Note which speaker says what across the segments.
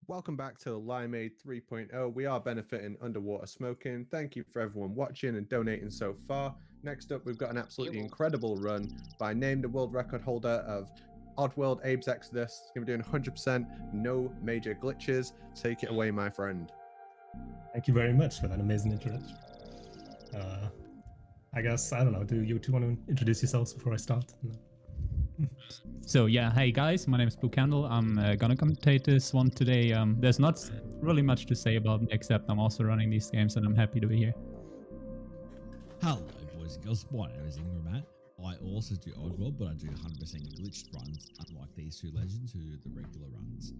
Speaker 1: Welcome back to Limeade 3.0. We are benefiting Underwater Smoking. Thank you for everyone watching and donating so far. Next up, we've got an absolutely incredible run by named the world record holder of Oddworld, Abe's Exoddus. He's going to be doing 100%, no major glitches. Take it away, my friend.
Speaker 2: Thank you very much for that amazing introduction. I guess, I don't know, do you two want to introduce yourselves before I start?
Speaker 3: So yeah, hey guys, my name is Blue Candle. I'm gonna commentate this one today. There's not really much to say about me, except I'm also running these games and I'm happy to be here.
Speaker 4: Hello boys and girls, my name is Ingram. I also do Oddworld, but I do 100% glitched runs, unlike these two legends who do the regular runs.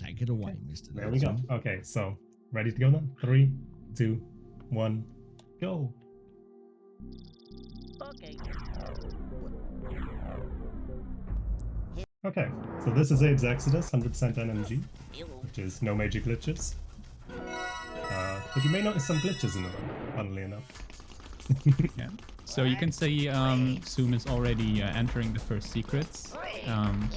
Speaker 4: Take it away, Mr.
Speaker 2: There we go. Okay, so ready to go then? 3, 2, 1, go. Okay, so this is Abe's Exoddus, 100% NMG, which is no major glitches. But you may notice some glitches in the run, funnily enough.
Speaker 3: Yeah. So you can see Zoom is already entering the first secrets.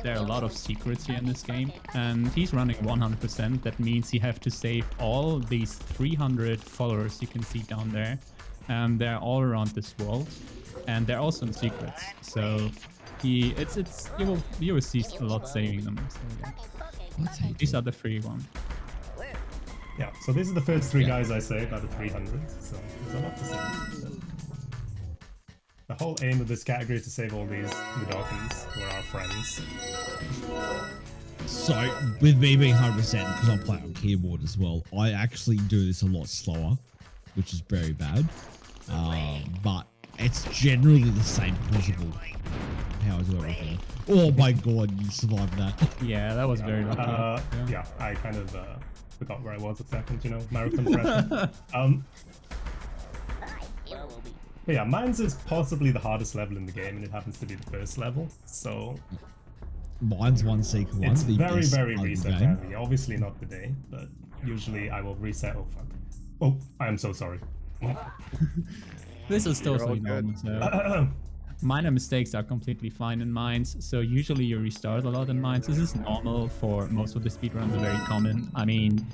Speaker 3: There are a lot of secrets here in this game, and he's running 100%. That means you have to save all these 300 followers you can see down there. They're all around this world, and they're also in secrets. So you will see a lot saving them. So, yeah. These are the free ones.
Speaker 2: Yeah, so these are the first 3 guys I saved out of 300, so there's a lot to save. The whole aim of this category is to save all these Mudokans, who are our friends.
Speaker 4: So, with me being 100%, because I play on keyboard as well, I actually do this a lot slower, which is very bad. But it's generally the same principle. How I do everything. Oh my god, you survived that.
Speaker 3: Yeah, that was very lucky.
Speaker 2: Yeah, I kind of forgot where I was a second, you know, marathon pressure. But yeah, mine's is possibly the hardest level in the game, and it happens to be the first level, so...
Speaker 4: Mine's 1 seeker 1.
Speaker 2: It's very, very reset heavy. Obviously not today, but usually I will reset. Oh, fuck. Oh, I am so sorry.
Speaker 3: This is totally normal, so... Minor mistakes are completely fine in mines, so usually you restart a lot in mines. This is normal for most of the speedruns, very common. I mean,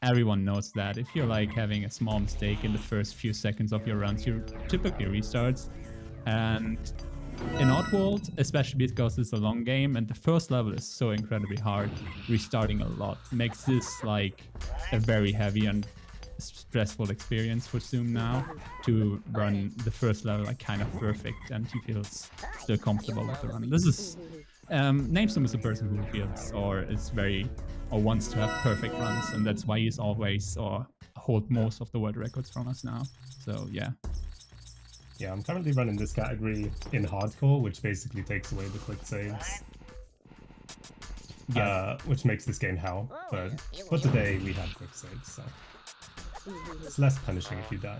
Speaker 3: everyone knows that. If you're like having a small mistake in the first few seconds of your runs, you typically restarts. And in Oddworld, especially because it's a long game and the first level is so incredibly hard, restarting a lot makes this like a very heavy and stressful experience for Zoom now to run the first level like kind of perfect, and he feels still comfortable with the run. This is Namesoom is a person who feels or wants to have perfect runs, and that's why he's always hold most of the world records from us now. So yeah.
Speaker 2: Yeah, I'm currently running this category in hardcore, which basically takes away the quick saves. Yeah. Which makes this game hell, but for today we have quick saves, so it's less punishing if you die.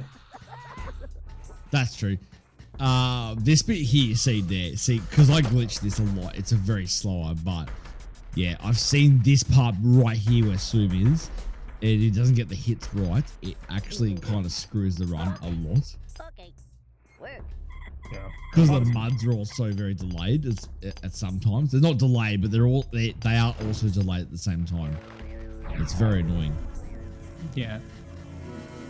Speaker 4: That's true. This bit here, see, because I glitched this a lot, it's a very slower, but yeah, I've seen this part right here where Zoom is, and it doesn't get the hits right. It actually kind of screws the run a lot.
Speaker 2: Yeah.
Speaker 4: Because the muds are also very delayed at sometimes. They're not delayed, but they are also delayed at the same time. It's very annoying.
Speaker 3: Yeah.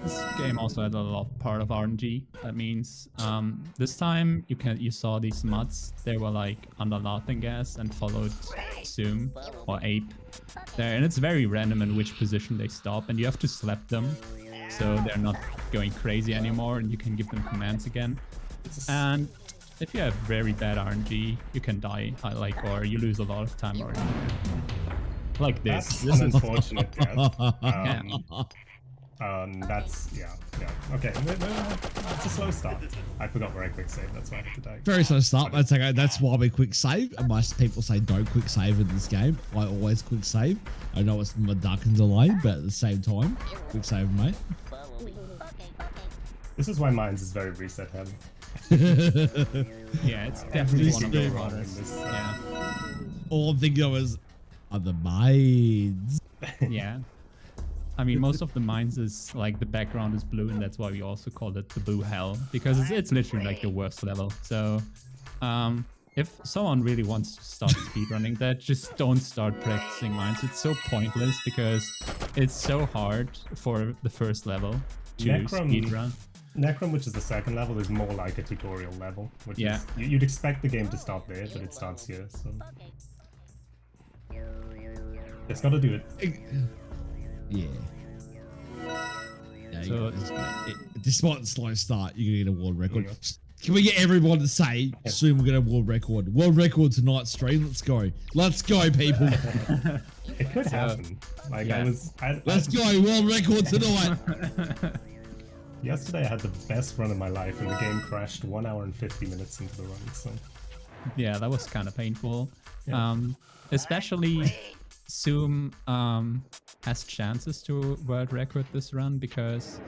Speaker 3: This game also had a lot part of RNG. That means this time you saw these muds. They were like under laughing gas and followed Zoom or Ape there, and it's very random in which position they stop, and you have to slap them so they're not going crazy anymore, and you can give them commands again. And if you have very bad RNG, you can die, or you lose a lot of time already. Like this.
Speaker 2: That's unfortunate.
Speaker 4: That's
Speaker 2: yeah. Okay, it's a slow start. I forgot where I quick save. That's why I had to die.
Speaker 4: Very slow start. That's okay. That's why we quick save. And most people say don't quick save in this game. I always quick save. I know it's my duck and delay, but at the same time, quick save, mate.
Speaker 2: This is why mine's is very reset heavy.
Speaker 3: Yeah, it's definitely one of the runners. Yeah.
Speaker 4: All I'm thinking of is other mines.
Speaker 3: Yeah. I mean, most of the mines is like the background is blue, and that's why we also call it the blue hell, because it's literally like the worst level. So if someone really wants to start speedrunning that, just don't start practicing mines. It's so pointless because it's so hard for the first level to speedrun.
Speaker 2: Necrum, which is the second level, is more like a tutorial level, which is you'd expect the game to start there, but it starts here, so it's got to do it.
Speaker 4: Yeah.
Speaker 3: So
Speaker 4: despite the slow start, you're gonna get a world record. Can we get everyone to say soon we're gonna world record? World record tonight's stream. Let's go. Let's go, people.
Speaker 2: It could happen. Like
Speaker 4: let's go. World record tonight.
Speaker 2: Yesterday I had the best run of my life, and the game crashed 1 hour and 50 minutes into the run. So
Speaker 3: yeah, that was kind of painful.
Speaker 2: Yeah.
Speaker 3: Especially Zoom has chances to world record this run because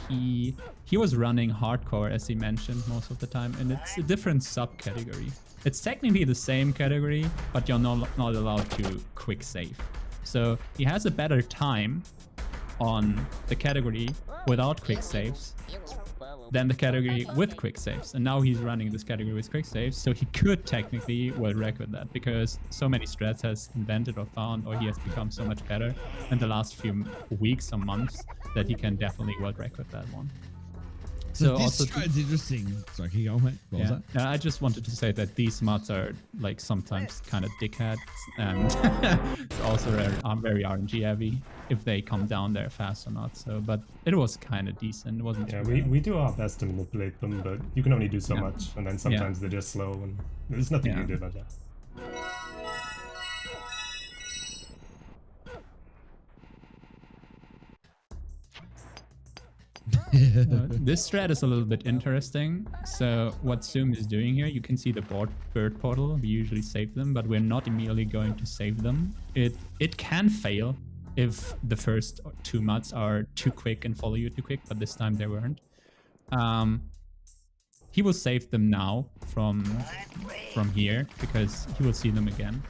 Speaker 3: he was running hardcore, as he mentioned, most of the time, and it's a different subcategory. It's technically the same category, but you're not allowed to quick save. So he has a better time on the category without quick saves than the category with quick saves, and now he's running this category with quick saves, so he could technically world record that because so many strats has invented or found, or he has become so much better in the last few weeks or months that he can definitely world record that one.
Speaker 4: So this is interesting. Sorry, can you go, mate? What was that?
Speaker 3: I just wanted to say that these mods are like sometimes kind of dickheads, and it's also very RNG heavy if they come down there fast or not. So, but it was kind of decent. It wasn't.
Speaker 2: Yeah,
Speaker 3: too bad.
Speaker 2: we do our best to manipulate them, but you can only do so much, and then sometimes they're just slow, and there's nothing you can do about that.
Speaker 3: This strat is a little bit interesting. So what Zoom is doing here, you can see the bird portal. We usually save them, but we're not immediately going to save them. It can fail if the first 2 mods are too quick and follow you too quick, but this time they weren't. He will save them now from here because he will see them again.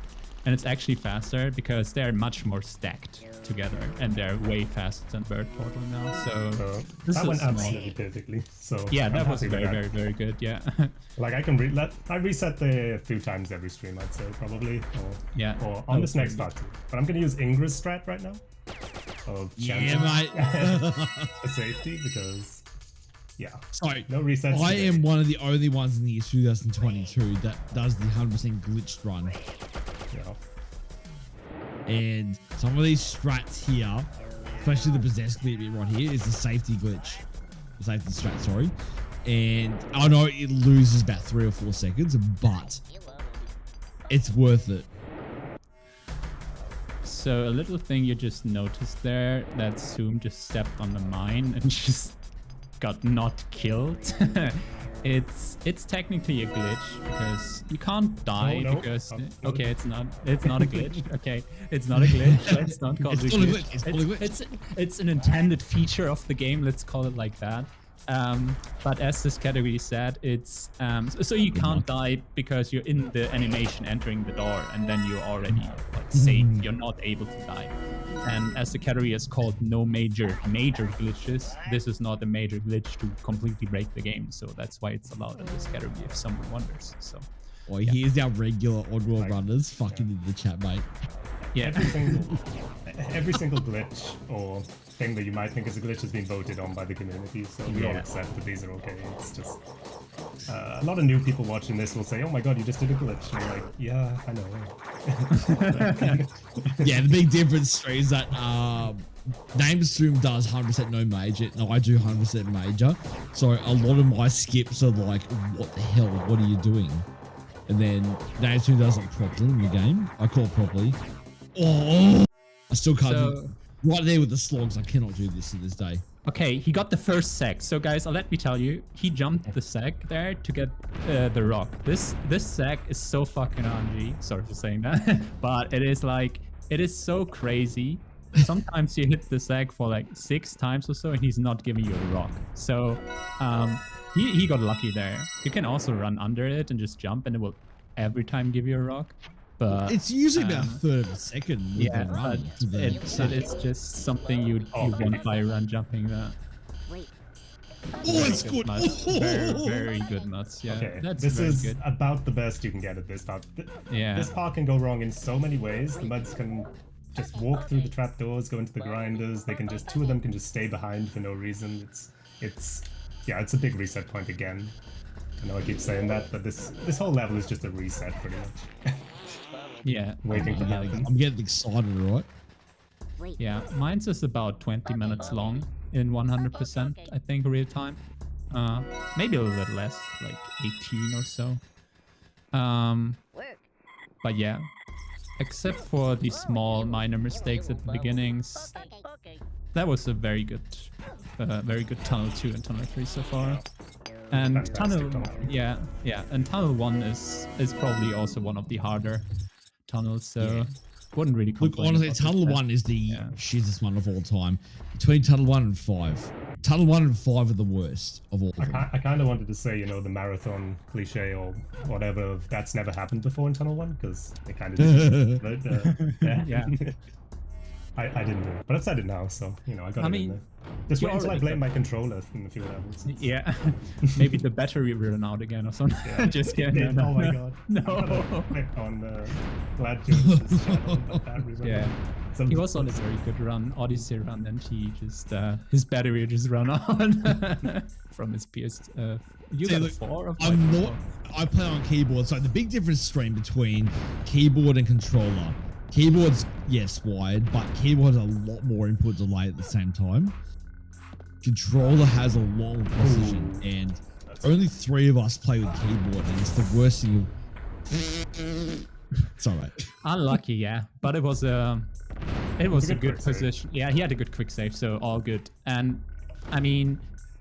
Speaker 3: And it's actually faster because they're much more stacked together, and they're way faster than Bird Portal now. So this
Speaker 2: that
Speaker 3: is
Speaker 2: went
Speaker 3: small.
Speaker 2: absolutely perfectly. So
Speaker 3: Yeah,
Speaker 2: I'm
Speaker 3: that was
Speaker 2: happy with
Speaker 3: very,
Speaker 2: that.
Speaker 3: very, very good. Yeah.
Speaker 2: Like I reset the a few times every stream, I'd say probably. Or on this next part too. But I'm gonna use Ingra's strat right now. Of
Speaker 4: mate.
Speaker 2: for safety because
Speaker 4: Sorry,
Speaker 2: no resets.
Speaker 4: I
Speaker 2: today.
Speaker 4: am one of the only ones in the year 2022 that does the 100% glitched run.
Speaker 2: Yeah.
Speaker 4: And some of these strats here, especially the possessed bit right here, is the safety glitch. The safety strat, sorry. And I know it loses about 3 or 4 seconds, but it's worth it.
Speaker 3: So a little thing you just noticed there, that Zoom just stepped on the mine and just got not killed. It's technically a glitch because you can't die because okay, it's not a glitch. Okay, it's not a glitch. Let's not call it a glitch. It's an intended feature of the game. Let's call it like that. But as this category said, it's so you can't die because you're in the animation entering the door, and then you're already like safe. You're not able to die. And as the category is called no major glitches, this is not a major glitch to completely break the game. So that's why it's allowed in this category if someone wonders. So
Speaker 4: here's our regular Oddworld runners fucking in the chat, mate.
Speaker 3: Yeah.
Speaker 2: Every single glitch or thing that you might think is a glitch has been voted on by the community, so we all accept that these are okay. It's just a lot of new people watching this will say, "Oh my god, you just did a glitch." And I'm like, yeah, I know.
Speaker 4: Yeah, the big difference is that Namesoom does 100% no major, and I do 100% major. So a lot of my skips are like, "What the hell? What are you doing?" And then Namesoom does it properly in the game. I call it properly. Oh, I still can't do right there with the slogs. I cannot do this to this day.
Speaker 3: Okay, he got the first sack. So guys, let me tell you, he jumped the sack there to get the rock. This sack is so fucking RNG. Sorry for saying that, but it is so crazy. Sometimes you hit the sack for like 6 times or so, and he's not giving you a rock. So he got lucky there. You can also run under it and just jump, and it will every time give you a rock. But
Speaker 4: it's usually about a third of a second.
Speaker 3: Yeah, but it is just something you want by run jumping that.
Speaker 4: it's good.
Speaker 3: Very good nuts. Yeah,
Speaker 2: Okay,
Speaker 3: that's
Speaker 2: this
Speaker 3: very
Speaker 2: is
Speaker 3: good.
Speaker 2: about the best you can get at this part.
Speaker 3: Yeah.
Speaker 2: This part can go wrong in so many ways. The muds can just walk through the trapdoors, go into the grinders. They can just, two of them can just stay behind for no reason. It's a big reset point again. I know I keep saying that, but this whole level is just a reset pretty much.
Speaker 3: Yeah.
Speaker 2: Waiting to happen.
Speaker 4: I'm getting excited, right?
Speaker 3: Yeah, mine's is about 20 minutes long in 100%, I think, real time. Maybe a little bit less, like 18 or so. But yeah, except for the small minor mistakes at the beginnings, that was a very good tunnel 2 and tunnel 3 so far. And
Speaker 2: Fantastic
Speaker 3: tunnel,
Speaker 2: tunnel.
Speaker 3: yeah, and tunnel 1 is probably also one of the harder tunnels, so wouldn't really
Speaker 4: Look,
Speaker 3: complain.
Speaker 4: honestly,
Speaker 3: about
Speaker 4: Tunnel
Speaker 3: this.
Speaker 4: 1 is the
Speaker 3: Yeah.
Speaker 4: shittest one of all time. Between Tunnel 1 and 5. Tunnel 1 and 5 are the worst of all of them.
Speaker 2: I kind of wanted to say, you know, the marathon cliche or whatever, that's never happened before in Tunnel 1, because it kind of did. But,
Speaker 3: Yeah.
Speaker 2: I didn't do it, but I've said it now, so, you know, I got it in
Speaker 3: mean,
Speaker 2: there. Just
Speaker 3: you
Speaker 2: wait until I
Speaker 3: already
Speaker 2: blame
Speaker 3: got-
Speaker 2: my controller in a few levels.
Speaker 3: Yeah, maybe the battery will run out again or something.
Speaker 2: Yeah.
Speaker 3: Just kidding.
Speaker 2: Oh my god.
Speaker 3: No.
Speaker 2: I'm gonna click on Glad Jones' channel, but battery ran
Speaker 3: Yeah.
Speaker 2: out. So-
Speaker 3: He was on a very good run, Odyssey run, and he just his battery just ran out from his PS. You
Speaker 4: See,
Speaker 3: got a
Speaker 4: look,
Speaker 3: 4 or 5?
Speaker 4: I'm not. I play on keyboard, so the big difference stream between keyboard and controller. Keyboard's yes wide, but keyboard has a lot more input delay at the same time. Controller has a long precision, and only 3 of us play with keyboard, and it's the worst thing. It's alright.
Speaker 3: Unlucky, yeah, but it was a good
Speaker 2: quick save.
Speaker 3: position. Yeah, he had a good quick save, so all good. And I mean,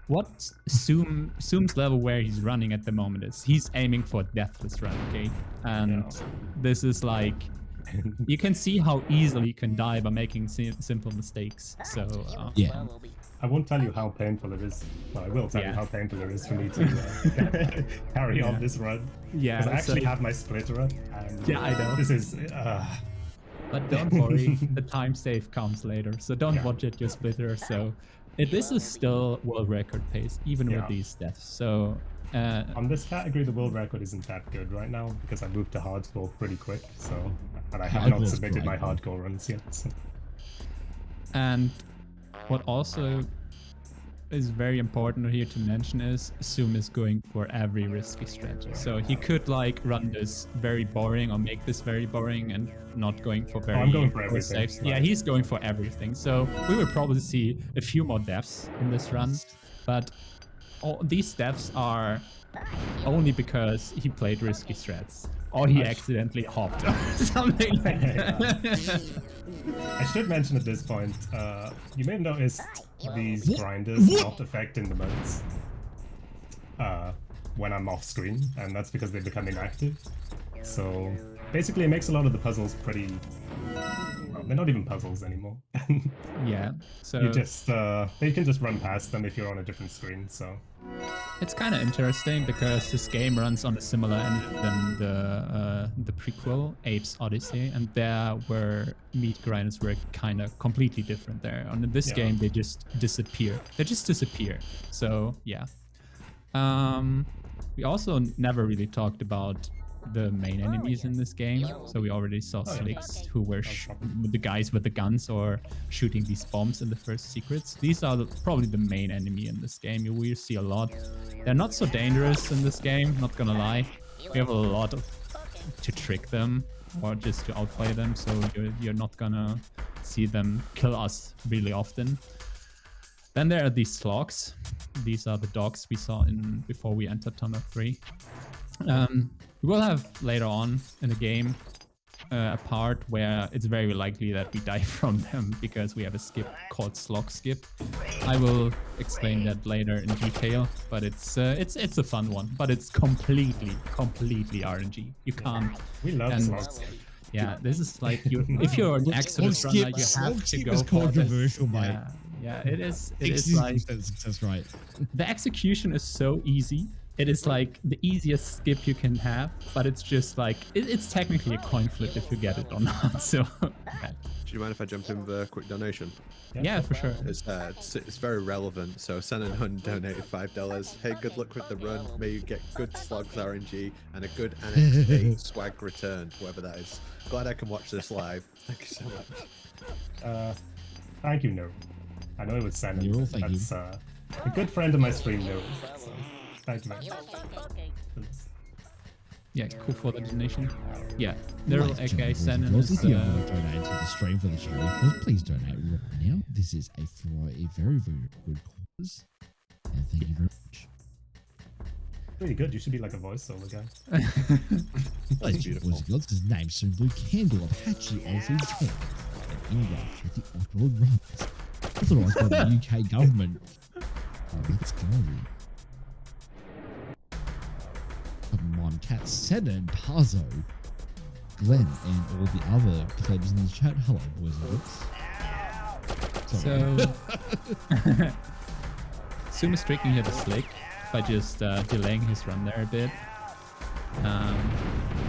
Speaker 3: what Zoom's level where he's running at the moment is he's aiming for a deathless run, okay? And this is like, you can see how easily you can die by making simple mistakes. So
Speaker 4: Yeah.
Speaker 2: I won't tell you how painful it is. Well, I will tell you
Speaker 3: Yeah.
Speaker 2: how painful it is for me to carry on this run.
Speaker 3: Yeah,
Speaker 2: Because I actually
Speaker 3: so-
Speaker 2: have my splitter run. And
Speaker 3: Yeah, I know.
Speaker 2: This is...
Speaker 3: But don't worry, the time save comes later, so don't watch it your splitter. So this is still world record pace, even with these deaths. So
Speaker 2: on this category, the world record isn't that good right now, because I moved to hardcore pretty quick, so... And I have not
Speaker 4: Hardcore's
Speaker 2: submitted my
Speaker 4: great.
Speaker 2: hardcore runs yet. So.
Speaker 3: and what also is very important here to mention is Zoom is going for every risky strategy. So he could like run this very boring or make this very boring and not going for very
Speaker 2: I'm going for
Speaker 3: poor
Speaker 2: everything.
Speaker 3: saves. Yeah, he's going for everything. So we will probably see a few more deaths in this run, but all these deaths are only because he played risky strats or he accidentally hopped or something like that.
Speaker 2: I should mention at this point, you may have noticed these grinders not affecting the modes when I'm off screen, and that's because they become inactive. So basically it makes a lot of the puzzles pretty... Well, they're not even puzzles anymore.
Speaker 3: Yeah, so
Speaker 2: You just, they can just run past them if you're on a different screen, so...
Speaker 3: it's kind of interesting because this game runs on a similar engine than the prequel, Apes Odyssey, and there where meat grinders were kind of completely different there. On this game, they just disappear. They just disappear. So yeah. We also never really talked about the main enemies in this game. So we already saw Slicks, who were the guys with the guns or shooting these bombs in the first secrets. These are probably the main enemy in this game. You will see a lot. They're not so dangerous in this game, not gonna lie. We have a lot to trick them or just to outplay them, so you're not gonna see them kill us really often. Then there are these slogs. These are the dogs we saw before we entered Tunnel 3. We will have later on in the game a part where it's very likely that we die from them because we have a skip called slog skip. I will explain that later in detail, but it's a fun one, but it's completely RNG. You can't.
Speaker 2: We love
Speaker 3: and-
Speaker 2: slots.
Speaker 3: Yeah, this is like if you're an Exoddus runner, you have to go
Speaker 4: is
Speaker 3: for this.
Speaker 4: controversial, mate.
Speaker 3: Yeah, it is. It is like
Speaker 4: 60% success rate.
Speaker 3: the execution is so easy it is like the easiest skip you can have, but it's just like it's technically a coin flip if you get it or not. So yeah.
Speaker 1: Do you mind if I jump in with a quick donation?
Speaker 3: Yeah, for sure.
Speaker 1: It's very relevant. So Senan Hun donated $5. Hey, good luck with the run. May you get good slugs RNG and a good Annex 8 swag return, whoever that is. Glad I can watch this live. Thank you so much.
Speaker 2: Thank you, No. I know it was Senan.
Speaker 4: You're all thank you.
Speaker 2: That's a good friend of my stream, No. So thank you, man.
Speaker 3: Yeah, cool for the donation. Yeah, Daryl,
Speaker 4: Ladies and
Speaker 3: aka
Speaker 4: gentlemen,
Speaker 3: Senan,
Speaker 4: boys and
Speaker 3: is
Speaker 4: girls, if you want to donate to the stream for the charity, please donate right now. This is for a very, very good cause. And thank you very much.
Speaker 2: Pretty good. You should be like a voiceover guy.
Speaker 4: That's beautiful. Boys and girls, this is Namesoom Blue Candle Apache Aussie Tank. And in rough for the Oddworld runs. Authorised by the UK government. Let's go. Mom, Cat, Senan, Pazzo, Glenn, and all the other players in the chat. Hello, boys and girls.
Speaker 3: So Zoom is tricking here the Slick by just delaying his run there a bit.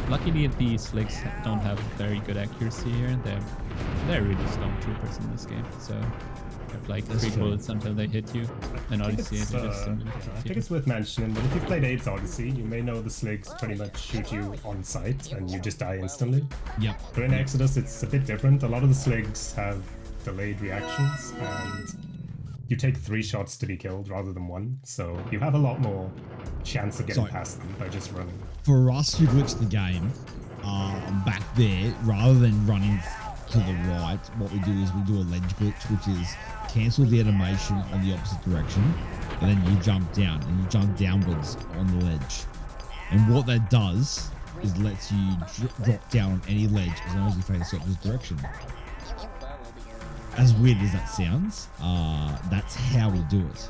Speaker 3: Luckily, the Slicks don't have very good accuracy here. They're really stormtroopers in this game. So have like 3 bullets until they hit you. And Odyssey,
Speaker 2: I think it's worth mentioning that if you've played AIDS Odyssey, you may know the Sligs pretty much shoot you on sight and you just die instantly.
Speaker 4: Yep.
Speaker 2: But in Exoddus, it's a bit different. A lot of the Sligs have delayed reactions and you take 3 shots to be killed rather than 1. So you have a lot more chance of getting past them by just running.
Speaker 4: For us who glitch the game, back there, rather than running to the right, what we do is we do a ledge glitch, which is cancel the animation on the opposite direction, and then you jump down, and you jump downwards on the ledge. And what that does is lets you drop down on any ledge as long as you face the opposite direction. As weird as that sounds, that's how we do it.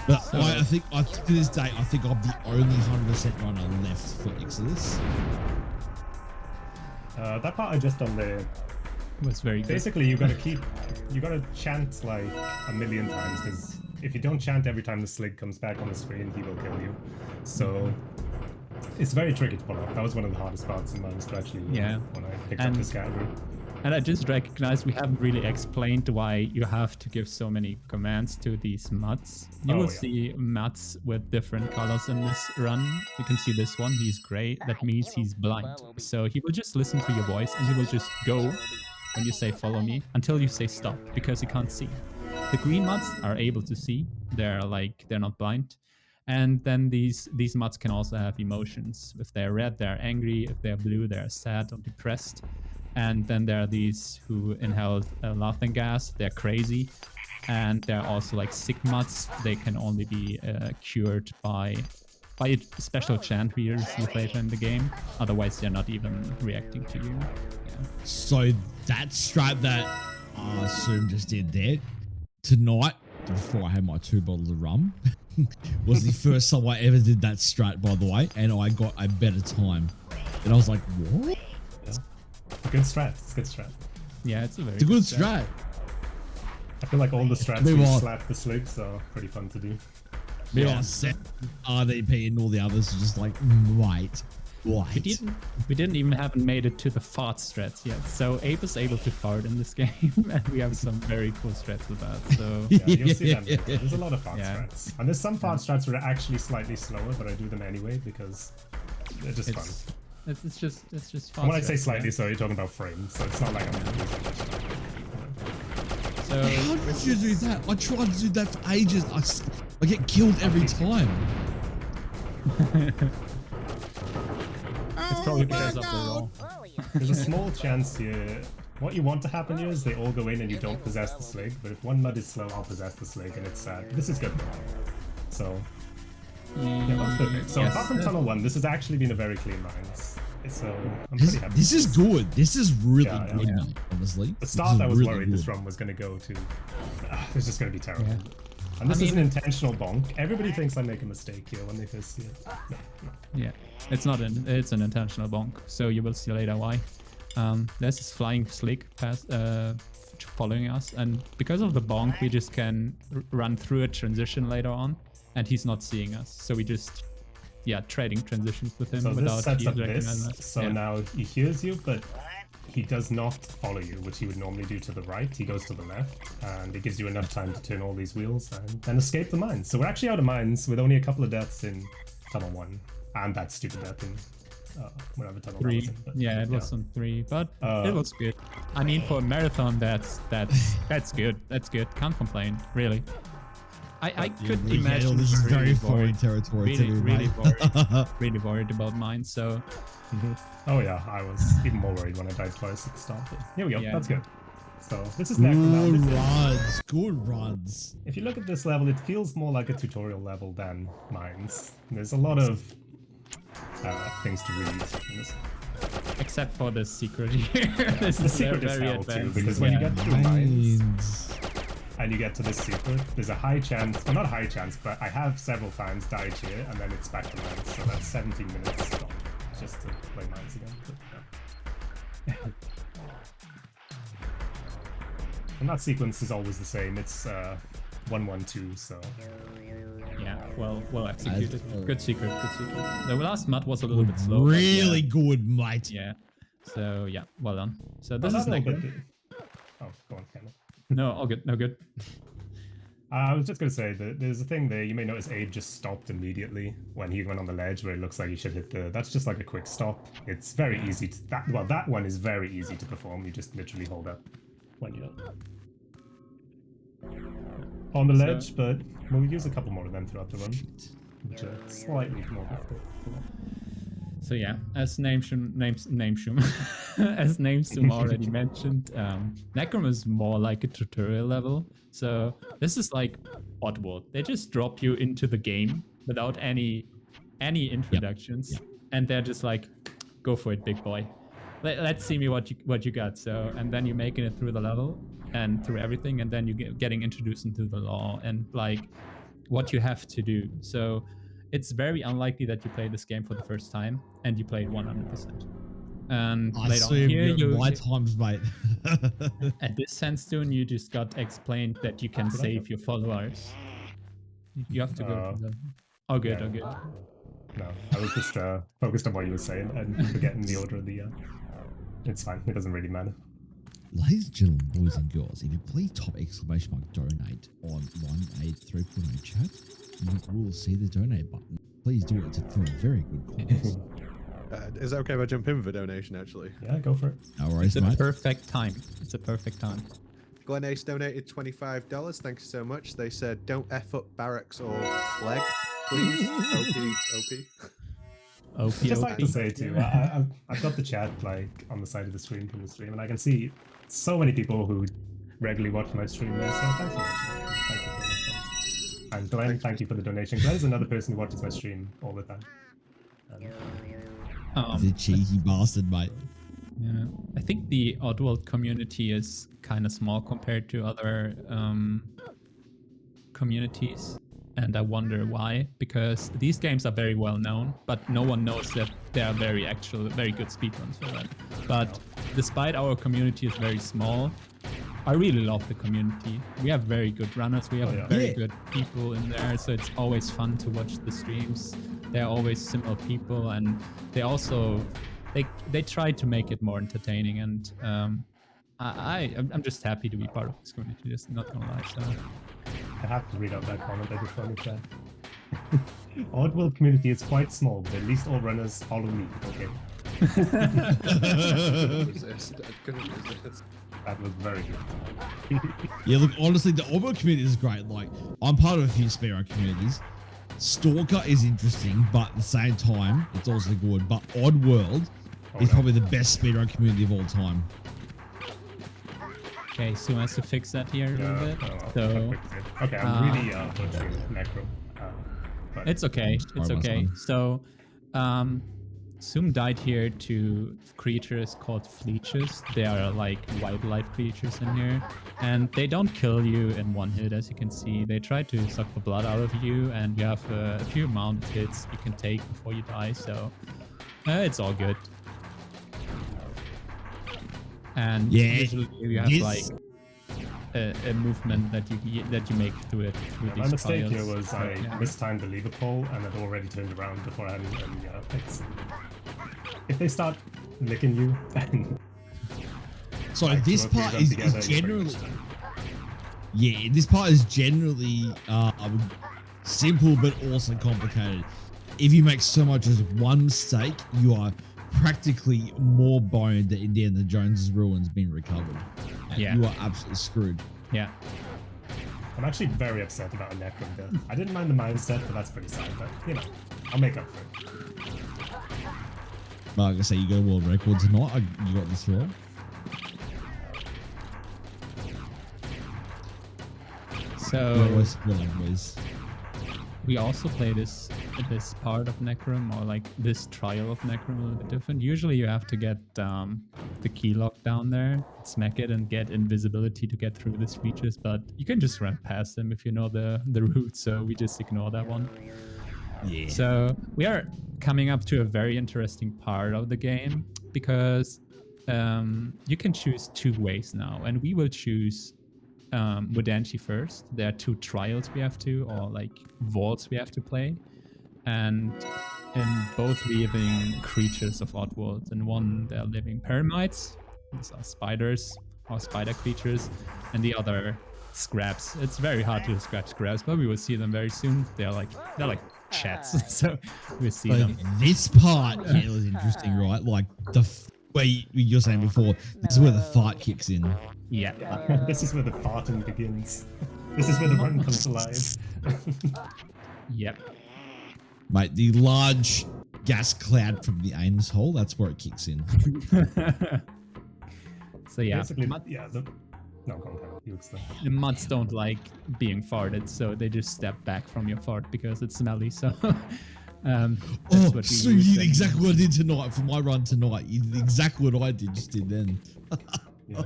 Speaker 4: But so, I think to this day, I think I'm the only 100% runner left for Exoddus.
Speaker 2: That part I just done there
Speaker 3: was very good.
Speaker 2: Basically, you gotta chant like a million times, because if you don't chant every time the Slig comes back on the screen, he will kill you. So it's very tricky to pull off. That was one of the hardest parts in mine to actually when I picked up this category.
Speaker 3: And I just recognized we haven't really explained why you have to give so many commands to these mutts. You will see mutts with different colors in this run. You can see this one, he's gray. That means he's blind. So he will just listen to your voice and he will just go when you say follow me until you say stop, because he can't see. The green mutts are able to see. They're not blind. And then these mutts can also have emotions. If they're red, they're angry. If they're blue, they're sad or depressed. And then there are these who inhale laughing gas. They're crazy. And there are also like sick mutts. They can only be cured by a special chant we receive later in the game. Otherwise, they're not even reacting to you. Yeah.
Speaker 4: So that strat that Zoom just did there tonight, before I had my 2 bottles of rum, was the first time I ever did that strat, by the way, and I got a better time. And I was like, what?
Speaker 2: Good strat. It's a good strat.
Speaker 3: Yeah, it's a
Speaker 4: good strat.
Speaker 2: I feel like all the strats we slap the Sligs are pretty fun to do.
Speaker 4: Yeah, RDP and all the others are just like, wait.
Speaker 3: We didn't even haven't made it to the fart strats yet. So Ape is able to fart in this game, and we have some very cool strats with that. So
Speaker 2: yeah, you'll see them later. There's a lot of fart strats, and there's some fart strats that are actually slightly slower, but I do them anyway because they're just fun.
Speaker 3: It's just fun.
Speaker 2: When I say slightly, so you're talking about frames, so it's not like I'm using much time.
Speaker 3: So
Speaker 4: how did you do that? I tried to do that for ages. I get killed every time.
Speaker 3: It's probably because of the roll.
Speaker 2: There's a small chance here. What you want to happen here is they all go in and you don't possess the Slig, but if one mud is slow, I'll possess the Slig, and it's sad. This is good. So yeah, that's perfect. So apart from Tunnel 1, this has actually been a very clean line. So I'm pretty happy.
Speaker 4: This is good. This is really good, mate, honestly.
Speaker 2: The start I was really worried this run was going to go to... it's just going to be terrible. Yeah. And this is an intentional bonk. Everybody thinks I make a mistake here when they first see it. No.
Speaker 3: Yeah, it's not it's an intentional bonk. So you will see later why. There's this flying Slig following us, and because of the bonk, we just can run through a transition later on. and he's not seeing us. So we just, trading transitions with him
Speaker 2: So
Speaker 3: without
Speaker 2: this sets
Speaker 3: he
Speaker 2: up
Speaker 3: recognizing
Speaker 2: this,
Speaker 3: us.
Speaker 2: so now he hears you, but he does not follow you, which he would normally do to the right. He goes to the left, and it gives you enough time to turn all these wheels and escape the mines. So we're actually out of mines with only a couple of deaths in Tunnel 1, and that stupid death in whatever tunnel that
Speaker 3: 3.
Speaker 2: was in. But,
Speaker 3: Yeah, it was on 3, but it was good. I mean,
Speaker 2: yeah.
Speaker 3: for a marathon, that's good. That's good. Can't complain, really. I could imagine
Speaker 4: this is
Speaker 3: really
Speaker 4: very
Speaker 3: worried,
Speaker 4: foreign territory to me,
Speaker 3: really
Speaker 4: mate.
Speaker 3: really worried about mine. So
Speaker 2: Oh yeah, I was even more worried when I died twice at the start. But here we go,
Speaker 3: Yeah.
Speaker 2: that's good. So this is Necrum now.
Speaker 4: Good
Speaker 2: This is-
Speaker 4: runs, good runs.
Speaker 2: If you look at this level, it feels more like a tutorial level than mines. There's a lot of things to read in this.
Speaker 3: except for the secret here, this
Speaker 2: The
Speaker 3: is
Speaker 2: secret is
Speaker 3: very
Speaker 2: hell too,
Speaker 3: advanced.
Speaker 2: because when you
Speaker 3: Yeah.
Speaker 2: get through mines
Speaker 4: Mines.
Speaker 2: and you get to this secret, there's a high chance, well not a high chance, but I have several times died here and then it's back to mines, so that's 17 minutes just to play mines again. But, yeah. And that sequence is always the same, it's 1-1-2, so...
Speaker 3: Yeah, well executed.
Speaker 4: I-
Speaker 3: Good secret, good secret. The last mud was a little bit slow. but
Speaker 4: Really good, mate.
Speaker 3: Yeah. So yeah, well done. So
Speaker 2: Well,
Speaker 3: this is
Speaker 2: that little
Speaker 3: Necrum.
Speaker 2: bit- Oh, go on, Cameron.
Speaker 3: No, all good, no good.
Speaker 2: I was just going to say that there's a thing there. You may notice Abe just stopped immediately when he went on the ledge where it looks like he should hit the... That's just like a quick stop. It's very easy to... That one is very easy to perform. You just literally hold up when you're on the ledge, but we'll use a couple more of them throughout the run, which are slightly more difficult.
Speaker 3: So yeah, as Namesoom as Namesoom already mentioned, Necrum is more like a tutorial level. So this is like Oddworld. They just drop you into the game without any introductions, and they're just like, go for it, big boy. Let's see me what you got. So and then you're making it through the level and through everything, and then you getting introduced into the law and like what you have to do. So it's very unlikely that you play this game for the first time and you play it 100%. And
Speaker 4: I
Speaker 3: later on
Speaker 4: assume
Speaker 3: here,
Speaker 4: you're my times, mate.
Speaker 3: at this sandstone, you just got explained that you can save your followers. You have to go to the... Oh, good,
Speaker 2: yeah.
Speaker 3: oh, good.
Speaker 2: No, I was just focused on what you were saying and forgetting the order of the... It's fine, it doesn't really matter.
Speaker 4: Ladies and gentlemen, boys and girls, if you please type !donate on 183.8 chat, you will see the donate button. Please do it for a very good cause.
Speaker 1: Is it okay if I jump in with a donation, actually?
Speaker 2: Yeah, go for it.
Speaker 4: No worries,
Speaker 3: It's a
Speaker 4: mate.
Speaker 3: perfect time. It's a perfect time.
Speaker 1: Glen Ace donated $25. Thanks so much. They said, don't F up Barracks or Flag, please. OP.
Speaker 3: OP,
Speaker 2: I'd just like to
Speaker 3: OP.
Speaker 2: say too, I've got the chat like on the side of the screen from the stream, and I can see so many people who regularly watch my stream there. So thanks so much. Thank you for that. And Glenn, thank you for the donation. Glenn is another person who watches my stream all the time.
Speaker 4: The cheeky bastard, mate.
Speaker 3: Yeah, I think the Oddworld community is kind of small compared to other communities, and I wonder why. Because these games are very well known, but no one knows that they are very good speedruns for that. But despite our community is very small, I really love the community. We have very good runners. We have very good people in there, so it's always fun to watch the streams. They're always similar people, and they also they try to make it more entertaining. And I'm just happy to be part of this community. Just not gonna lie. So
Speaker 2: I have to read out that comment I just found in chat. Oddworld community is quite small, but at least all runners follow me. Okay.
Speaker 1: Couldn't resist. I couldn't resist.
Speaker 2: That was very good.
Speaker 4: Yeah, look, honestly, the Oddworld community is great. Like, I'm part of a few speedrun communities. Stalker is interesting, but at the same time, it's also good. But Oddworld is probably the best speedrun community of all time.
Speaker 3: okay, so has to fix that here a little bit. So
Speaker 2: Okay, I'm really butchering Necrum. But
Speaker 3: it's okay. It's
Speaker 4: Sorry,
Speaker 3: okay.
Speaker 4: Muslim.
Speaker 3: So, Zoom died here to creatures called fleeches. They are like wildlife creatures in here, and they don't kill you in one hit, as you can see. They try to suck the blood out of you, and you have a few amount of hits you can take before you die. So it's all good. And
Speaker 4: Yeah,
Speaker 3: usually you have
Speaker 4: this-
Speaker 3: like a movement that you make through it. Through
Speaker 2: My
Speaker 3: these
Speaker 2: mistake
Speaker 3: trials.
Speaker 2: here was I
Speaker 3: Yeah.
Speaker 2: mistimed the lever pole and I'd already turned around before and yeah, if they start licking you, then
Speaker 4: So
Speaker 2: like,
Speaker 4: this
Speaker 2: two or three
Speaker 4: part
Speaker 2: of them
Speaker 4: is
Speaker 2: together, you're pretty
Speaker 4: generally,
Speaker 2: much done.
Speaker 4: yeah, this part is generally simple but also complicated. If you make so much as one mistake, you are practically more boned than Indiana Jones's ruins being recovered. And
Speaker 3: Yeah.
Speaker 4: you are absolutely screwed.
Speaker 3: Yeah.
Speaker 2: I'm actually very upset about a Necrum death. I didn't mind the Mine's death, but that's pretty sad. But, you know, I'll make up for it.
Speaker 4: Like I say, you got a world record tonight. You got this wrong.
Speaker 3: So
Speaker 4: Boys.
Speaker 3: we also play this part of Necrum, or like this trial of Necrum, a little bit different. Usually you have to get the key lock down there, smack it, and get invisibility to get through these features. But you can just run past them if you know the route. So we just ignore that one.
Speaker 4: Yeah.
Speaker 3: So we are coming up to a very interesting part of the game, because you can choose two ways now, and we will choose Mudanchi first. There are two trials we have to, or like vaults we have to play, and in both living creatures of Oddworld. In one, they're living Paramites, these are spiders or spider creatures, and the other scrabs. It's very hard to describe scrabs, but we will see them very soon. They're like chats, so we'll see them.
Speaker 4: This part here is interesting, right? Like way you're saying before, this is where the fart kicks in.
Speaker 3: Yeah.
Speaker 2: This is where the farting begins. This is where the run comes alive.
Speaker 3: Yep.
Speaker 4: Mate, the large gas cloud from the anus hole, that's where it kicks in.
Speaker 3: So yeah,
Speaker 2: Basically, yeah. No, go on, you explain.
Speaker 3: the mutts don't like being farted, so they just step back from your fart because it's smelly. So that's what we
Speaker 4: so
Speaker 3: use
Speaker 4: you
Speaker 3: then.
Speaker 4: did exactly what I did tonight for my run tonight. You did exactly what I did just did then.
Speaker 2: Yeah.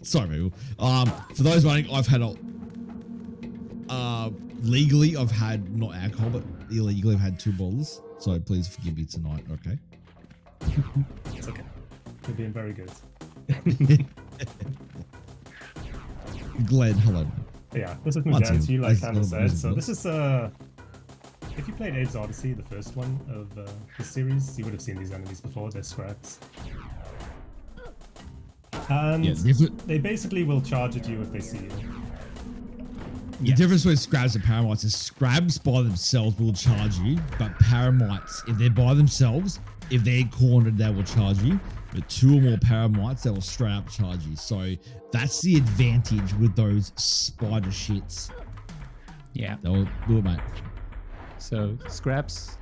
Speaker 4: Sorry, people. For those wondering, I've had legally I've had not alcohol, but illegally I've had 2 bottles. So please forgive me tonight, okay?
Speaker 2: It's okay. You're being very good.
Speaker 4: Glenn, hello.
Speaker 2: Yeah, this is
Speaker 4: Once
Speaker 2: Mudanchi,
Speaker 4: again,
Speaker 2: like
Speaker 4: that's
Speaker 2: Hannah
Speaker 4: not
Speaker 2: said. So
Speaker 4: visible.
Speaker 2: this is if you played Abe's Odyssey, the first one of the series, you would have seen these enemies before. They're scraps. And
Speaker 4: Yeah,
Speaker 2: they basically will charge at you if they see you.
Speaker 4: the difference between scrabs and paramites is scrabs by themselves will charge you, but paramites, if they're by themselves, if they're cornered, they will charge you. But 2 or more paramites, they will straight up charge you. So that's the advantage with those spider shits.
Speaker 3: Yeah.
Speaker 4: They'll do it, mate.
Speaker 3: So scraps,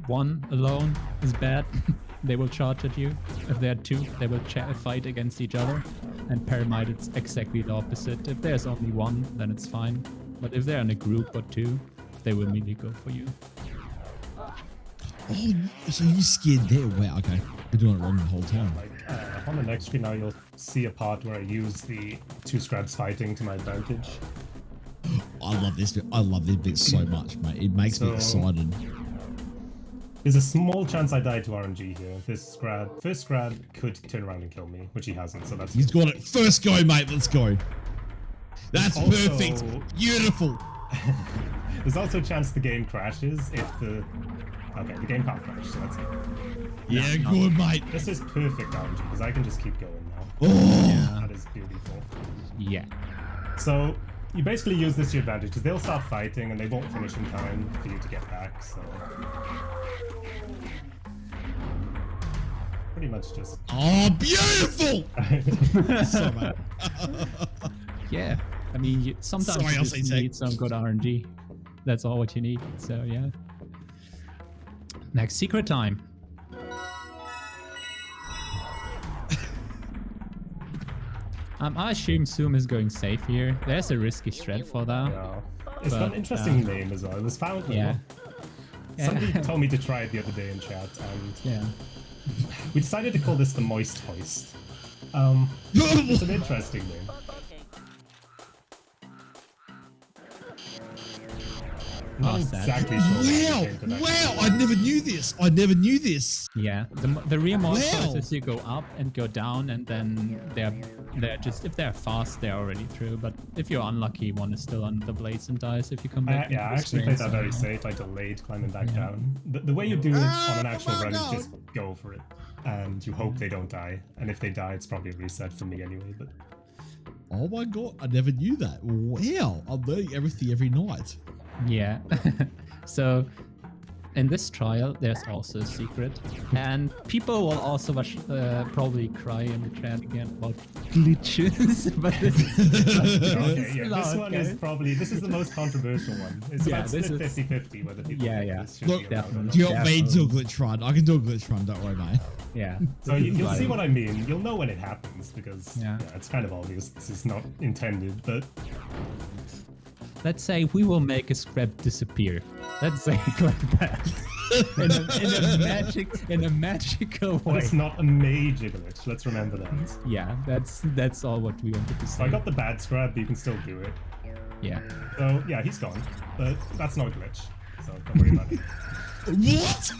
Speaker 3: 1 alone is bad. They will charge at you. If there are 2, they will fight against each other. And Paramite, it's exactly the opposite. If there's only 1, then it's fine. But if they're in a group or 2, they will immediately go for you.
Speaker 4: Oh, so you scared there? Wow, okay. We're doing it wrong the whole time.
Speaker 2: Like on the next screen now, you'll see a part where I use the 2 scrabs fighting to my advantage.
Speaker 4: I love this bit. I love this bit so much, mate. It makes me
Speaker 2: So-
Speaker 4: excited.
Speaker 2: There's a small chance I die to RNG here. This first scrab could turn around and kill me, which he hasn't, so that's
Speaker 4: He's got it. First go, mate. Let's go. That's
Speaker 2: Also-
Speaker 4: perfect. Beautiful.
Speaker 2: There's also a chance the game crashes if the... Okay, the game can't crash, so that's it.
Speaker 4: Yeah, good, mate.
Speaker 2: This is perfect RNG, because I can just keep going now.
Speaker 4: Oh,
Speaker 2: That is beautiful.
Speaker 3: Yeah.
Speaker 2: So, you basically use this to your advantage, because they'll start fighting and they won't finish in time for you to get back, so... Pretty much just...
Speaker 4: oh, beautiful. So, mate.
Speaker 3: Yeah. I mean, sometimes
Speaker 4: Sorry,
Speaker 3: you
Speaker 4: I'll
Speaker 3: just
Speaker 4: say take.
Speaker 3: need some good RNG. That's all what you need. So yeah. Next secret time. I assume Zoom is going safe here. There's a risky shred for that.
Speaker 2: Yeah. It's got an
Speaker 3: But,
Speaker 2: interesting name as well. It was found...
Speaker 3: Yeah.
Speaker 2: Somebody told me to try it the other day in chat, and
Speaker 3: Yeah.
Speaker 2: we decided to call this the Moist Hoist. It's an interesting name. Not exactly sure.
Speaker 4: Wow! I never knew this.
Speaker 3: Yeah, the real mod
Speaker 4: Wow.
Speaker 3: is you go up and go down, and then they're just, if they're fast, they're already through. But if you're unlucky, one is still on the blades and dies if you come back.
Speaker 2: Yeah, I actually played that very safe. I delayed climbing back down. The way you do it on an actual run is just go for it, and you hope they don't die. And if they die, it's probably a reset for me anyway. But
Speaker 4: Oh my god, I never knew that. Wow, I'm learning everything every night.
Speaker 3: Yeah. So in this trial, there's also a secret, and people will also probably cry in the chat again about glitches. But
Speaker 2: okay, yeah, this one is probably the most controversial one. It's about split 50-50 whether people think this should
Speaker 4: Look,
Speaker 2: be allowed or not.
Speaker 4: do you want me to do a glitch run? I can do a glitch run, don't worry, mate.
Speaker 3: Yeah.
Speaker 2: So you'll see what I mean. You'll know when it happens because it's kind of obvious. This is not intended, but
Speaker 3: let's say we will make a scrap disappear. Let's say it like that. in a magical way.
Speaker 2: but it's not a major glitch. Let's remember that.
Speaker 3: Yeah, that's all what we wanted to say.
Speaker 2: So I got the bad scrab, but you can still do it.
Speaker 3: Yeah.
Speaker 2: So yeah, he's gone, but that's not a glitch. So don't worry about it.
Speaker 4: What?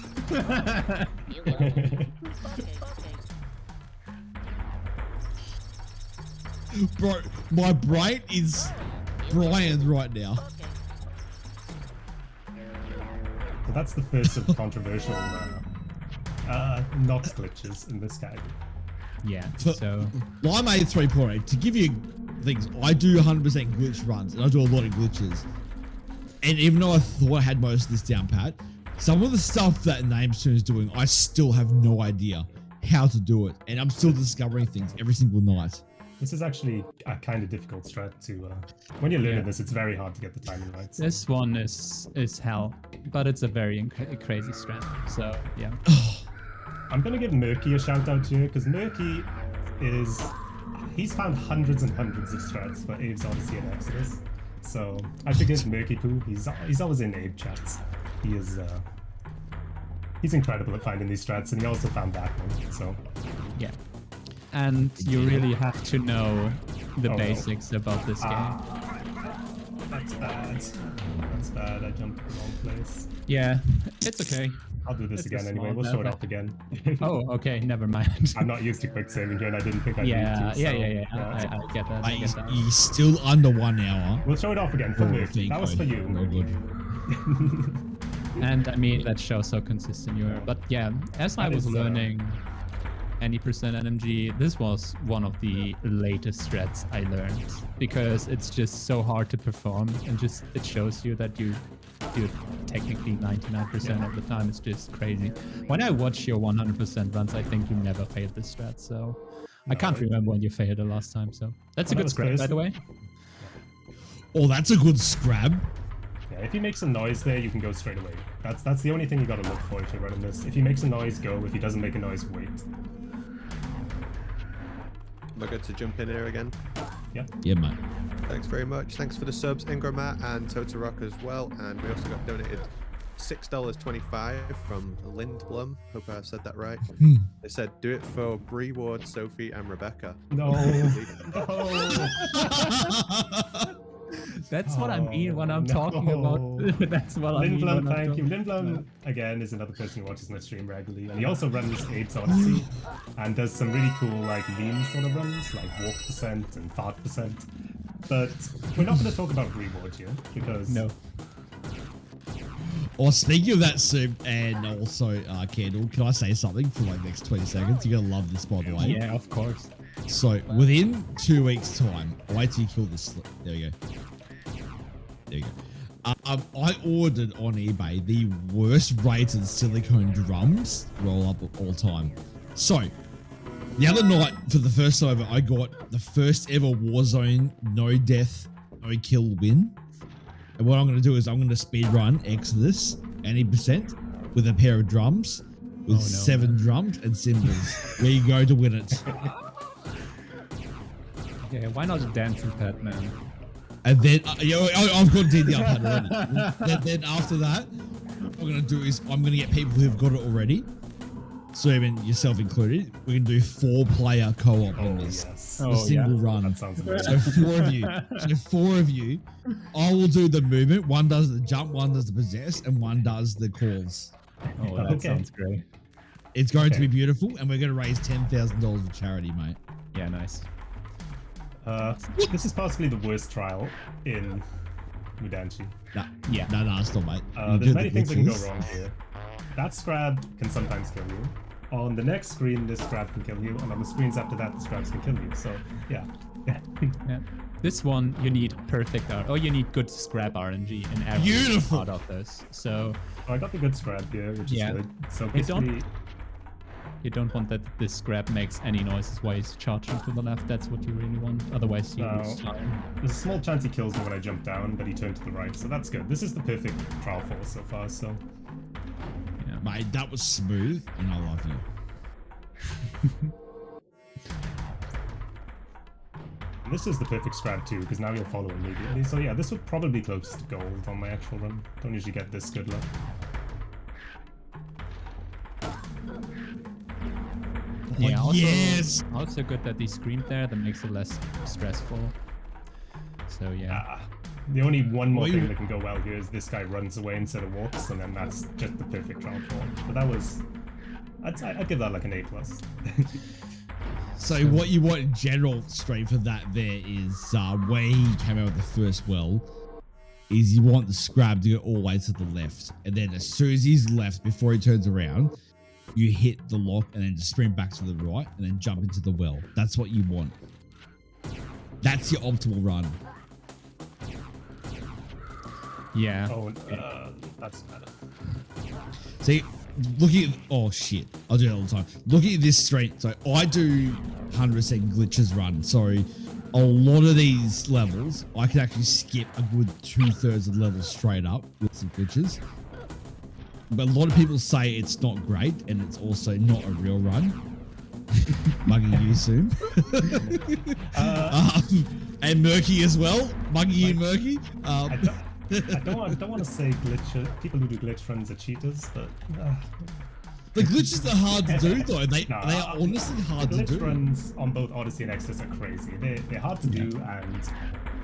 Speaker 4: Bro, my brain is Brian right now.
Speaker 2: So that's the first of the controversial not glitches in this category.
Speaker 3: Yeah. So
Speaker 4: I made 3.8. To give you things, I do 100% glitch runs, and I do a lot of glitches. And even though I thought I had most of this down pat, some of the stuff that Namesoom is doing, I still have no idea how to do it. And I'm still discovering things every single night.
Speaker 2: This is actually a kind of difficult strat to... when you're learning this, it's very hard to get the timing right. So.
Speaker 3: this one is hell, but it's a very crazy strat. So yeah.
Speaker 2: I'm gonna give Murky a shout out here because Murky he's found hundreds and hundreds of strats for Abe's Odyssey and Exoddus. So I figured Murky Poo, he's always in Abe chats. He's incredible at finding these strats, and he also found that one. So
Speaker 3: yeah. And you really have to know the basics about this game.
Speaker 2: That's bad. That's bad. I jumped to the wrong place.
Speaker 3: Yeah, it's okay.
Speaker 2: I'll do this
Speaker 3: It's
Speaker 2: again
Speaker 3: a
Speaker 2: anyway.
Speaker 3: small
Speaker 2: We'll show it
Speaker 3: level.
Speaker 2: off again.
Speaker 3: Oh, okay, never mind.
Speaker 2: I'm not used to quick saving here, and I didn't think I'd need to. So,
Speaker 3: I get that. I get that.
Speaker 4: He's still under 1 hour.
Speaker 2: We'll show it off again for Murky. That was for you.
Speaker 4: Very good.
Speaker 3: And I mean, that shows how consistent you are. But yeah, as I was learning any percent NMG, this was one of the latest strats I learned, because it's just so hard to perform, and just it shows you that you do it technically 99% of the time. It's just crazy. When I watch your 100% runs, I think you never failed this strat, so I can't remember when you failed the last time. So that's a good scrap, by the way.
Speaker 4: Oh, that's a good scrab.
Speaker 2: Yeah, if he makes a noise there, you can go straight away. That's the only thing you gotta look for if you're running this. If he makes a noise, go. If he doesn't make a noise, wait.
Speaker 1: Am I good to jump in here again?
Speaker 4: Yeah, mate.
Speaker 1: Thanks very much. Thanks for the subs, Ingramat and Totorock as well. And we also got donated $6.25 from Lindblom. Hope I said that right. They said, do it for Bree, Ward, Sophie, and Rebecca.
Speaker 2: No.
Speaker 3: That's what I mean when I'm talking about. That's what I mean.
Speaker 2: Lindblom, thank you. Lindblom, again, is another person who watches my stream regularly, and he also runs Abe's Odyssey, and does some really cool, like, meme sort of runs, like walk percent and fart percent. But we're not going to talk about reward here, because...
Speaker 3: No.
Speaker 4: Or speaking of that, Soup, and also Candle, can I say something for like the next 20 seconds? You're going to love this, by the way.
Speaker 3: Yeah, of course.
Speaker 4: So, within 2 weeks' time, wait till you kill this. There we go. There you go. I ordered on eBay the worst rated silicone drums roll up of all time. So, the other night, for the first time ever, I got the first ever Warzone no death, no kill win. And what I'm going to do is I'm going to speedrun Exoddus 80% with a pair of drums, with 7 drums and cymbals. Where you go to win it.
Speaker 3: Yeah, why not a dancing pad, man?
Speaker 4: And then, I've got to do the iPad already. Then after that, what I'm going to do is I'm going to get people who've got it already. Swimming, yourself included, we can do 4-player co-op on this.
Speaker 2: Yes.
Speaker 4: A single run.
Speaker 2: That sounds
Speaker 4: So
Speaker 2: amazing.
Speaker 4: 4 of you. So 4 of you. I will do the movement. One does the jump, one does the possess, and one does the calls.
Speaker 3: Oh, that sounds great.
Speaker 4: It's going to be beautiful, and we're going to raise $10,000 for charity, mate.
Speaker 3: Yeah, nice.
Speaker 2: This is possibly the worst trial in Mudanchi.
Speaker 4: No, stop, mate.
Speaker 2: There's many things that can go wrong here. That scrab can sometimes kill you. On the next screen, this scrab can kill you, and on the screens after that, the scrabs can kill you. So, yeah.
Speaker 3: Yeah. This one, you need perfect you need good scrap RNG in every part of this. So
Speaker 2: I got the good scrab here, which is good. So basically,
Speaker 3: you don't want that this scrap makes any noises while he's charging to the left. That's what you really want. Otherwise, you lose time.
Speaker 2: There's a small chance he kills me when I jump down, but he turned to the right, so that's good. This is the perfect trial for so far. So,
Speaker 4: yeah, mate, that was smooth, and I love you.
Speaker 2: And this is the perfect scrab too, because now you'll follow immediately. So yeah, this would probably be close to gold on my actual run. Don't usually get this good luck.
Speaker 3: Yeah, also good that he screamed there. That makes it less stressful. So yeah.
Speaker 2: The only one more thing that can go well here is this guy runs away instead of walks, and then that's just the perfect trial for him. But that was, I'd give that like an A+.
Speaker 4: So what you want in general straight for that there is where he came out with the first well is you want the scrab to go all the way to the left, and then as soon as he's left before he turns around, you hit the lock and then just sprint back to the right and then jump into the well. That's what you want. That's your optimal run.
Speaker 3: Yeah.
Speaker 2: Oh, that's better.
Speaker 4: See, looking at, oh shit, I'll do it all the time. Looking at this street, so I do 100% glitches run. So a lot of these levels, I can actually skip a good 2/3 of the levels straight up with some glitches. But a lot of people say it's not great, and it's also not a real run. Mugging you soon. And Murky as well. Mugging you, Murky.
Speaker 2: I don't want to say people who do glitch runs are cheaters, but
Speaker 4: the glitches are hard to do though. They are honestly hard to do.
Speaker 2: Glitch runs on both Odyssey and Exodus are crazy. They're hard to do, and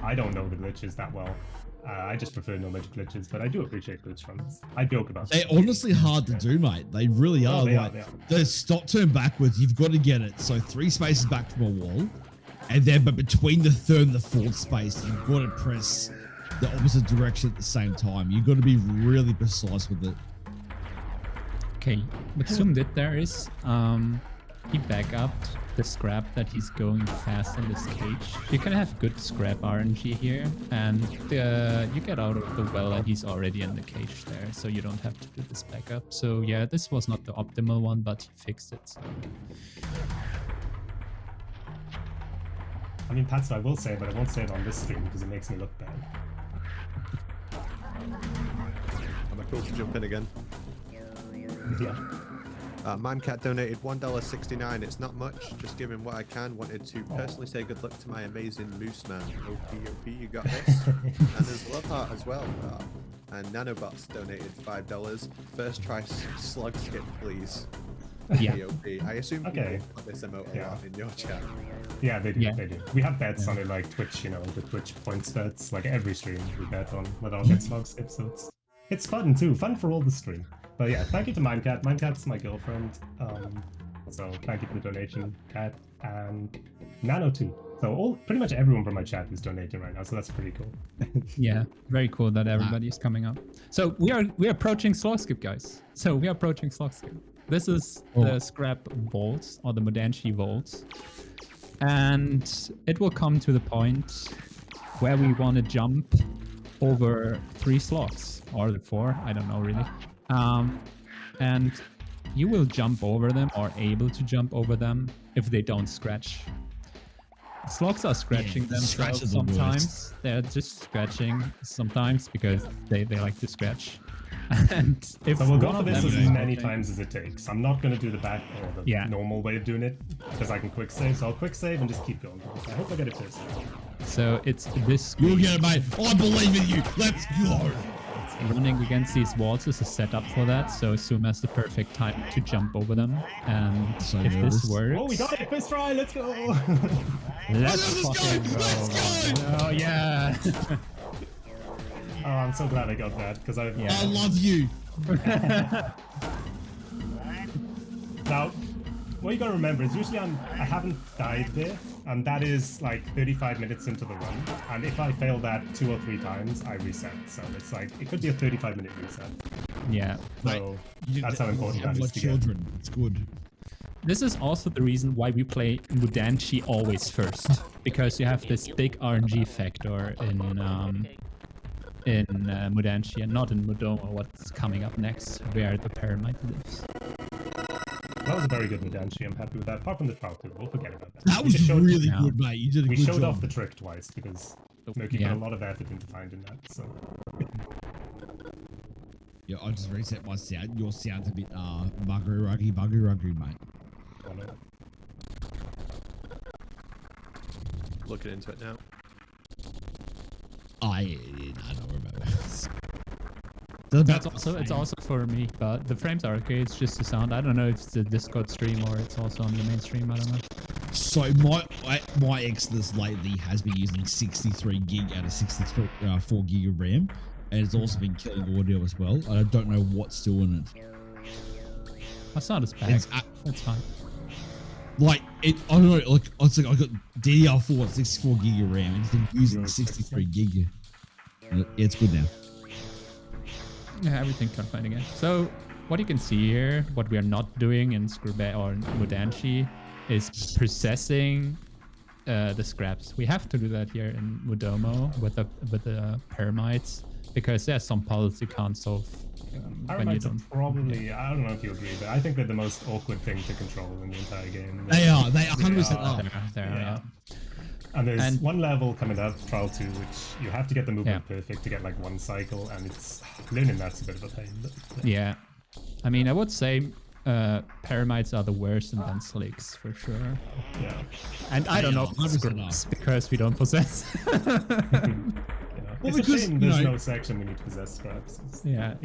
Speaker 2: I don't know the glitches that well. I just prefer no major glitches, but I do appreciate glitch runs. I joke about
Speaker 4: They're honestly hard to do, mate. They really are.
Speaker 2: They
Speaker 4: like
Speaker 2: are.
Speaker 4: the stop turn backwards, you've got to get it. So 3 spaces back from a wall, and then but between the 3rd and the 4th space, you've got to press the opposite direction at the same time. You've got to be really precise with it.
Speaker 3: Okay, what Zoom did there is he back up the scrap that he's going fast in this cage. You can have good scrap RNG here, and you get out of the well and he's already in the cage there, so you don't have to do this backup. So yeah, this was not the optimal one, but he fixed it. So.
Speaker 2: I mean, that's what I will say, but I won't say it on this stream because it makes me look bad.
Speaker 1: Am I cool to jump in again?
Speaker 2: Yeah.
Speaker 1: Mimecat donated $1.69. It's not much, just giving what I can. Wanted to personally say good luck to my amazing moose man. OP, you got this. And there's Love Heart as well. And Nanobots donated $5. First try slug skip, please.
Speaker 3: Yeah.
Speaker 1: OP. I assume people put this emote a lot in your chat.
Speaker 2: Yeah, they do. They do. We have bets on it, like Twitch, the Twitch points bets. Like every stream, we bet on whether I'll get slug skips. So it's fun too. Fun for all the stream. But yeah, thank you to Mimecat. Mimecat's my girlfriend. So thank you for the donation, Cat, and Nano too. So pretty much everyone from my chat is donating right now. So that's pretty cool.
Speaker 3: Yeah, very cool that everybody is coming up. So we're approaching slog skip, guys. So we are approaching slog skip. This is the scrap vaults or the Mudanchi vaults, and it will come to the point where we want to jump over 3 slogs or 4. I don't know really. And you will jump over them or able to jump over them if they don't scratch. Slogs are scratching themselves sometimes. They're just scratching sometimes because they like to scratch. And if
Speaker 2: so we'll go for this as many times as it takes. I'm not going to do the back or the normal way of doing it because I can quick save. So I'll quick save and just keep going. I hope I get it first.
Speaker 3: So it's this.
Speaker 4: You'll get it, mate. I believe in you. Let's go.
Speaker 3: running against these walls is a setup for that, so Zoom has the perfect time to jump over them. And
Speaker 4: So
Speaker 3: if
Speaker 4: nervous.
Speaker 3: this works,
Speaker 2: Oh, we got it! First try, let's go!
Speaker 3: let's
Speaker 4: Let's
Speaker 3: fucking
Speaker 4: go! Let's
Speaker 3: go! Oh yeah!
Speaker 2: Oh, I'm so glad I got that, because I...
Speaker 3: Yeah.
Speaker 4: I love you.
Speaker 2: Now, what you gotta remember is usually I haven't died there, and that is like 35 minutes into the run, and if I fail that 2 or 3 times, I reset. So it's like, it could be a 35-minute reset.
Speaker 3: Yeah.
Speaker 2: So that's how important that
Speaker 4: My
Speaker 2: is to get.
Speaker 4: children. It's good.
Speaker 3: This is also the reason why we play Mudanchi always first, because you have this big RNG factor in Mudanchi and not in Mudomo, what's coming up next, where the Paramite lives.
Speaker 2: That was a very good Mudanchi, I'm happy with that. Apart from the trial too, we'll forget about that.
Speaker 4: That
Speaker 2: We
Speaker 4: was
Speaker 2: just showed-
Speaker 4: really
Speaker 3: Yeah.
Speaker 4: good, mate. You did a
Speaker 2: We
Speaker 4: good
Speaker 2: showed
Speaker 4: job.
Speaker 2: off the trick twice, because Smokey
Speaker 3: Yeah.
Speaker 2: put a lot of effort into finding that, so...
Speaker 4: Yeah, I just reset my sound. Your sound's a bit buggery ruggy, mate.
Speaker 2: I know.
Speaker 1: Looking into it now.
Speaker 4: I don't remember.
Speaker 3: It's also for me, but the frames are okay. It's just the sound. I don't know if it's the Discord stream or it's also on the main stream. I don't know.
Speaker 4: So my Exoddus lately has been using 63 gig out of 64 4 gig of RAM, and it's also been killing audio as well. I don't know what's still in it.
Speaker 3: That's not as bad.
Speaker 4: It's
Speaker 3: That's fine.
Speaker 4: like it. I don't know. Like I got DDR4 at 64 gig of RAM, and it's been using 63 gig. It's good now.
Speaker 3: Yeah, everything can find again. So what you can see here, what we are not doing in scrab or Mudanchi, is processing the scraps. We have to do that here in Mudomo with the Paramites, because there's some puzzles you can't solve when you
Speaker 2: Paramites
Speaker 3: don't.
Speaker 2: are probably, I don't know if you agree, but I think they're the most awkward thing to control in the entire game.
Speaker 4: They are 100% are.
Speaker 3: There,
Speaker 2: Yeah.
Speaker 3: yeah.
Speaker 2: And there's
Speaker 3: And-
Speaker 2: one level coming up, Trial 2, which you have to get the movement perfect to get like one cycle, and it's learning that's a bit of a pain. But,
Speaker 3: Yeah. I mean, I would say Paramites are the worst, and then Slicks for sure.
Speaker 2: yeah.
Speaker 3: And I don't know if it's
Speaker 4: 100%
Speaker 3: scraps because we don't possess.
Speaker 2: It's
Speaker 4: because,
Speaker 2: a shame
Speaker 4: you
Speaker 2: there's
Speaker 4: know-
Speaker 2: no section we need to possess scraps.
Speaker 3: Yeah.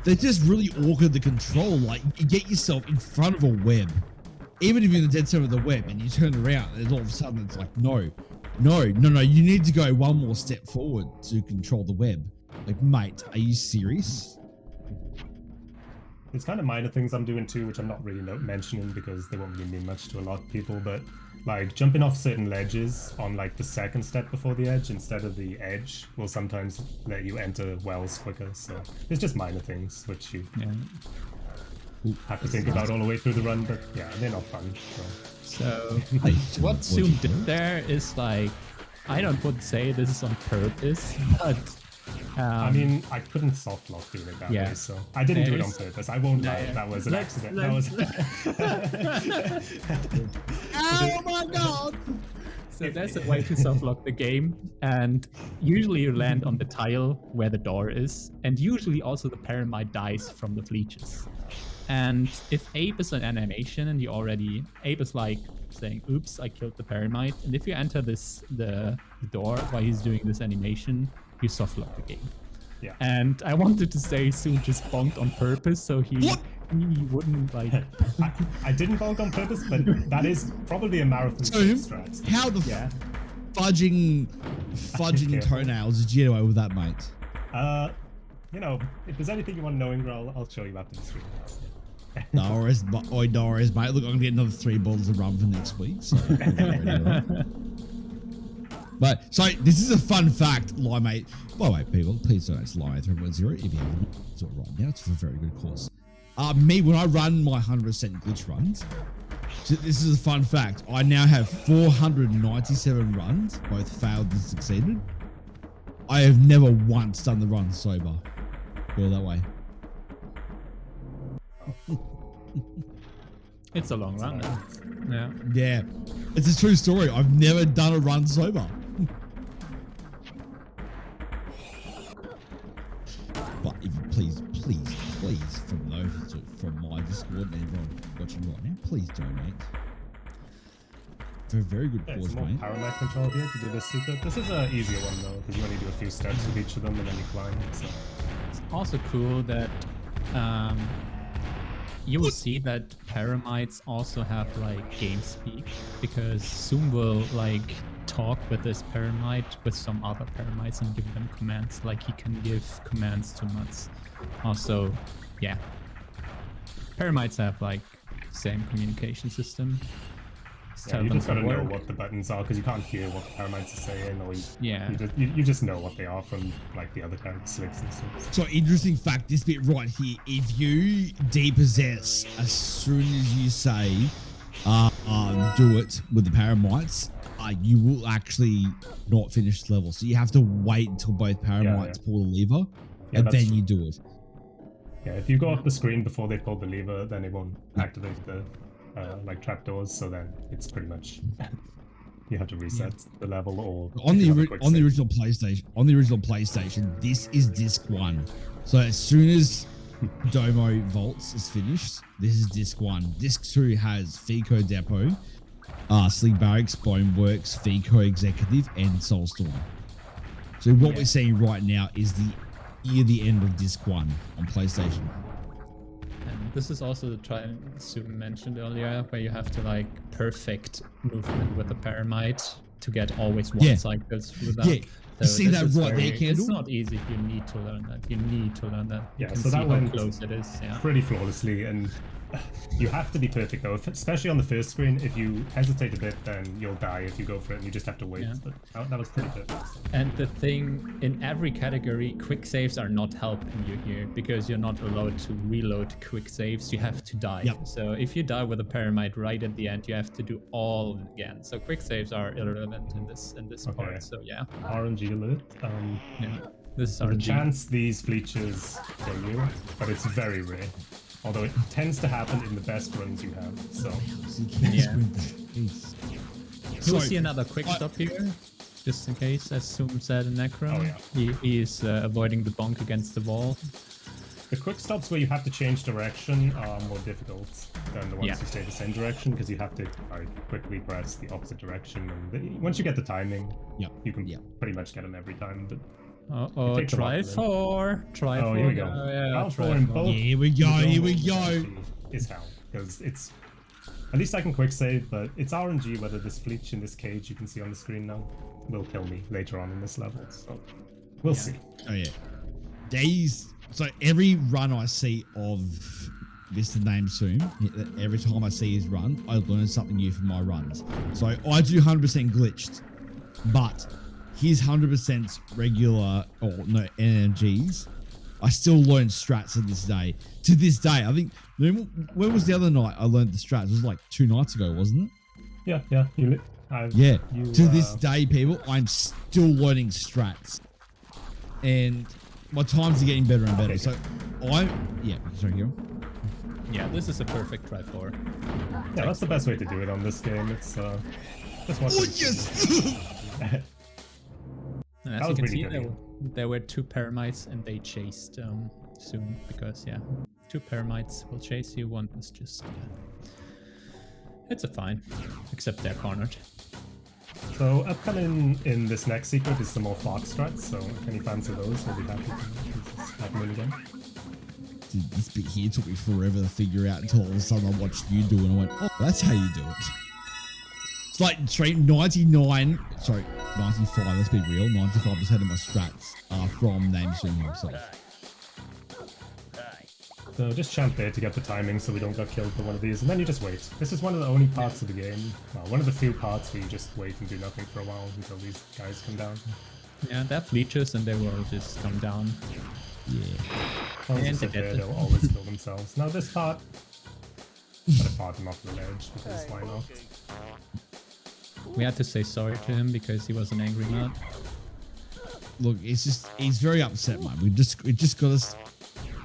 Speaker 4: They're just really awkward to control. Like you get yourself in front of a web, even if you're in the dead center of the web, and you turn around, and all of a sudden it's like, no. You need to go one more step forward to control the web. Like, mate, are you serious?
Speaker 2: It's kind of minor things I'm doing too, which I'm not really mentioning because they won't really mean much to a lot of people, but like jumping off certain ledges on like the second step before the edge instead of the edge will sometimes let you enter wells quicker. So it's just minor things which you have to think about all the way through the run, but yeah, they're not fun.
Speaker 3: So what Zoom did there is like, I would say this is on purpose, but
Speaker 2: I mean, I couldn't soft lock doing it that way, so I didn't do it on purpose. I won't lie, that was an accident.
Speaker 4: Oh my god!
Speaker 3: So there's a way to soft lock the game, and usually you land on the tile where the door is, and usually also the Paramite dies from the leeches. And if Abe is an animation and you already, Abe is like saying, oops, I killed the Paramite, and if you enter the door while he's doing this animation, you soft lock the game.
Speaker 2: Yeah.
Speaker 3: And I wanted to say Soon just bonked on purpose so he wouldn't like.
Speaker 2: I didn't bonk on purpose, but that is probably a marathon strat.
Speaker 4: How the fudging toenails did you get away with that, mate?
Speaker 2: You know, if there's anything you want to know, Ingrid, I'll show you after the stream.
Speaker 4: Doris, mate. Look, I'm gonna get another 3 bottles of rum for next week. So but so this is a fun fact, mate. By the way, people, please donate to Live 3.0 if you haven't do it right now. It's for a very good cause. Me, when I run my 100% glitch runs, so this is a fun fact. I now have 497 runs, both failed and succeeded. I have never once done the run sober. Go that way.
Speaker 3: It's a long run. Yeah.
Speaker 4: Yeah, it's a true story. I've never done a run sober. But if you please, from those from my Discord and everyone watching right now, please donate. For a very good cause,
Speaker 2: It's more
Speaker 4: mate.
Speaker 2: Paramite control here to do this secret. This is an easier one though, because you only do a few steps with each of them and then you climb. So
Speaker 3: also cool that you will see that Paramites also have like game speak, because Zoom will like talk with this Paramite with some other Paramites and give them commands. Like he can give commands to Nuts. Also, yeah, Paramites have like same communication system.
Speaker 2: Yeah, you just gotta know what the buttons are, because you can't hear what the Paramites are saying, or you just know what they are from like the other characteristics and stuff.
Speaker 4: So interesting fact, this bit right here, if you depossess as soon as you say do it with the Paramites, you will actually not finish the level. So you have to wait until both Paramites pull the lever, and then you do it.
Speaker 2: Yeah, if you go off the screen before they pull the lever, then it won't activate the like trapdoors, so then it's pretty much you have to reset the level. Or
Speaker 4: on the original PlayStation, this is disc 1. So as soon as Domo Vaults is finished, this is disc 1. Disc 2 has Fico Depot, Sleep Barracks, Boneworks, Fico Executive, and Soulstorm. So what we're seeing right now is the end of disc 1 on PlayStation.
Speaker 3: And this is also the try Zoom mentioned earlier, where you have to like perfect movement with the Paramite to get always one cycles through that.
Speaker 4: Yeah, so see that right there, Candle?
Speaker 3: It's not easy. You need to learn that. You need to learn that.
Speaker 2: Yeah, so that went
Speaker 3: close it is. Yeah,
Speaker 2: pretty flawlessly, and you have to be perfect though, especially on the first screen. If you hesitate a bit, then you'll die if you go for it, and you just have to wait.
Speaker 3: Yeah.
Speaker 2: But that was pretty perfect.
Speaker 3: And the thing, in every category, quick saves are not helping you here, because you're not allowed to reload quick saves. You have to die.
Speaker 4: Yep.
Speaker 3: So if you die with a Paramite right at the end, you have to do all again. So quick saves are irrelevant in this part. So yeah.
Speaker 2: RNG alert.
Speaker 3: Yeah. This is
Speaker 2: there's a
Speaker 3: RNG.
Speaker 2: chance these fleeches kill you, but it's very rare. Although it tends to happen in the best runs you have, so...
Speaker 3: Yeah. You'll see another quick stop here, just in case, as Zoom said in Necrum.
Speaker 2: Oh, yeah.
Speaker 3: He is avoiding the bonk against the wall.
Speaker 2: The quick stops where you have to change direction are more difficult than the ones who stay the same direction, because you have to quickly press the opposite direction. And once you get the timing, you can pretty much get them every time. But
Speaker 3: try 4. Try 4.
Speaker 2: Here we go.
Speaker 4: Here we go.
Speaker 2: Is hell, because it's at least I can quick save, but it's RNG whether this fleech in this cage you can see on the screen now will kill me later on in this level. So we'll see.
Speaker 4: Oh yeah. So every run I see of Mr. Namesoom, every time I see his run, I learn something new from my runs. So I do 100% glitched, but his 100% regular or no NMGs, I still learn strats to this day. To this day, I think, when was the other night I learned the strats? It was like 2 nights ago, wasn't it?
Speaker 2: Yeah.
Speaker 4: To this day, people, I'm still learning strats. And my times are getting better and better. So sorry, Hero.
Speaker 3: Yeah, this is a perfect try 4.
Speaker 2: Yeah, that's the best way to do it on this game. It's just watch it.
Speaker 3: And as you can see, there were 2 Paramites, and they chased Zoom, because 2 Paramites will chase you. One is just it's a fine, except they're cornered.
Speaker 2: So upcoming in this next secret is some more Fox strats. So if any fans of those, will be happy to have them again.
Speaker 4: Dude, this bit here took me forever to figure out until all of a sudden I watched you do it and I went, oh, that's how you do it. It's like straight 95, let's be real, 95% of my strats are from Namesoom himself.
Speaker 2: So just champ there to get the timing so we don't get killed for one of these, and then you just wait. This is one of the only parts of the game, one of the few parts where you just wait and do nothing for a while until these guys come down.
Speaker 3: Yeah, they have leeches and they will just come down.
Speaker 4: Yeah.
Speaker 2: And they'll always kill themselves. Now this part, gotta fart him off the ledge, because why not?
Speaker 3: We had to say sorry to him because he was an angry nut.
Speaker 4: Look, he's very upset, man. We just gotta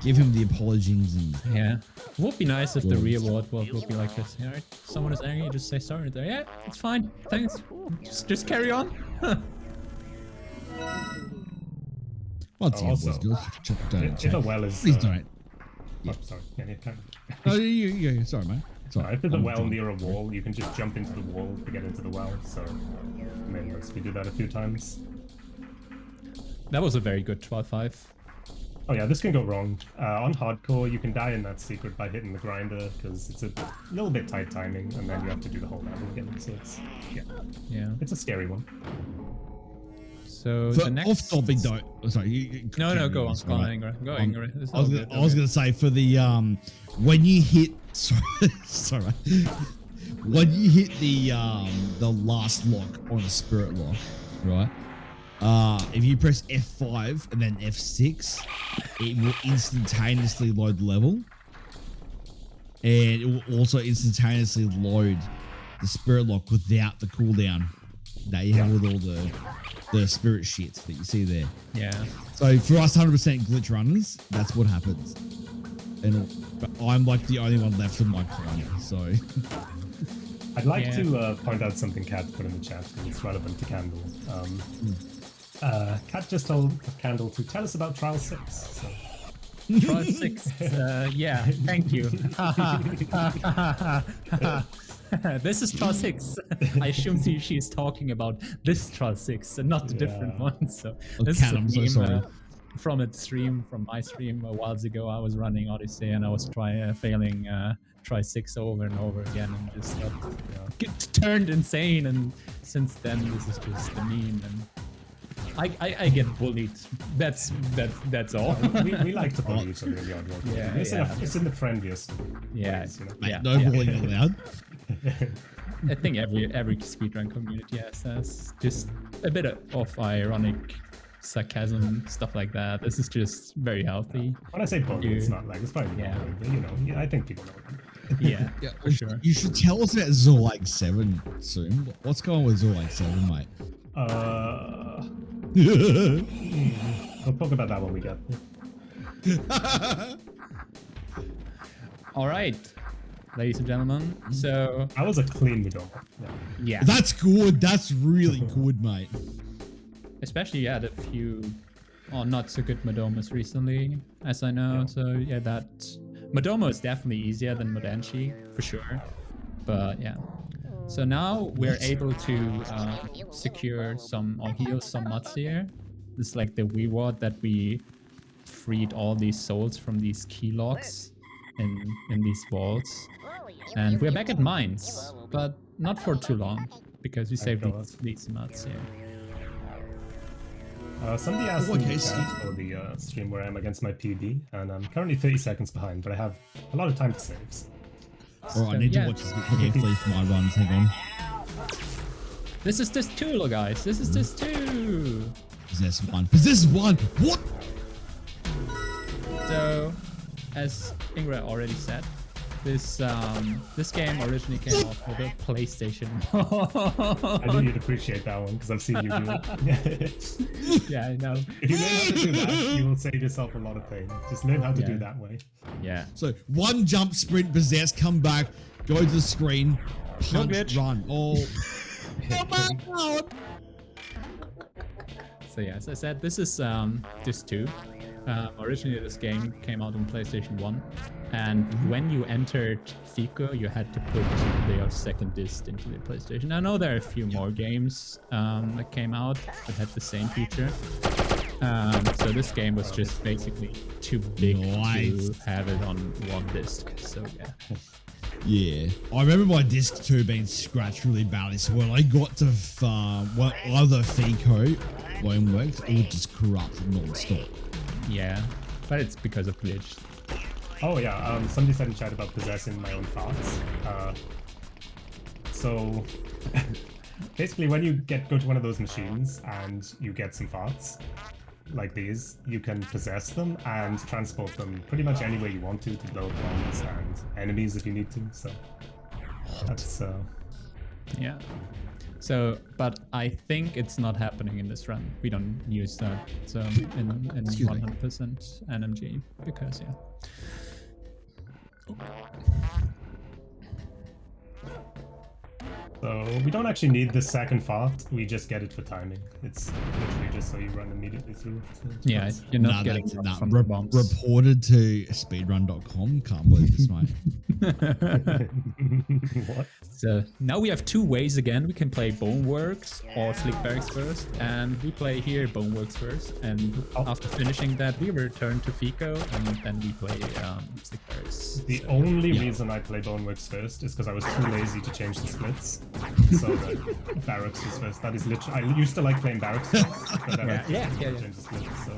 Speaker 4: give him the apologies and
Speaker 3: it would be nice if the real world would be like this. Alright, someone is angry, just say sorry. Yeah, it's fine. Thanks. Just carry on.
Speaker 2: If a well is
Speaker 4: please don't.
Speaker 2: Sorry. Yeah,
Speaker 4: Sorry, man.
Speaker 2: If there's a well near a wall, you can just jump into the wall to get into the well. So maybe we do that a few times.
Speaker 3: That was a very good 12-5.
Speaker 2: Oh yeah, this can go wrong. On hardcore, you can die in that secret by hitting the grinder because it's a little bit tight timing, and then you have to do the whole level again. So it's it's a scary one.
Speaker 3: So
Speaker 4: For
Speaker 3: the next
Speaker 4: off-topic though, oh, sorry.
Speaker 3: No, go on,
Speaker 4: Ingrid.
Speaker 3: Ingrid. It's
Speaker 4: I was
Speaker 3: all
Speaker 4: gonna,
Speaker 3: good,
Speaker 4: I was gonna say for the when you hit sorry when you hit the last lock on a spirit lock, right? If you press F5 and then F6, it will instantaneously load the level, and it will also instantaneously load the spirit lock without the cooldown that you have with all the spirit shit that you see there.
Speaker 3: Yeah.
Speaker 4: So for us 100% glitch runners, that's what happens. But I'm like the only one left of my clan, so.
Speaker 2: I'd like to point out something Kat put in the chat because it's relevant to Candle. Kat just told Candle to tell us about Trial 6. So.
Speaker 3: Trial 6. Yeah, thank you. This is Trial 6. I assume she's talking about this Trial 6 and not the different one. So this is a meme, from a stream, from my stream a while ago. I was running Odyssey and I was failing Try 6 over and over again and just turned insane. And since then, this is just a meme. And I get bullied. That's all.
Speaker 2: we like to bully each other in the Oddworld. Yeah, it's in the friendliest ways, you know?
Speaker 4: No bullying allowed.
Speaker 3: I think every speedrun community has just a bit of ironic sarcasm, stuff like that. This is just very healthy.
Speaker 2: When I say bully, it's not like it's probably but you know, I think people know what I mean.
Speaker 3: Yeah, for sure.
Speaker 4: You should tell us about Zulag 7 soon. What's going on with Zulag 7, mate?
Speaker 2: We'll talk about that when we get there.
Speaker 3: All right, ladies and gentlemen. So
Speaker 2: that was a clean middle.
Speaker 3: Yeah.
Speaker 4: That's good. That's really good, mate.
Speaker 3: Especially the few not so good Madomas recently, as I know. So yeah, that Madomo is definitely easier than Modanchi for sure. But yeah. So now we're able to secure some or heal some mods here. This is like the reward that we freed all these souls from these key locks in these vaults. And we're back at mines, but not for too long because we saved these mods here.
Speaker 2: Somebody asked me in chat for the stream where I'm against my PB, and I'm currently 30 seconds behind, but I have a lot of time to save.
Speaker 4: Alright, I need to watch this carefully for my runs. Hang on.
Speaker 3: This is this 2, guys. This is this 2.
Speaker 4: Possess 1. Possess 1! What?
Speaker 3: So, as Ingrid already said, this game originally came off with a PlayStation.
Speaker 2: I knew you'd appreciate that one because I've seen you do it.
Speaker 3: Yeah, I know.
Speaker 2: If you learn how to do that, you will save yourself a lot of pain. Just learn how to do that way.
Speaker 3: Yeah.
Speaker 4: So 1 jump, sprint, possess, come back, go to the screen, punch, run. Oh.
Speaker 3: So yeah, as I said, this is this 2. Originally this game came out on PlayStation 1, and when you entered Pico, you had to put their second disc into the PlayStation. I know there are a few more games that came out that had the same feature. So this game was just basically too big to have it on one disc. So yeah.
Speaker 4: Yeah, I remember my disc 2 being scratched really badly, so when I got to either Pico, Boneworks, it would just corrupt non-stop.
Speaker 3: Yeah, but it's because of glitch.
Speaker 2: Oh yeah, somebody said in chat about possessing my own farts. So basically when you go to one of those machines and you get some farts like these, you can possess them and transport them pretty much anywhere you want to blow up bombs and enemies if you need to. So that's
Speaker 3: yeah. So, but I think it's not happening in this run. We don't use that in 100% NMG because
Speaker 2: So we don't actually need the second fart. We just get it for timing. It's literally just so you run immediately through. So
Speaker 3: yeah, you're not getting from the bombs.
Speaker 4: Reported to speedrun.com. Can't believe this, mate.
Speaker 2: What?
Speaker 3: So now we have two ways again. We can play Boneworks or Slick Barracks first, and we play here Boneworks first. And after finishing that, we return to Pico, and then we play Slick Barracks.
Speaker 2: The only reason I play Boneworks first is because I was too lazy to change the splits. So that Barracks was first. That is literally. I used to like playing Barracks first, but then I changed the splits. So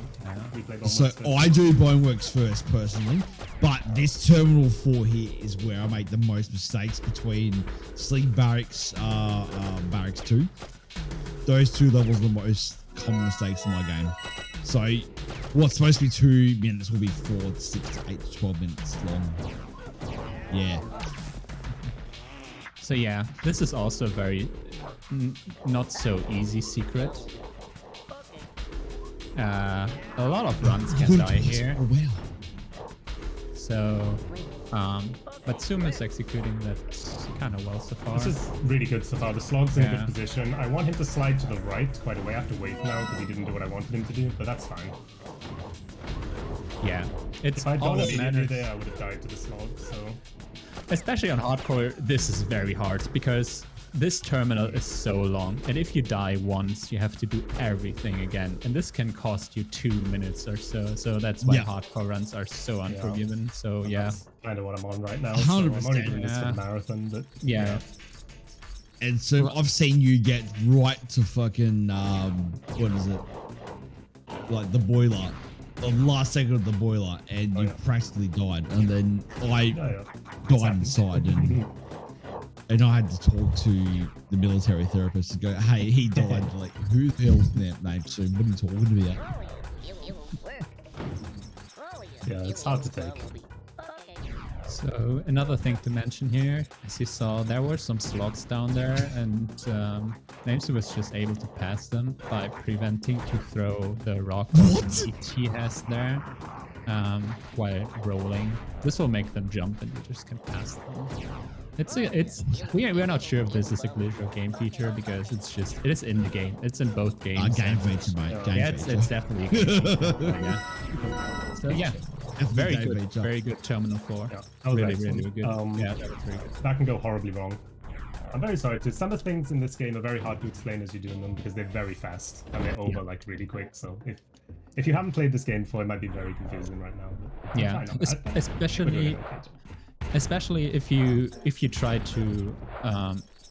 Speaker 2: we play Boneworks
Speaker 4: So
Speaker 2: first.
Speaker 4: I do Boneworks first personally, but this Terminal 4 here is where I make the most mistakes between Sleep Barracks, Barracks 2. Those two levels are the most common mistakes in my game. So what's supposed to be 2 minutes will be 4 to 6 to 8 to 12 minutes long. Yeah.
Speaker 3: So yeah, this is also a very not so easy secret. A lot of runs can die here.
Speaker 4: Oh, wow.
Speaker 3: So, but Zoom is executing that kind of well so far.
Speaker 2: This is really good so far. The slog's in a good position. I want him to slide to the right quite a way. I have to wait now because he didn't do what I wanted him to do, but that's fine.
Speaker 3: Yeah, it's
Speaker 2: If I'd
Speaker 3: all
Speaker 2: gone
Speaker 3: that
Speaker 2: immediately
Speaker 3: matters.
Speaker 2: there, I would have died to the slog, so...
Speaker 3: Especially on hardcore, this is very hard because this terminal is so long, and if you die once, you have to do everything again, and this can cost you 2 minutes or so. So that's why hardcore runs are so unforgiving. So yeah,
Speaker 2: that's kind of what I'm on right now. So I'm only doing this for the marathon, but
Speaker 3: yeah.
Speaker 4: And so I've seen you get right to fucking what is it? Like the boiler. The last second of the boiler, and you practically died, and then I died inside, and I had to talk to the military therapist to go, hey, he died. Like, who the hell's that name? So what are you talking about?
Speaker 2: yeah, it's hard to take.
Speaker 3: So another thing to mention here, as you saw, there were some slots down there, and Namesoom was just able to pass them by preventing to throw the rock he has there while rolling. This will make them jump, and you just can pass them. We're not sure if this is a glitch or game feature because it is in the game. It's in both games.
Speaker 4: Game feature, mate. Game feature.
Speaker 3: It's definitely a game feature. Yeah. So yeah. Very good terminal 4.
Speaker 2: Yeah,
Speaker 3: really good.
Speaker 2: Yeah,
Speaker 3: that was very good.
Speaker 2: That can go horribly wrong. I'm very sorry. Some of the things in this game are very hard to explain as you're doing them because they're very fast and they're over like really quick. So if you haven't played this game before, it might be very confusing right now. But
Speaker 3: yeah, especially if you try to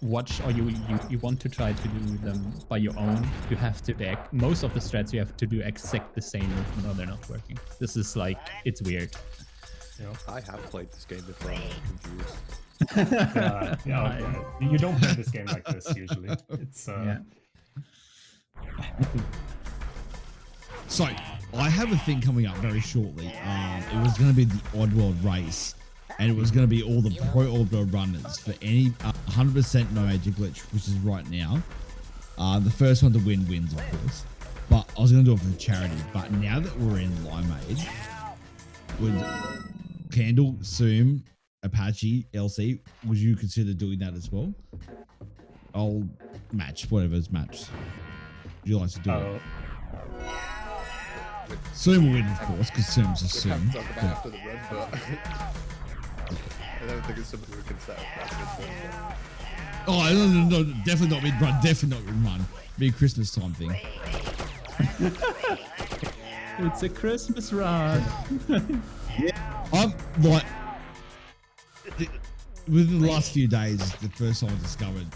Speaker 3: watch or you want to try to do them by your own, you have to most of the strats you have to do exact the same movement or they're not working. This is like, it's weird.
Speaker 2: Yeah.
Speaker 1: I have played this game before, I'm confused.
Speaker 2: You don't play this game like this usually. It's
Speaker 4: So I have a thing coming up very shortly. It was going to be the Oddworld race, and it was going to be all the pro Oddworld runners for any 100% no major glitch, which is right now. The first one to win wins, of course. But I was going to do it for charity. But now that we're in Limeade, would Candle, Zoom, Apache, LC, would you consider doing that as well? I'll match, whatever's matched. Would you like to do it? Zoom will win, of course, because Zoom's a Zoom.
Speaker 1: Talk about after the run, but I don't think it's something we can set up.
Speaker 4: Oh, no, definitely not mid-run, definitely not mid-run. Be a Christmas time thing.
Speaker 3: It's a Christmas run.
Speaker 4: I'm like, within the last few days, the first time I discovered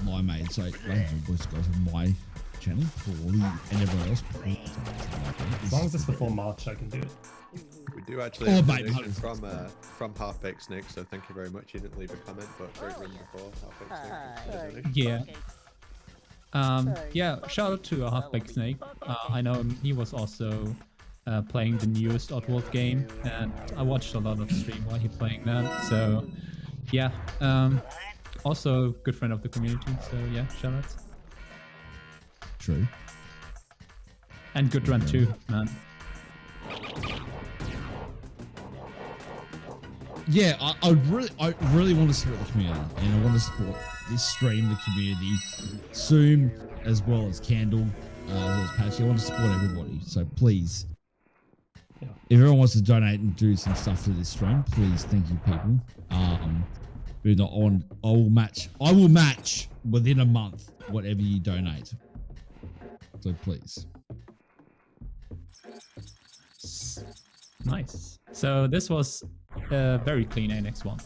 Speaker 4: Limeade, so voice goes on my channel and everyone else.
Speaker 2: as long as it's before March, I can do it.
Speaker 1: We do actually have a donation from Half-Baked Snake, so thank you very much. You didn't leave a comment, but great run before Half-Baked Snake.
Speaker 3: Yeah, shout out to Half-Baked Snake. I know he was also playing the newest Oddworld game, and I watched a lot of stream while he playing that. So yeah, also good friend of the community. So yeah, shout out.
Speaker 4: True.
Speaker 3: And good run too, man.
Speaker 4: Yeah, I really want to support the community, and I want to support this stream, the community, Zoom, as well as Candle, as well as Patchy. I want to support everybody, so please If everyone wants to donate and do some stuff to this stream, please, thank you, people. We're not on. I will match within a month whatever you donate. So please.
Speaker 3: Nice. So this was a very clean Annex 1.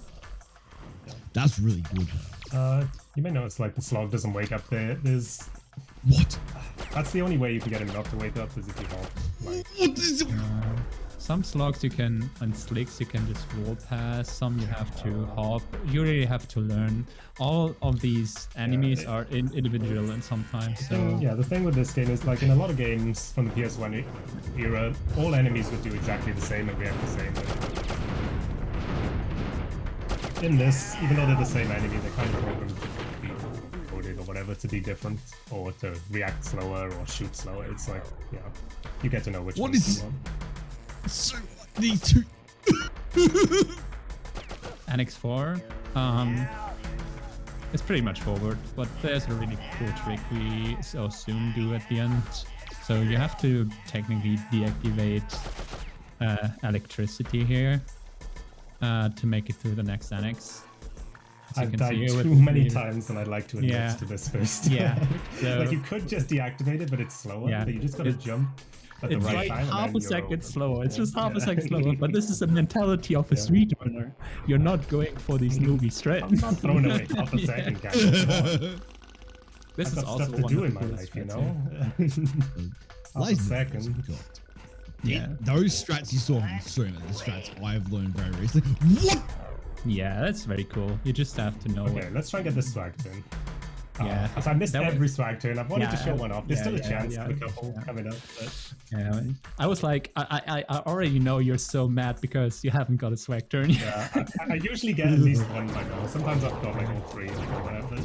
Speaker 4: That's really good.
Speaker 2: You may notice like the slog doesn't wake up there. There's
Speaker 4: What?
Speaker 2: That's the only way you can get him not to wake up is if you hop. Like,
Speaker 4: What is it?
Speaker 3: Some slogs you can, and slicks you can just wall pass, some you have to hop. You really have to learn. All of these enemies are individual and sometimes so...
Speaker 2: Yeah, the thing with this game is like in a lot of games from the PS1 era, all enemies would do exactly the same and react the same way. In this, even though they're the same enemy, they're kind of programmed to be coded or whatever to be different, or to react slower or shoot slower. It's like, yeah, you get to know which ones you want.
Speaker 4: So these two.
Speaker 3: Annex 4, it's pretty much forward, but there's a really cool trick we so soon do at the end. So you have to technically deactivate electricity here to make it through the next Annex.
Speaker 2: I've died too many times and I'd like to admit to this first.
Speaker 3: Yeah. So,
Speaker 2: like you could just deactivate it, but it's slower.
Speaker 3: Yeah.
Speaker 2: But you just gotta jump at the
Speaker 3: it's
Speaker 2: right
Speaker 3: like
Speaker 2: time.
Speaker 3: half a second
Speaker 2: over.
Speaker 3: slower. It's just half a second slower, but this is the mentality of a speedrunner. You're not going for these newbie strats.
Speaker 2: I'm not throwing away half a second, guys.
Speaker 3: This is
Speaker 2: I've got
Speaker 3: also
Speaker 2: stuff to
Speaker 3: one
Speaker 2: do
Speaker 3: of
Speaker 2: in
Speaker 3: the
Speaker 2: my
Speaker 3: coolest
Speaker 2: life, you
Speaker 3: strats,
Speaker 2: know? Half a second.
Speaker 3: Yeah.
Speaker 4: Those strats you saw from the stream are the strats I've learned very recently. What?
Speaker 3: Yeah, that's very cool. You just have to know.
Speaker 2: Okay, let's try and get this swag turn.
Speaker 3: Yeah.
Speaker 2: So I missed
Speaker 3: That
Speaker 2: every swag turn. I've wanted to show one off. There's
Speaker 3: yeah,
Speaker 2: still a
Speaker 3: yeah,
Speaker 2: chance
Speaker 3: yeah,
Speaker 2: for a couple coming up. But...
Speaker 3: Yeah, I was like, I already know you're so mad because you haven't got a swag turn.
Speaker 2: Yeah, I usually get at least one by now. Sometimes I've got like all three or whatever.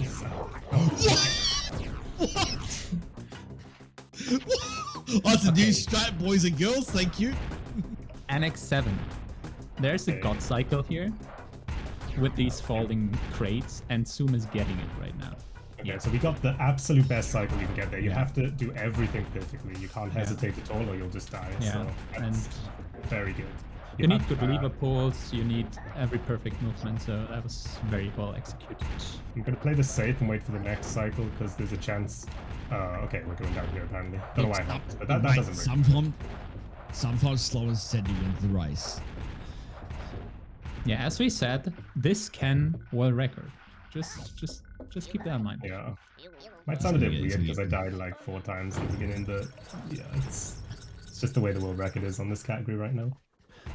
Speaker 4: That's a new strat, boys and girls. Thank you.
Speaker 3: Annex 7. There's a god cycle here with these falling crates, and Zoom is getting it right now.
Speaker 2: Okay, so we got the absolute best cycle you can get there. You have to do everything perfectly. You can't hesitate at all or you'll just die.
Speaker 3: Yeah,
Speaker 2: So that's very good.
Speaker 3: You need good lever pulls, you need every perfect movement, so that was very well executed.
Speaker 2: I'm going to play this safe and wait for the next cycle because there's a chance... okay, we're going down here apparently. Don't know why I hopped, but that doesn't really...
Speaker 4: Sometimes slow and steady wins the race.
Speaker 3: Yeah, as we said, this can world record. Just keep that in mind.
Speaker 2: Yeah. Might sound a bit weird because I died like 4 times in the beginning, but yeah, it's just the way the world record is on this category right now.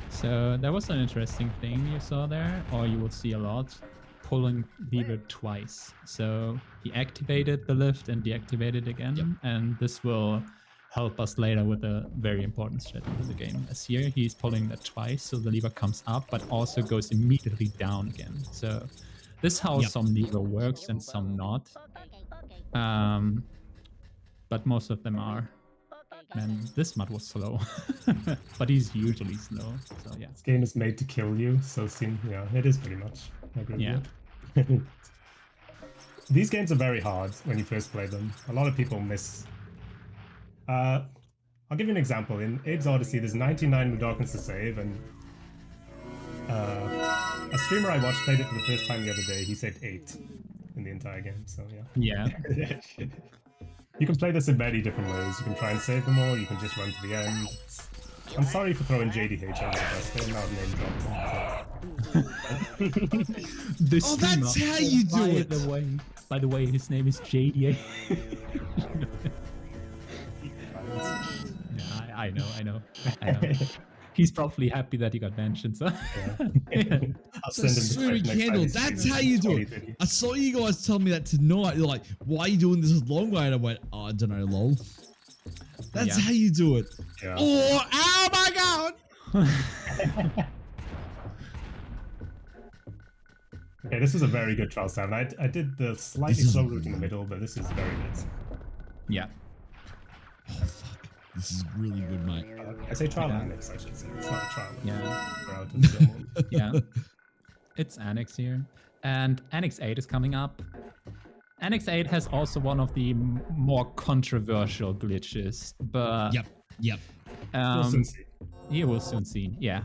Speaker 3: So that was an interesting thing you saw there, or you will see a lot, pulling lever twice. So he activated the lift and deactivated again, and this will help us later with a very important strat into the game. As here, he's pulling that twice, so the lever comes up, but also goes immediately down again. So this is how some lever works and some not. But most of them are. Man, this mud was slow, but he's usually slow. So yeah.
Speaker 2: This game is made to kill you, so yeah, it is pretty much. I agree with it. These games are very hard when you first play them. A lot of people miss. I'll give you an example. In Abe's Odyssey, there's 99 Mudokans to save, and a streamer I watched played it for the first time the other day. He saved 8 in the entire game, so yeah.
Speaker 3: Yeah.
Speaker 2: You can play this in many different ways. You can try and save them all, you can just run to the end. I'm sorry for throwing JDH under the bus. They're not name dropping.
Speaker 4: Oh, that's how you do it!
Speaker 3: By the way, his name is JDA. Yeah, I know. He's probably happy that he got mentioned, so...
Speaker 2: I'll send him the
Speaker 4: candle. That's how you do it. I saw you guys tell me that tonight. You're like, why are you doing this a long way? And I went, oh, I don't know, lol. That's how you do it.
Speaker 2: Yeah.
Speaker 4: Oh my god!
Speaker 2: Okay, this is a very good trial 7. I did the slightly slow route in the middle, but this is very good.
Speaker 3: Yeah.
Speaker 4: Oh, fuck. This is really good, mate.
Speaker 2: I say trial Annex, I should say. It's not a trial.
Speaker 3: Yeah. Yeah. It's Annex here. And Annex 8 is coming up. Annex 8 has also one of the more controversial glitches, but...
Speaker 4: Yep.
Speaker 3: You will soon see. Yeah.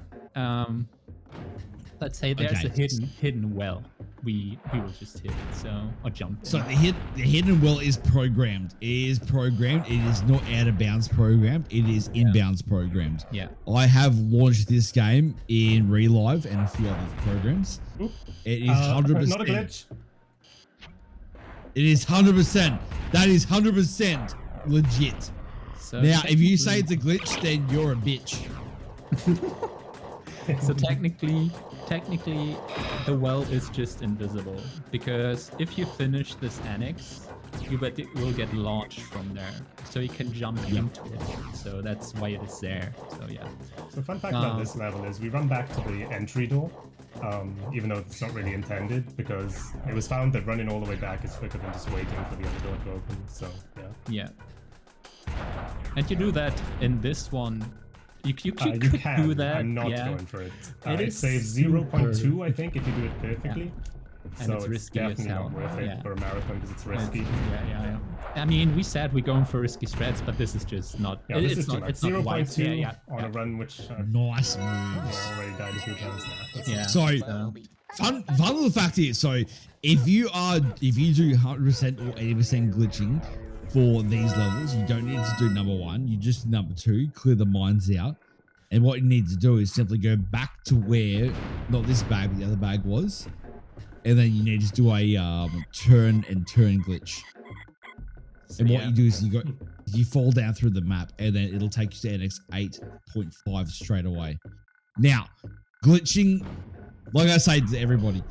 Speaker 3: Let's say there's
Speaker 4: Okay.
Speaker 3: a hidden well. We will just hit it. So or jump.
Speaker 4: So
Speaker 3: in.
Speaker 4: the hidden well is programmed. It is programmed. It is not out of bounds programmed. It is inbounds programmed.
Speaker 3: Yeah.
Speaker 4: I have launched this game in Relive and a few other programs. It is 100%.
Speaker 2: Not a glitch.
Speaker 4: It is 100%. That is 100% legit.
Speaker 3: So
Speaker 4: Now, if you say it's a glitch, then you're a bitch.
Speaker 3: So technically, the well is just invisible because if you finish this annex, you will get launched from there, so you can jump into it. So that's why it is there. So yeah.
Speaker 2: So fun fact about this level is we run back to the entry door, even though it's not really intended, because it was found that running all the way back is quicker than just waiting for the other door to open. So yeah.
Speaker 3: Yeah. And you do that in this one. You could
Speaker 2: can
Speaker 3: do that.
Speaker 2: I'm not
Speaker 3: yeah.
Speaker 2: going for it.
Speaker 3: It
Speaker 2: It
Speaker 3: is
Speaker 2: saves
Speaker 3: super-
Speaker 2: 0.2, I think, if you do it perfectly.
Speaker 3: And
Speaker 2: So
Speaker 3: it's risky as
Speaker 2: definitely
Speaker 3: hell.
Speaker 2: not worth it
Speaker 3: Yeah.
Speaker 2: for a marathon because it's risky.
Speaker 3: Yeah. I mean, we said we're going for risky strats, but this is just not.
Speaker 2: Yeah, this
Speaker 3: it's
Speaker 2: is too
Speaker 3: not.
Speaker 2: much.
Speaker 3: It's not wise.
Speaker 2: 0.2 on a run which I've
Speaker 4: Nice moves.
Speaker 2: already died a few times now. That's
Speaker 3: Yeah.
Speaker 4: So, fun little fact is, so if you do 100% or 80% glitching for these levels, you don't need to do number 1. You just number 2, clear the mines out. And what you need to do is simply go back to where, not this bag, but the other bag was. And then you need to do a turn glitch. And what you do is you fall down through the map, and then it'll take you to Annex 8.5 straight away. Now, glitching, like I say to everybody,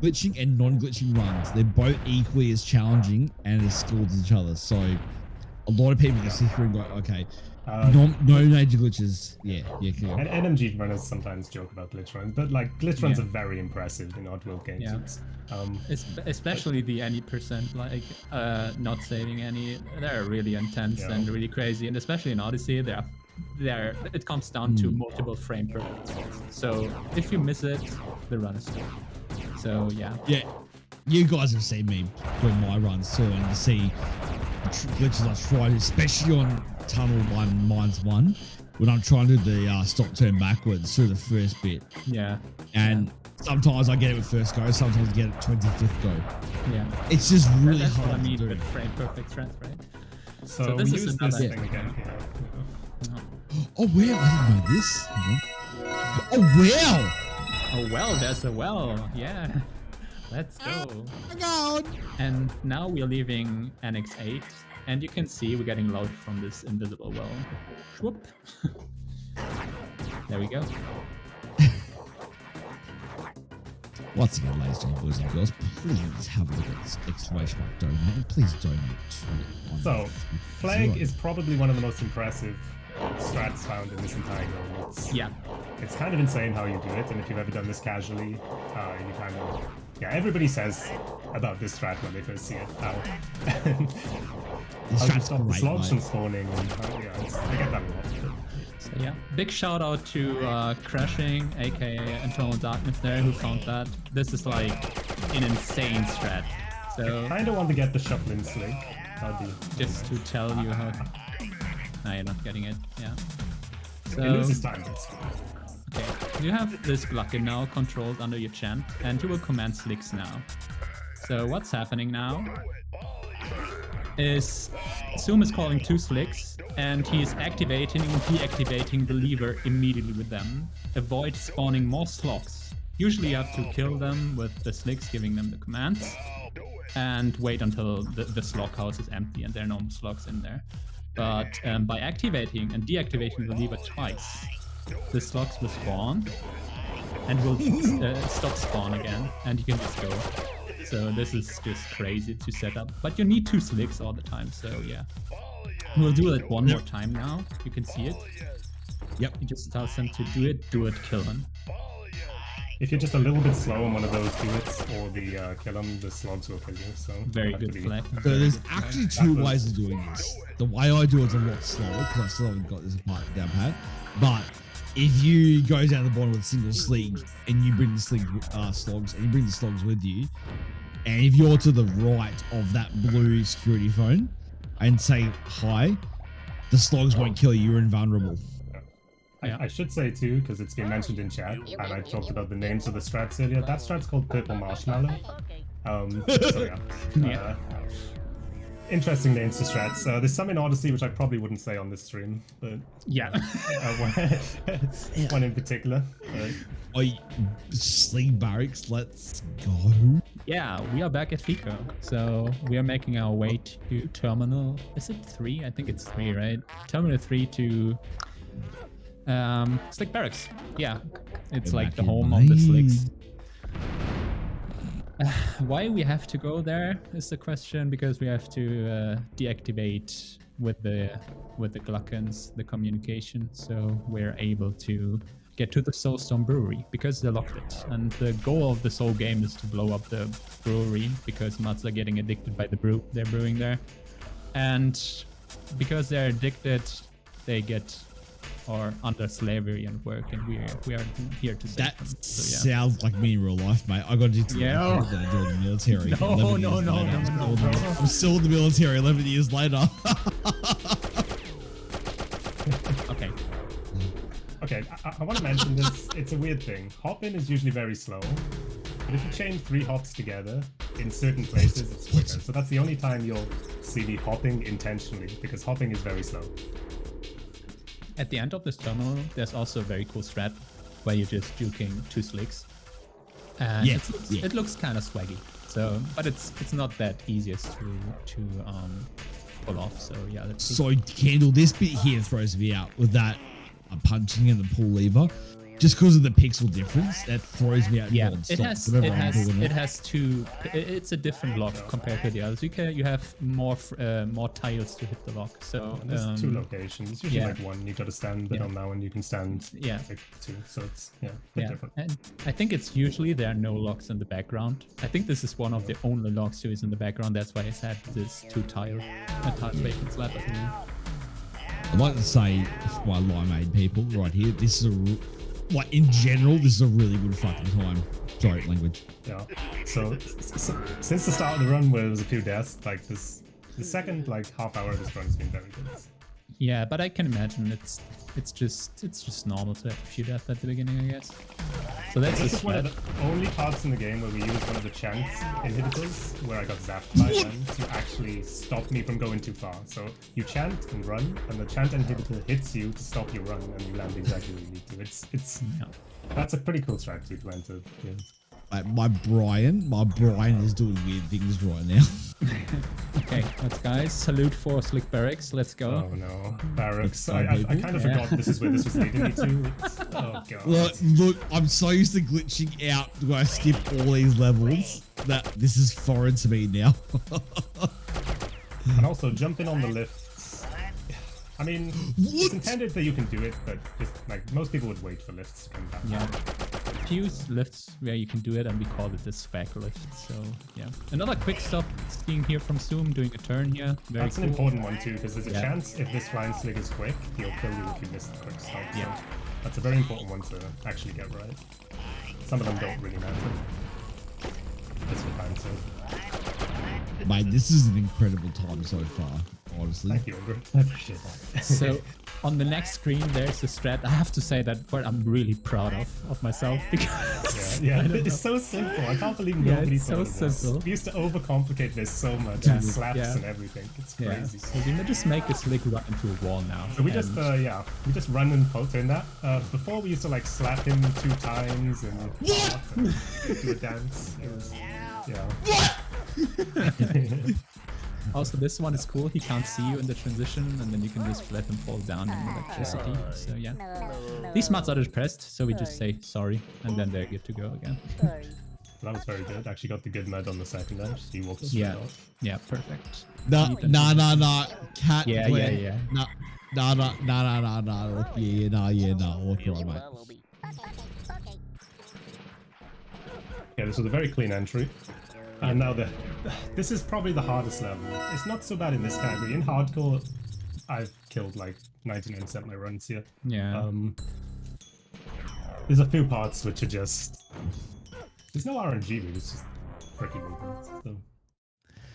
Speaker 4: glitching and non-glitching runs, they're both equally as challenging and as skilled as each other. So a lot of people can sit here and go, okay, no major glitches. Yeah, cool.
Speaker 2: And NMG runners sometimes joke about glitch runs, but like glitch runs are very impressive in Oddworld games.
Speaker 3: Yeah. Especially the any percent, like not saving any, they're really intense and really crazy, and especially in Odyssey, it comes down to multiple frame per minute. So if you miss it, the run is gone. So yeah.
Speaker 4: Yeah, you guys have seen me doing my runs too, and you see glitches I try, especially on Tunnel 1, Mines 1, when I'm trying to do the stop turn backwards through the first bit.
Speaker 3: Yeah.
Speaker 4: And sometimes I get it with first go, sometimes I get it 25th go.
Speaker 3: Yeah.
Speaker 4: It's just really
Speaker 3: That's
Speaker 4: hard
Speaker 3: what I mean
Speaker 4: to do.
Speaker 3: with frame perfect strength, right?
Speaker 2: So
Speaker 3: this
Speaker 2: we
Speaker 3: is
Speaker 2: use
Speaker 3: another
Speaker 2: this thing again here.
Speaker 4: Oh wow, I didn't know this. Oh wow!
Speaker 3: Oh well, there's a well. Yeah. Let's go.
Speaker 4: Oh my god!
Speaker 3: And now we're leaving Annex 8, and you can see we're getting loud from this invisible well. Whoop. There we go.
Speaker 4: Once again, ladies and boys and girls, please have a look at this exclamation mark donate, and please donate to it.
Speaker 2: So, Flag is probably one of the most impressive strats found in this entire game. It's kind of insane how you do it, and if you've ever done this casually, you kind of... Yeah, everybody says about this strat when they first see it. How you stop the slogs from spawning, and I get that a lot.
Speaker 3: So yeah, big shout out to Crashing, aka Internal Darkness there, who found that. This is like an insane strat. So
Speaker 2: I kinda want to get the shuffling sling.
Speaker 3: Just to tell you how... No, you're not getting it, yeah. So,
Speaker 2: it loses time, that's
Speaker 3: okay, you have this Glocke now controlled under your chant, and you will command Slicks now. So what's happening now is Zoom is calling 2 Slicks, and he is activating and deactivating the lever immediately with them. Avoid spawning more slogs. Usually you have to kill them with the Slicks, giving them the commands, and wait until the slog house is empty and there are no more slogs in there. But by activating and deactivating the lever twice, the slogs will spawn and will stop spawn again, and you can just go. So this is just crazy to set up, but you need 2 Slicks all the time, so yeah. We'll do it one more time now, you can see it.
Speaker 4: Yep.
Speaker 3: You just tell him to do it, kill him.
Speaker 2: If you're just a little bit slow on one of those do-its or the kill them, the slugs will kill you, so...
Speaker 3: Very good flag.
Speaker 4: So there's actually 2 ways of doing this. The way I do it's a lot slower, because I still haven't got this part down pat. But if you go down the bottom with a single slig, and you bring the slogs, and you bring the slogs with you, and if you're to the right of that blue security phone, and say hi, the slogs won't kill you, you're invulnerable.
Speaker 2: I should say too, because it's been mentioned in chat, and I talked about the names of the strats earlier. That strat's called Purple Marshmallow. So yeah. Interesting names to strats. There's some in Odyssey which I probably wouldn't say on this stream, but
Speaker 3: Yeah.
Speaker 2: one in particular.
Speaker 4: Sleep Barracks, let's go.
Speaker 3: Yeah, we are back at Pico. So we are making our way to Terminal. Is it 3? I think it's 3, right? Terminal 3 to Slick Barracks. Yeah, it's like the home of the Slicks. Why we have to go there is the question, because we have to deactivate with the Gluckens the communication, so we're able to get to the Soulstone Brewery because they locked it. And the goal of this whole game is to blow up the brewery because mods are getting addicted by the brew they're brewing there, and because they're addicted, they get under slavery and work, and we are here to save them. So, yeah.
Speaker 4: Sounds like me in real life, mate. I got addicted to that I do in the military.
Speaker 3: No.
Speaker 4: I'm still in the military 11 years later.
Speaker 2: Okay, I want to mention this. It's a weird thing. Hop-in is usually very slow, but if you chain 3 hops together in certain places, it's quicker. So that's the only time you'll see me hopping intentionally, because hopping is very slow.
Speaker 3: At the end of this terminal, there's also a very cool strat where you're just juking 2 slicks. And it looks kind of swaggy. So, but it's not that easiest to pull off. So yeah.
Speaker 4: So Candle, this bit here throws me out with that punching and the pull lever. Just because of the pixel difference, that throws me out.
Speaker 3: Yeah, it has 2. It's a different lock compared to the others. You have more tiles to hit the lock. So
Speaker 2: there's 2 locations. It's usually like 1. You got to stand, but on that one you can stand like 2. So it's a bit different.
Speaker 3: And I think it's usually there are no locks in the background. I think this is one of the only locks who is in the background. That's why it's had this 2 tile vacant slab.
Speaker 4: I'd like to say, for my limeade people right here, this is in general, this is a really good fucking time. Sorry, language.
Speaker 2: Yeah. So since the start of the run, where there was a few deaths, like the second half hour of this run has been very good.
Speaker 3: Yeah, but I can imagine it's just normal to have a few deaths at the beginning, I guess. So this is
Speaker 2: one of the only parts in the game where we used one of the chant inhibitors, where I got zapped by them to actually stop me from going too far. So you chant and run, and the chant inhibitor hits you to stop your run, and you land exactly where you need to. That's a pretty cool strat to enter. Yeah.
Speaker 4: My Brian is doing weird things right now.
Speaker 3: Okay, let's guys salute for Slick Barracks. Let's go.
Speaker 2: Oh no, Barracks! I kind of forgot this is where this was leading me to. Oh god.
Speaker 4: Look, I'm so used to glitching out where I skip all these levels that this is foreign to me now.
Speaker 2: And also jumping on the lifts. I mean, it's intended that you can do it, but just most people would wait for lifts to come down.
Speaker 3: Yeah. Few lifts where you can do it, and we call it the swag lift. So yeah, another quick stop seeing here from Zoom doing a turn here.
Speaker 2: That's an important one too, because there's a chance if this flying slick is quick, he'll kill you if you miss the quick stop. Yeah, so that's a very important one to actually get right. Some of them don't really matter. Just for time sake.
Speaker 4: Mate, this is an incredible time so far. Honestly.
Speaker 2: Thank you, Andrew. I appreciate that.
Speaker 3: So on the next screen, there's a strat. I have to say that what I'm really proud of myself, because
Speaker 2: it's so simple. I can't believe nobody thought of this. We used to overcomplicate this so much with slaps and everything. It's crazy.
Speaker 3: So we just make a slick run into a wall now.
Speaker 2: So we just run and turn that. Before we used to slap him 2 times and do a dance.
Speaker 3: Also, this one is cool. He can't see you in the transition, and then you can just let him fall down in electricity. So yeah, these mods are depressed, so we just say sorry, and then they're good to go again.
Speaker 2: That was very good. Actually got the good med on the second edge. He walked straight off.
Speaker 3: Yeah, perfect.
Speaker 4: No. Cat.
Speaker 3: Yeah.
Speaker 4: No. Yeah. Okay, right, mate.
Speaker 2: Yeah, this was a very clean entry. And now this is probably the hardest level. It's not so bad in this category. In hardcore, I've killed 99% of my runs here.
Speaker 3: Yeah.
Speaker 2: There's a few parts which are just... There's no RNG, but it's just tricky movement. So.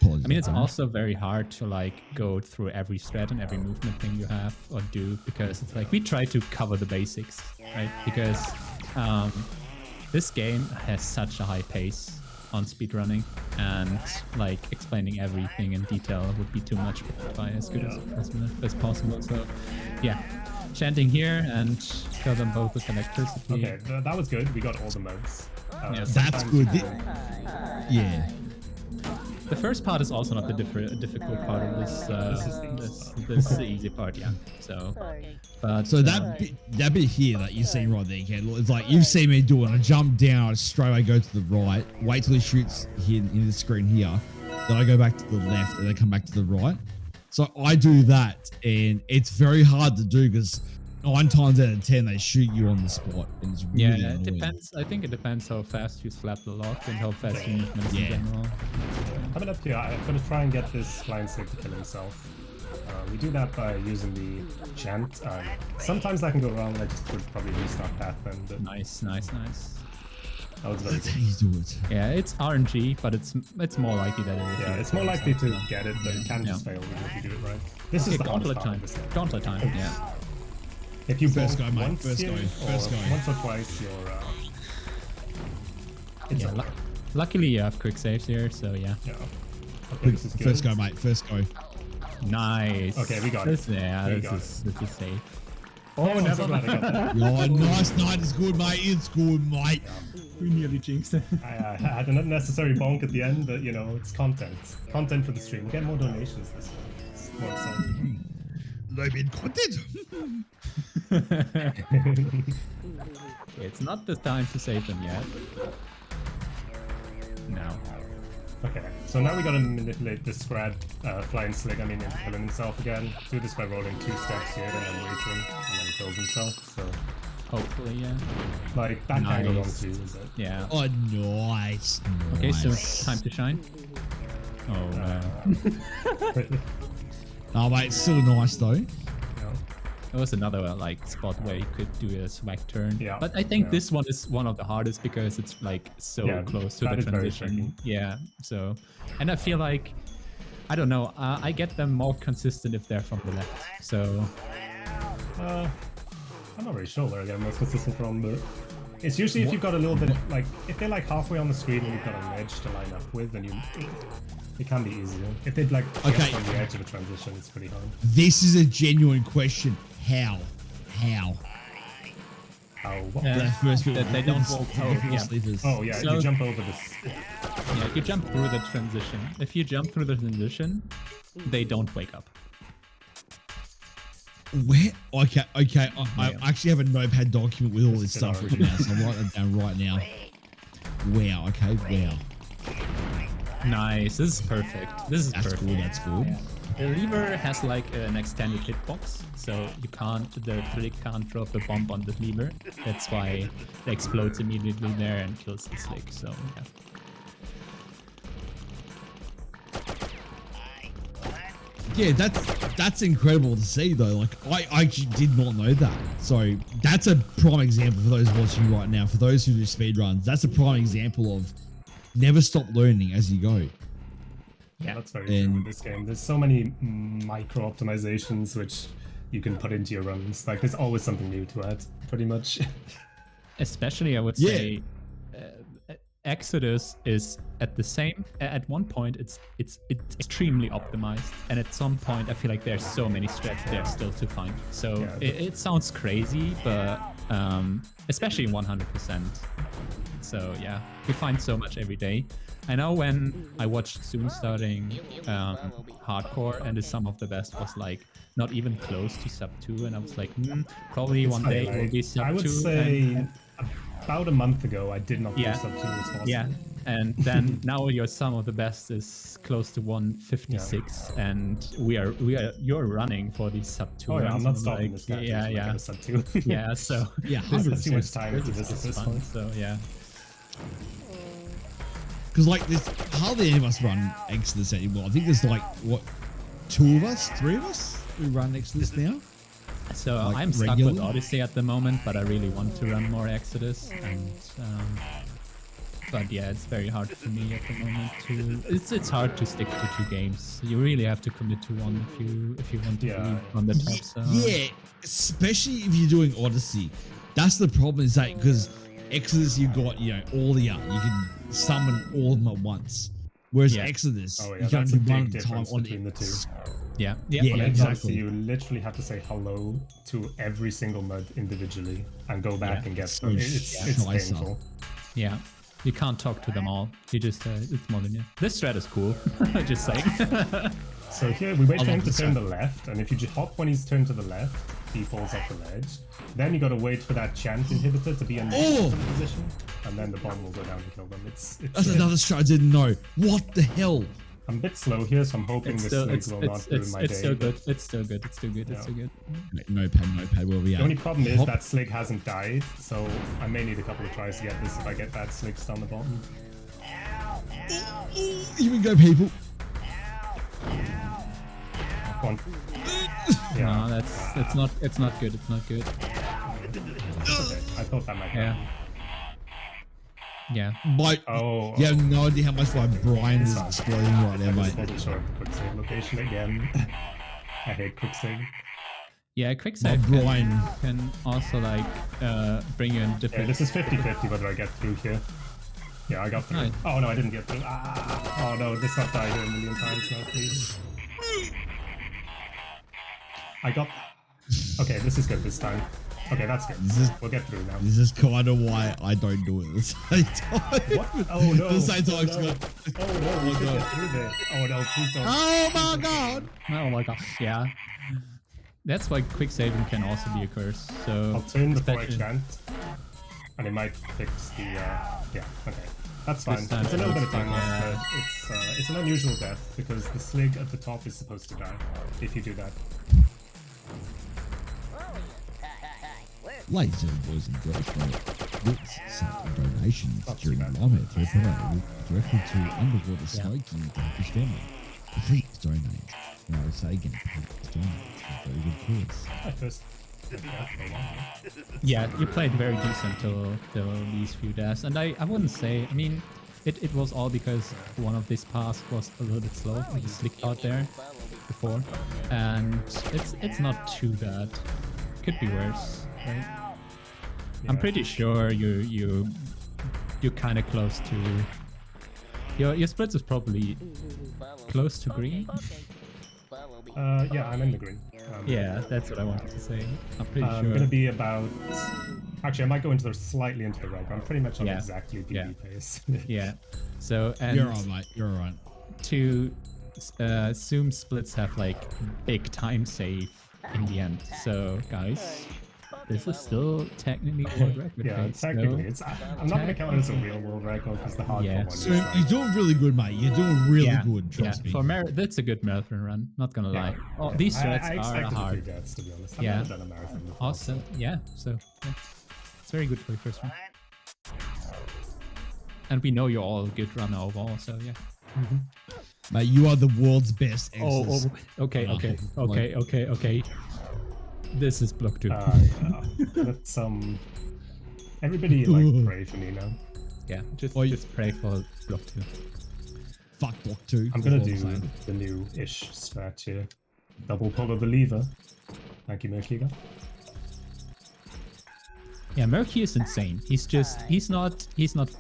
Speaker 4: Apologies.
Speaker 3: I mean, it's also very hard to like go through every strat and every movement thing you have or do, because it's like we try to cover the basics, right? Because this game has such a high pace on speedrunning, and like explaining everything in detail would be too much by as good as possible. So yeah, chanting here and kill them both with electricity.
Speaker 2: Okay, that was good. We got all the modes.
Speaker 3: Yeah,
Speaker 4: That's good. Yeah.
Speaker 3: The first part is also not the difficult part of this. This is the easy part, yeah. So, but
Speaker 4: So that bit here that you're seeing right there, Ken, it's like you've seen me do it. I jump down, I straight away go to the right, wait till he shoots here in the screen here, then I go back to the left and then come back to the right. So I do that, and it's very hard to do because 9 times out of 10 they shoot you on the spot. And it's really
Speaker 3: yeah, it
Speaker 4: annoying.
Speaker 3: depends. I think it depends how fast you slap the lock and how fast you movement in
Speaker 4: Yeah.
Speaker 3: general.
Speaker 2: Coming up here, I'm gonna try and get this flying snake to kill himself. We do that by using the chant. Sometimes that can go wrong. I just would probably restart path then. But
Speaker 3: Nice.
Speaker 2: that was very
Speaker 4: That's
Speaker 2: good.
Speaker 4: how you do it.
Speaker 3: Yeah, it's RNG, but it's more likely that it will.
Speaker 2: Yeah, it's more likely to get it, but it can just fail if you do it right. This is the hardest
Speaker 3: gauntlet
Speaker 2: part
Speaker 3: time.
Speaker 2: of this game.
Speaker 3: Gauntlet time. Yeah.
Speaker 2: If you
Speaker 4: First
Speaker 2: bonk
Speaker 4: go, mate.
Speaker 2: once
Speaker 4: First
Speaker 2: here,
Speaker 4: go. First
Speaker 2: or
Speaker 4: go.
Speaker 2: once or twice, you're it's
Speaker 3: Yeah. Luckily, you have quick saves here, so yeah.
Speaker 2: yeah. Okay, this is good.
Speaker 4: First go, mate. First go.
Speaker 3: Nice.
Speaker 2: Okay, we got it.
Speaker 3: Yeah,
Speaker 2: We
Speaker 3: this
Speaker 2: got
Speaker 3: is safe.
Speaker 2: Oh, I'm so glad I got that.
Speaker 4: Oh, nice night. It's good, mate. It's good, mate.
Speaker 3: We nearly jinxed it.
Speaker 2: I had an unnecessary bonk at the end, but you know, it's content. Content for the stream. We'll get more donations this one. It's more exciting.
Speaker 4: No been content.
Speaker 3: It's not the time to save them yet. No.
Speaker 2: Okay, so now we gotta manipulate this scrab flying slig, into killing himself again. Do this by rolling 2 steps here and then waiting, and then he kills himself, so...
Speaker 3: Hopefully, yeah.
Speaker 2: Like, that can't go wrong
Speaker 3: Nice.
Speaker 2: too, is it?
Speaker 3: Yeah.
Speaker 4: Oh, nice.
Speaker 3: Okay, so
Speaker 4: Nice.
Speaker 3: time to shine. Oh, man.
Speaker 4: Oh, mate, it's still nice though.
Speaker 3: There was another like spot where you could do a swag turn.
Speaker 2: Yeah,
Speaker 3: But I think
Speaker 2: yeah.
Speaker 3: this one is one of the hardest because it's like so
Speaker 2: Yeah,
Speaker 3: close to
Speaker 2: that
Speaker 3: the
Speaker 2: is very
Speaker 3: transition. Yeah. So, and I feel like, I don't know, I get them more consistent if they're from the left. So,
Speaker 2: I'm not really sure where I get most consistent from, but it's usually if you've got a little bit, like, if they're like halfway on the screen and you've got an edge to line up with, then it can be easier. If they'd like
Speaker 4: Okay.
Speaker 2: get on the edge of a transition, it's pretty hard.
Speaker 4: This is a genuine question. How? How?
Speaker 2: How? What?
Speaker 3: Yeah.
Speaker 4: That first bit.
Speaker 3: That they don't walk over, yeah.
Speaker 4: Sleepers.
Speaker 2: Oh yeah,
Speaker 3: So-
Speaker 2: you jump over this.
Speaker 3: yeah, if you jump through the transition, they don't wake up.
Speaker 4: Where? Okay. I
Speaker 3: Yeah.
Speaker 4: actually have a notepad document with all this
Speaker 2: Just
Speaker 4: stuff
Speaker 2: an
Speaker 4: written out, so I'm writing it down right now. Wow. Okay. Wow.
Speaker 3: Nice. This is perfect. This is
Speaker 4: That's
Speaker 3: perfect.
Speaker 4: good. That's good.
Speaker 3: The lever has like an extended hitbox, so the flick can't drop the bomb on the lever. That's why it explodes immediately there and kills the slick. So yeah.
Speaker 4: Yeah, that's incredible to see though. Like I actually did not know that. So that's a prime example for those watching right now. For those who do speedruns, that's a prime example of never stop learning as you go.
Speaker 3: Yeah.
Speaker 2: That's very true with this game. There's so many micro optimizations which you can put into your runs. Like there's always something new to add, pretty much.
Speaker 3: Especially, I would
Speaker 4: Yeah.
Speaker 3: say, Exoddus is at one point it's extremely optimized, and at some point I feel like there's so many strats there still to find. So
Speaker 2: Yeah.
Speaker 3: it sounds crazy, but especially 100%. So yeah, we find so much every day. I know when I watched Zoom starting hardcore, and some of the best was like not even close to sub 2, and I was like, probably one day it will be sub 2.
Speaker 2: I would say about a month ago I did not do
Speaker 3: Yeah.
Speaker 2: sub 2 as possible.
Speaker 3: Yeah, and then now your sum of the best is close to 156, and you're running for these sub 2.
Speaker 2: Oh yeah, I'm
Speaker 3: runs,
Speaker 2: not
Speaker 3: and
Speaker 2: stopping
Speaker 3: like,
Speaker 2: this guy.
Speaker 3: Yeah.
Speaker 2: Sub 2.
Speaker 3: Yeah, so
Speaker 4: Yeah,
Speaker 3: this
Speaker 4: 100%.
Speaker 3: is
Speaker 2: too much time to
Speaker 3: this
Speaker 2: visit
Speaker 3: is
Speaker 2: this
Speaker 3: fun.
Speaker 2: one.
Speaker 3: So yeah.
Speaker 4: Because like there's hardly any of us run Exodus anymore. I think there's like what, 2 of us, 3 of us who run Exodus now.
Speaker 3: So
Speaker 4: Like
Speaker 3: I'm stuck
Speaker 4: regularly?
Speaker 3: with Odyssey at the moment, but I really want to run more Exodus, and But yeah, it's very hard for me at the moment to. It's hard to stick to 2 games. You really have to commit to one if you want to be on the top. So.
Speaker 4: Yeah, especially if you're doing Odyssey. That's the problem, is that because Exodus, you got, you know, all the you can summon all of them at once. Whereas Exodus, you can only do one at a time on
Speaker 2: between the two.
Speaker 3: Yeah,
Speaker 4: exactly.
Speaker 2: You literally have to say hello to every single mud individually and go back and get them. It's painful.
Speaker 3: Yeah, you can't talk to them all. You just it's more than This strat is cool. Just saying.
Speaker 2: So here we wait for him to turn the left, and if you just hop when he's turned to the left, he falls off the ledge. Then you gotta wait for that chant inhibitor to be in the position, and then the bomb will go down and kill them.
Speaker 4: That's another strat I didn't know. What the hell?
Speaker 2: I'm a bit slow here, so I'm hoping this snake will not ruin my day.
Speaker 3: It's still good. It's still good. It's still good. It's still good.
Speaker 4: Notepad, where we at?
Speaker 2: The only problem is that Slig hasn't died, so I may need a couple of tries to get this if I get that Slig on the bottom.
Speaker 4: Here we go, people.
Speaker 2: One.
Speaker 3: No, it's not good. It's not good.
Speaker 2: Okay, I thought that might happen.
Speaker 3: Yeah.
Speaker 4: You have no idea how much my brain is exploding right now, mate.
Speaker 2: I wasn't sure of the quick save location again. I hate quick save.
Speaker 3: Yeah, quick save can also like bring you in different.
Speaker 2: Yeah, this is 50-50 whether I get through here. Yeah, I got through. Right. Oh no, I didn't get through. Oh no, this not die here a million times now, please. I got. Okay, this is good this time. Okay, that's good. We'll get through now.
Speaker 4: This is kind of why I don't do it at the same time.
Speaker 2: What? Oh no!
Speaker 4: The same time.
Speaker 2: Oh no! We should get through there. Oh no! Please don't.
Speaker 4: Oh my god!
Speaker 3: Oh my gosh! Yeah. That's why quick saving can also be a curse. So
Speaker 2: I'll turn before I chant, and it might fix the. Yeah. Okay. That's fine. It's a little bit of time lost, but it's an unusual death because the Slig at the top is supposed to die if you do that.
Speaker 4: Ladies and boys and girls, with some donations during Live Through Friday directly to UnderwaterSmoking Darkish family. Please donate. And I would say again, please donate for a very good cause.
Speaker 3: Yeah, you played very decent till these few deaths, and I wouldn't say. I mean, it was all because one of these paths was a little bit slow. The slick part there before, and it's not too bad. Could be worse. Right? Yeah. I'm pretty sure you're kind of close to your splits is probably close to green.
Speaker 2: Yeah, I'm in the green.
Speaker 3: Yeah, that's what I wanted to say. I'm pretty sure.
Speaker 2: I'm gonna be about. Actually, I might go slightly into the red. I'm pretty much on exactly BB pace.
Speaker 3: Yeah. So and
Speaker 4: you're alright, mate. You're alright.
Speaker 3: To Zoom splits have like big time save in the end. So guys, this is still technically world record.
Speaker 2: Yeah, technically, it's. I'm not gonna count it as a real world record because the hardcore one.
Speaker 4: So you're doing really good, mate. You're doing really good. Trust me.
Speaker 3: For that's a good marathon run. Not gonna lie. Oh, these threats are hard.
Speaker 2: Deaths, to be honest. I've never done a marathon before.
Speaker 3: Awesome. Yeah. So it's very good for your first one. And we know you're all a good runner overall. So yeah.
Speaker 4: Mate, you are the world's best.
Speaker 3: Okay. This is block 2.
Speaker 2: Let's everybody like pray for me now.
Speaker 3: Yeah, just pray for block 2.
Speaker 4: Fuck block 2.
Speaker 2: I'm gonna do the new-ish strat here. Double pull of the lever. Thank you, Merkiga.
Speaker 3: Yeah, Murky is insane. He's not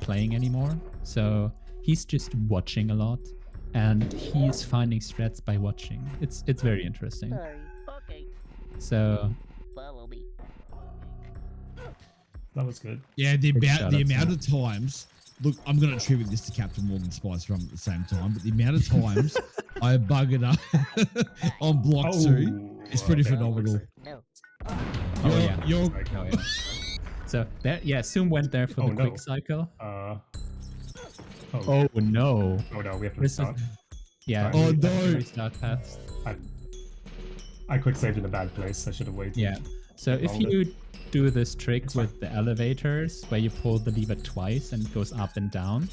Speaker 3: playing anymore, so he's just watching a lot, and he's finding strats by watching. It's very interesting. So
Speaker 2: that was good.
Speaker 4: Yeah, the amount of times. Look, I'm gonna attribute this to Captain Morgan Spice Rum at the same time, but the amount of times I buggered up on block 2 is pretty phenomenal.
Speaker 3: So that Zoom went there for the quick cycle.
Speaker 2: Oh
Speaker 3: no!
Speaker 2: Oh no, we have to restart.
Speaker 3: Yeah.
Speaker 4: Oh no!
Speaker 3: Restart paths.
Speaker 2: I quick saved in a bad place. I should have waited.
Speaker 3: Yeah. So if you do this trick with the elevators, where you pull the lever twice and it goes up and down,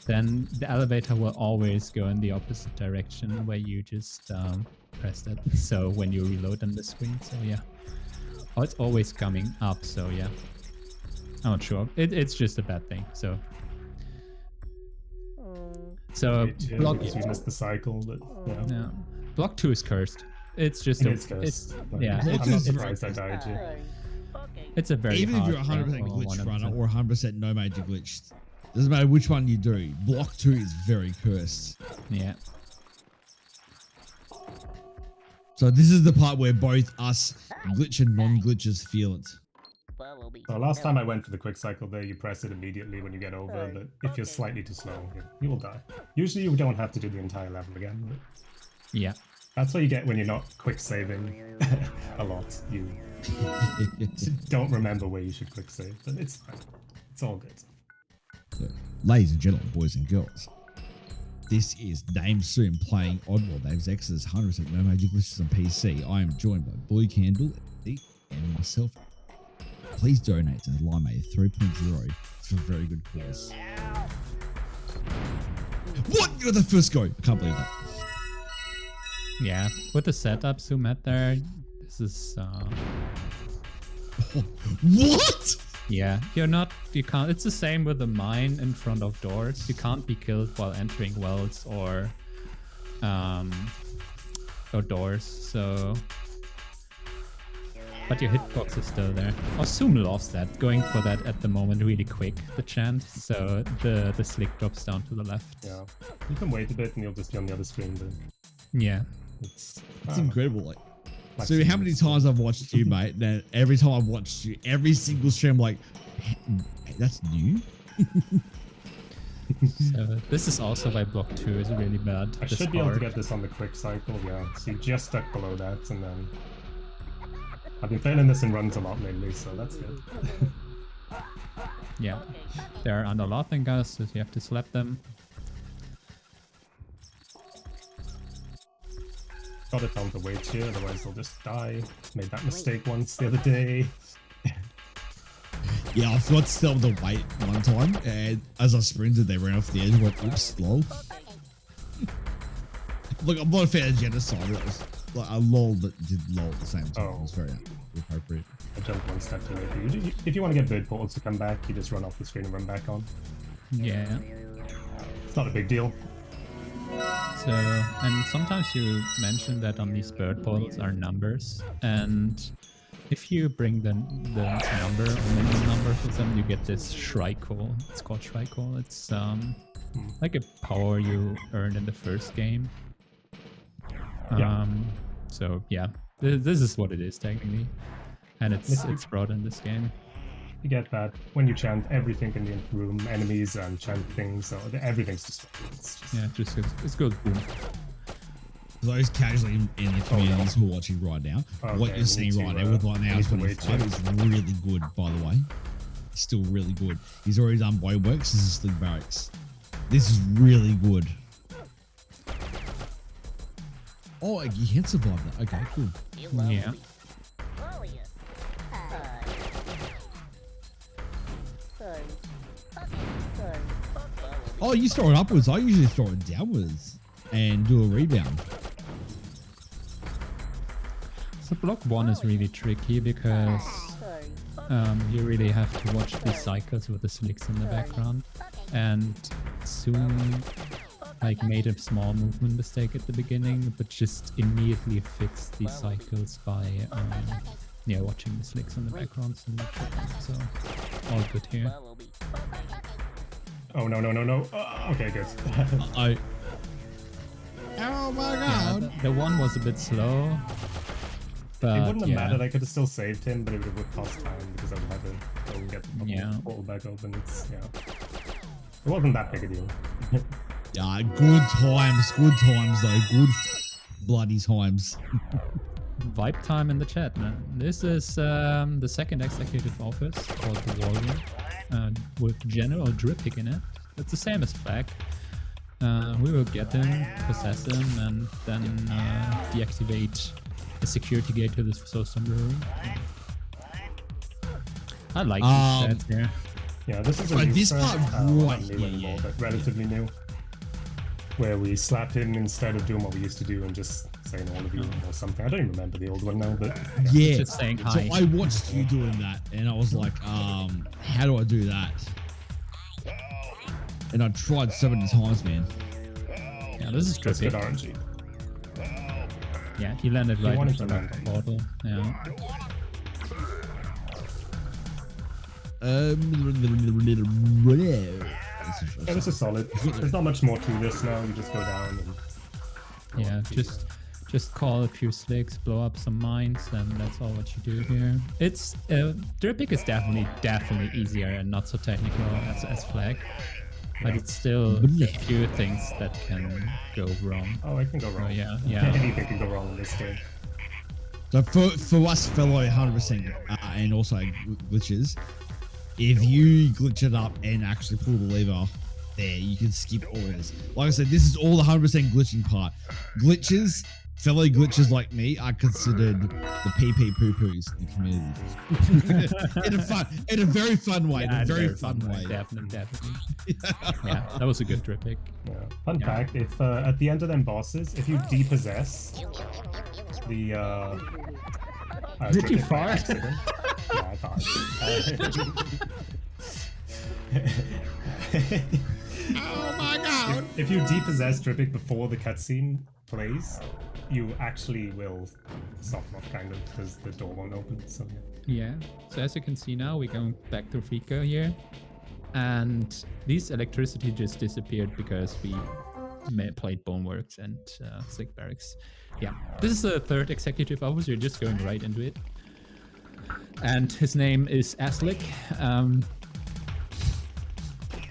Speaker 3: then the elevator will always go in the opposite direction where you just pressed it. So when you reload on the screen, so yeah. Oh, it's always coming up. So yeah. I'm not sure. It's just a bad thing. So So block,
Speaker 2: because we missed the cycle, but yeah.
Speaker 3: yeah, block 2 is cursed. It's just
Speaker 2: It's cursed.
Speaker 3: yeah.
Speaker 4: Block
Speaker 2: I'm
Speaker 4: two
Speaker 2: not
Speaker 4: is
Speaker 2: surprised I died here.
Speaker 3: It's a very
Speaker 4: Even if
Speaker 3: hard
Speaker 4: you're 100%
Speaker 3: thing for
Speaker 4: glitch
Speaker 3: 100%.
Speaker 4: runner or 100% no major glitched, doesn't matter which one you do. Block 2 is very cursed.
Speaker 3: Yeah.
Speaker 4: So this is the part where both us glitch and non-glitchers feel it.
Speaker 2: So last time I went for the quick cycle there, you press it immediately when you get over, but if you're slightly too slow, you will die. Usually you don't have to do the entire level again, but
Speaker 3: Yeah.
Speaker 2: that's what you get when you're not quick saving a lot. You don't remember where you should quick save, but it's fine. It's all good.
Speaker 4: So, ladies and gentlemen, boys and girls, this is Namesoom playing Oddworld. Name's Exoddus, 100% no major glitches on PC. I am joined by Blue Candle and myself. Please donate to the Limeade 3.0 for a very good cause. What? You're the first go. I can't believe that.
Speaker 3: Yeah. With the setup Zoom at there, this is
Speaker 4: What?
Speaker 3: yeah. You can't. It's the same with the mine in front of doors. You can't be killed while entering wells or doors. So. But your hitbox is still there. Oh, Zoom loves that. Going for that at the moment really quick, the chant. So the slick drops down to the left.
Speaker 2: Yeah. You can wait a bit and you'll just be on the other screen, but
Speaker 3: Yeah.
Speaker 2: it's
Speaker 4: Incredible. Like
Speaker 2: like
Speaker 4: so how many times I've watched you, mate, and every time I've watched you, every single stream, like, hey, that's new?
Speaker 3: So this is also why block 2 is really bad.
Speaker 2: I
Speaker 3: this
Speaker 2: should be able to
Speaker 3: part.
Speaker 2: get this on the quick cycle, yeah. So you just stuck below that, and then I've been failing this in runs a lot lately, so that's good.
Speaker 3: Yeah. They're under lopping us, so you have to slap them.
Speaker 2: Gotta tell them to wait here, otherwise they'll just die. Made that mistake once the other day.
Speaker 4: Yeah, I forgot to tell them to wait one time, and as I sprinted, they ran off the edge. Went, oops, lol. Look, I'm not a fan of genocide. That was like a lol that did lol at the same time.
Speaker 2: Oh.
Speaker 4: It was very appropriate.
Speaker 2: I jumped one step too late. If you want to get bird portals to come back, you just run off the screen and run back on.
Speaker 3: Yeah.
Speaker 2: It's not a big deal.
Speaker 3: So, and sometimes you mention that on these bird portals are numbers, and if you bring the number or minimum number for them, you get this Shrike-Hole. It's called Shrike-Hole. It's like a power you earned in the first game.
Speaker 2: Yeah.
Speaker 3: So yeah, this is what it is technically, and it's brought in this game.
Speaker 2: You get that when you chant everything in the room, enemies and chant things, so everything's destroyed. It's just...
Speaker 3: Yeah, just it goes boom.
Speaker 4: For those casually in the communities who are watching right now,
Speaker 2: Okay,
Speaker 4: what you're seeing right now with right now is 25 is really good, by the way. Still really good. He's already done Boneworks. This is the Barracks. This is really good. Oh, you can survive that. Okay, cool.
Speaker 3: Yeah.
Speaker 4: Oh, you throw it upwards. I usually throw it downwards and do a rebound.
Speaker 3: So block 1 is really tricky because you really have to watch these cycles with the slicks in the background, and soon like made a small movement mistake at the beginning, but just immediately fixed these cycles by yeah, watching the slicks in the background. So all good here.
Speaker 2: Oh no. Okay, good.
Speaker 4: Oh my
Speaker 3: Yeah,
Speaker 4: god.
Speaker 3: the one was a bit slow, but
Speaker 2: It wouldn't have
Speaker 3: yeah.
Speaker 2: mattered. I could have still saved him, but it would have cost time because I would have to go and get the portal back open. It's it wasn't that big a deal.
Speaker 4: Yeah, good times though. Good bloody times.
Speaker 3: Vibe time in the chat, man. This is the second executive office called the Warrior, with General Dripping in it. It's the same as Flag. We will get him, possess him, and then deactivate a security gate to the Soulstone Brewery. I like these stats here.
Speaker 2: Yeah, this is a
Speaker 4: Right,
Speaker 2: new
Speaker 4: this
Speaker 2: set,
Speaker 4: part
Speaker 2: not
Speaker 4: right
Speaker 2: new
Speaker 4: here,
Speaker 2: anymore,
Speaker 4: yeah.
Speaker 2: but relatively new. Where we slapped him instead of doing what we used to do and just saying all of you or something. I don't even remember the old one now, but
Speaker 4: Yeah.
Speaker 3: Just saying
Speaker 4: So
Speaker 3: hi.
Speaker 4: I watched you doing that, and I was like, how do I do that? And I tried so many times, man.
Speaker 3: Yeah, this is
Speaker 2: That's good
Speaker 3: trippy.
Speaker 2: RNG.
Speaker 3: Yeah, he landed right
Speaker 2: wanted
Speaker 3: into
Speaker 2: to
Speaker 3: the
Speaker 2: land on
Speaker 3: portal. Yeah.
Speaker 2: Yeah, this is solid. There's not much more to this now. You just go down and
Speaker 3: Yeah, just call a few slicks, blow up some mines, and that's all what you do here. It's Dripic is definitely easier and not so technical as Flag, but it's still a few things that can go wrong.
Speaker 2: oh, it can go wrong.
Speaker 3: Oh, yeah.
Speaker 2: Anything can go wrong in this game.
Speaker 4: So for us fellow 100% and also glitches, if you glitch it up and actually pull the lever there, you can skip all this. Like I said, this is all the 100% glitching part. Glitches, fellow glitches like me are considered the PP poo-poos in the community. in a very fun way.
Speaker 3: Yeah,
Speaker 4: in a very fun way.
Speaker 3: Definitely. Yeah, that was a good Dripic.
Speaker 2: Yeah. Fun fact: if at the end of them bosses, if you depossess the
Speaker 3: Did you fart?
Speaker 2: Yeah, I thought.
Speaker 4: Oh my god!
Speaker 2: If you depossess Dripic before the cutscene plays, you actually will softlock kind of because the door won't open. So
Speaker 3: Yeah, so as you can see now, we're going back to Pico here. And this electricity just disappeared because we played Boneworks and Slick Barracks. Yeah, this is the third executive officer, just going right into it. And his name is Aslick.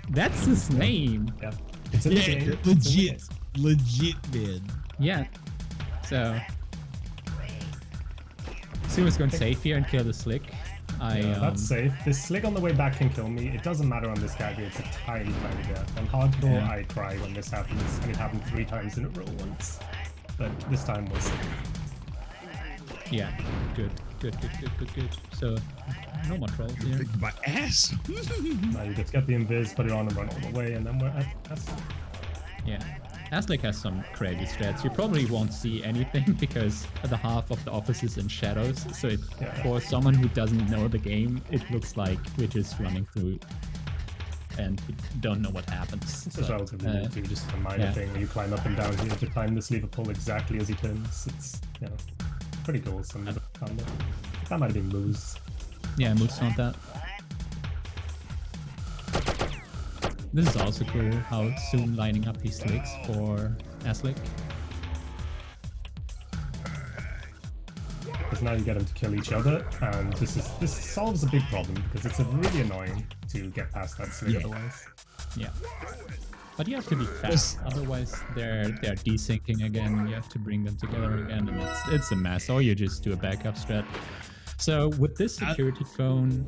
Speaker 3: That's his name.
Speaker 2: yeah, it's in the game.
Speaker 4: Legit, man.
Speaker 3: Yeah, so Suma's going safe here and kill the Slick.
Speaker 2: That's safe. This Slick on the way back can kill me. It doesn't matter on this category. It's a tiny death. On hardcore, I cry when this happens, and it happened 3 times in a row once. But this time was safe.
Speaker 3: Yeah, good. So, no more trolls here.
Speaker 4: My ass.
Speaker 2: Now you just get the invis, put it on and run all the way, and then we're at
Speaker 3: Yeah. Aslick has some crazy strats. You probably won't see anything because the half of the office is in shadows. So for someone who doesn't know the game, it looks like we're just running through and we don't know what happens.
Speaker 2: This is relatively new too, just a minor thing where you climb up and down here to climb this lever pull exactly as he turns. It's pretty cool. That might have been Moose.
Speaker 3: Yeah, Moose not that. This is also cool, how soon lining up these slicks for Aslick.
Speaker 2: Because now you get them to kill each other, and this solves a big problem because it's really annoying to get past that slick otherwise.
Speaker 3: Yeah. But you have to be fast, otherwise they're desyncing again, you have to bring them together again, and it's a mess, or you just do a backup strat. So with this security phone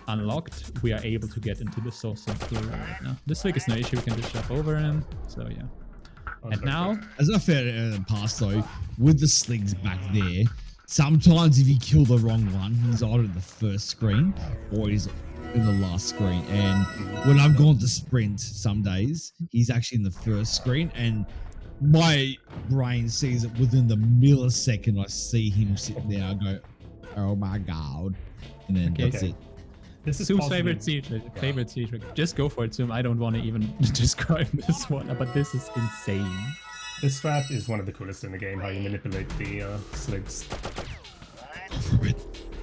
Speaker 3: unlocked, we are able to get into the source of the right now. This Slick is no issue, we can just jump over him, so yeah. And now...
Speaker 4: As I found in the past though, with the Sligs back there, sometimes if you kill the wrong one, he's either in the first screen or he's in the last screen. And when I've gone to sprint some days, he's actually in the first screen, and my brain sees it within the millisecond I see him sitting there. I go, oh my god. And then that's it.
Speaker 2: This is
Speaker 3: Zoom's favorite secret. Just go for it, Zoom. I don't want to even describe this one, but this is insane.
Speaker 2: This strat is one of the coolest in the game, how you manipulate the sligs.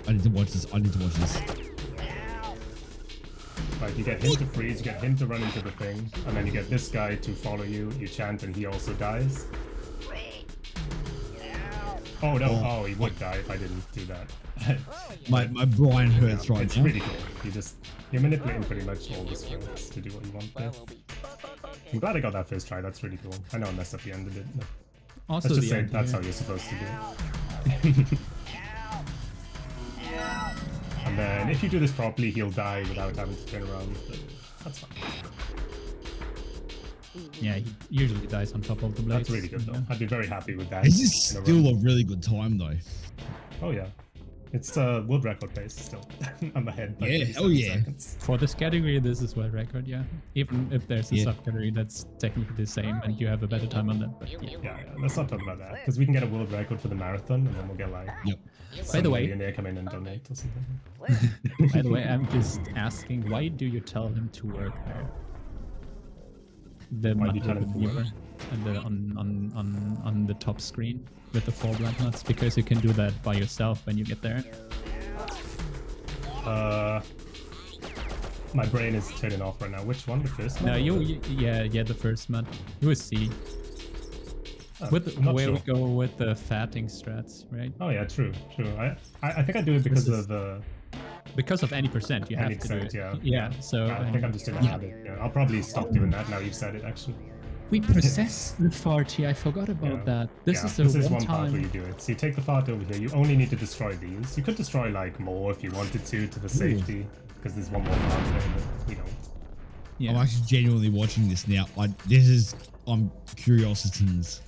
Speaker 4: I need to watch this.
Speaker 2: Like, you get him to freeze, you get him to run into the thing, and then you get this guy to follow you, you chant, and he also dies. Oh no, he would die if I didn't do that.
Speaker 4: my brain hurts right
Speaker 2: it's
Speaker 4: now.
Speaker 2: Really cool. You're manipulating pretty much all the strats to do what you want there. I'm glad I got that first try, that's really cool. I know I messed up the end of it.
Speaker 3: Also,
Speaker 2: let's just say that's how you're supposed to do it. And then if you do this properly, he'll die without having to turn around, but that's fine.
Speaker 3: Yeah, he usually dies on top of the blades.
Speaker 2: That's really good though. I'd be very happy with that.
Speaker 4: This is still a really good time though.
Speaker 2: Oh yeah. It's world record pace still. I'm ahead.
Speaker 4: Yeah, oh yeah.
Speaker 2: Seconds.
Speaker 3: For this category, this is world record, yeah. Even if there's a subcategory that's technically the same and you have a better time on that. But
Speaker 2: yeah, let's not talk about that. Because we can get a world record for the marathon and then we'll get like...
Speaker 3: By the way...
Speaker 2: millionaire come in and donate or something.
Speaker 3: By the way, I'm just asking, why do you tell him to work there?
Speaker 2: Why do you tell him to work?
Speaker 3: and on the top screen with the 4 black nuts, because you can do that by yourself when you get there.
Speaker 2: My brain is turning off right now. Which one? The first one?
Speaker 3: No, yeah, the first mud. You will see.
Speaker 2: Oh,
Speaker 3: With
Speaker 2: I'm not
Speaker 3: where
Speaker 2: sure.
Speaker 3: we go with the fatting strats, right?
Speaker 2: Oh yeah, true. I think I do it because of
Speaker 3: Because of any percent, you have
Speaker 2: any
Speaker 3: to do
Speaker 2: percent,
Speaker 3: it.
Speaker 2: yeah.
Speaker 3: So
Speaker 2: I think I'm just gonna add it. Yeah, I'll probably stop doing that now you've said it. Actually.
Speaker 3: we possess the farty. I forgot about that. This is
Speaker 2: one part where you
Speaker 3: time.
Speaker 2: do it. So you take the fart over here. You only need to destroy these. You could destroy like more if you wanted to the safety, because there's one more part there that you don't.
Speaker 3: Yeah.
Speaker 4: I'm actually genuinely watching this now. I'm curiosities.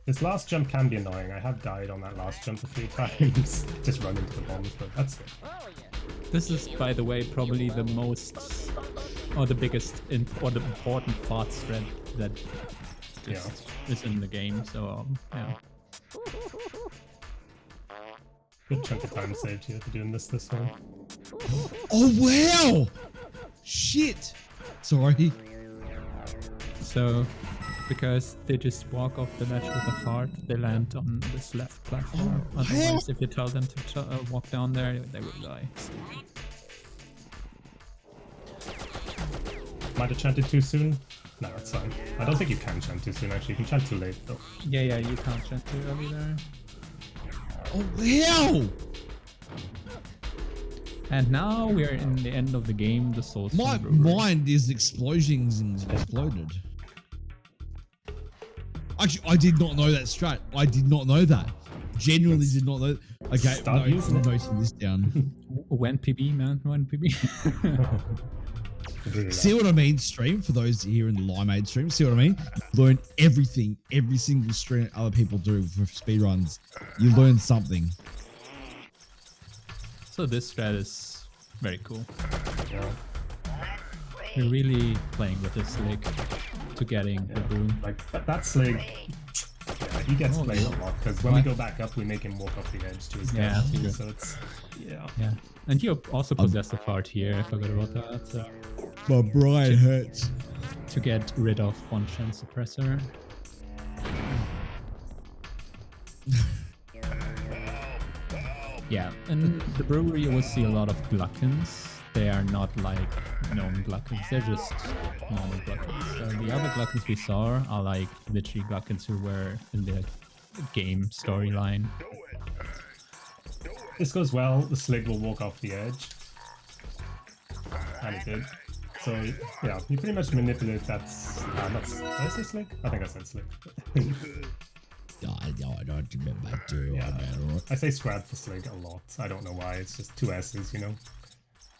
Speaker 2: This last jump can be annoying. I have died on that last jump a few times. Just run into the bombs, but that's it.
Speaker 3: This is, by the way, probably the most or the biggest or the important fart thread that just is in the game. So yeah.
Speaker 2: Good chunk of time saved here for doing this time.
Speaker 4: Oh wow! Shit. Sorry.
Speaker 3: So, because they just walk off the ledge with a fart, they land on this left platform.
Speaker 4: Oh,
Speaker 3: Otherwise, if you tell them to walk down there, they will die.
Speaker 2: Might have chanted too soon. No, it's fine. I don't think you can chant too soon. Actually, you can chant too late though.
Speaker 3: Yeah, you can't chant too early there.
Speaker 4: Oh wow!
Speaker 3: And now we are in the end of the game. The souls.
Speaker 4: My mind is explosions and exploded. Actually, I did not know that strat. I did not know that. Genuinely did not know. Okay,
Speaker 2: Start
Speaker 4: no,
Speaker 2: using
Speaker 4: I'm
Speaker 2: it.
Speaker 4: noting this down.
Speaker 3: When PB, man, when PB.
Speaker 4: See what I mean? Stream for those here in the Limeade stream. See what I mean? Learn everything, every single stream other people do for speedruns. You learn something.
Speaker 3: So this strat is very cool.
Speaker 2: Yeah.
Speaker 3: You're really playing with this slick to getting the broom.
Speaker 2: Like that Slig, yeah, he gets played a lot because when we go back up, we make him walk off the edge to his
Speaker 3: Yeah,
Speaker 2: death.
Speaker 3: true.
Speaker 2: So it's
Speaker 3: Yeah, and you also possess the part here. I forgot about that. So
Speaker 4: My brain hurts.
Speaker 3: to get rid of one chance suppressor. Yeah, and the brewery you will see a lot of gluckins. They are not like known gluckins, they're just normal gluckins. So the other gluckins we saw are like literally gluckins who were in the game storyline.
Speaker 2: this goes well. The Slig will walk off the edge, and it did. So yeah, you pretty much manipulate that. Did I say Slig? I think I said Slig.
Speaker 4: I don't remember too.
Speaker 2: Yeah. I say scrab for Slig a lot. I don't know why. It's just 2 S's, you know.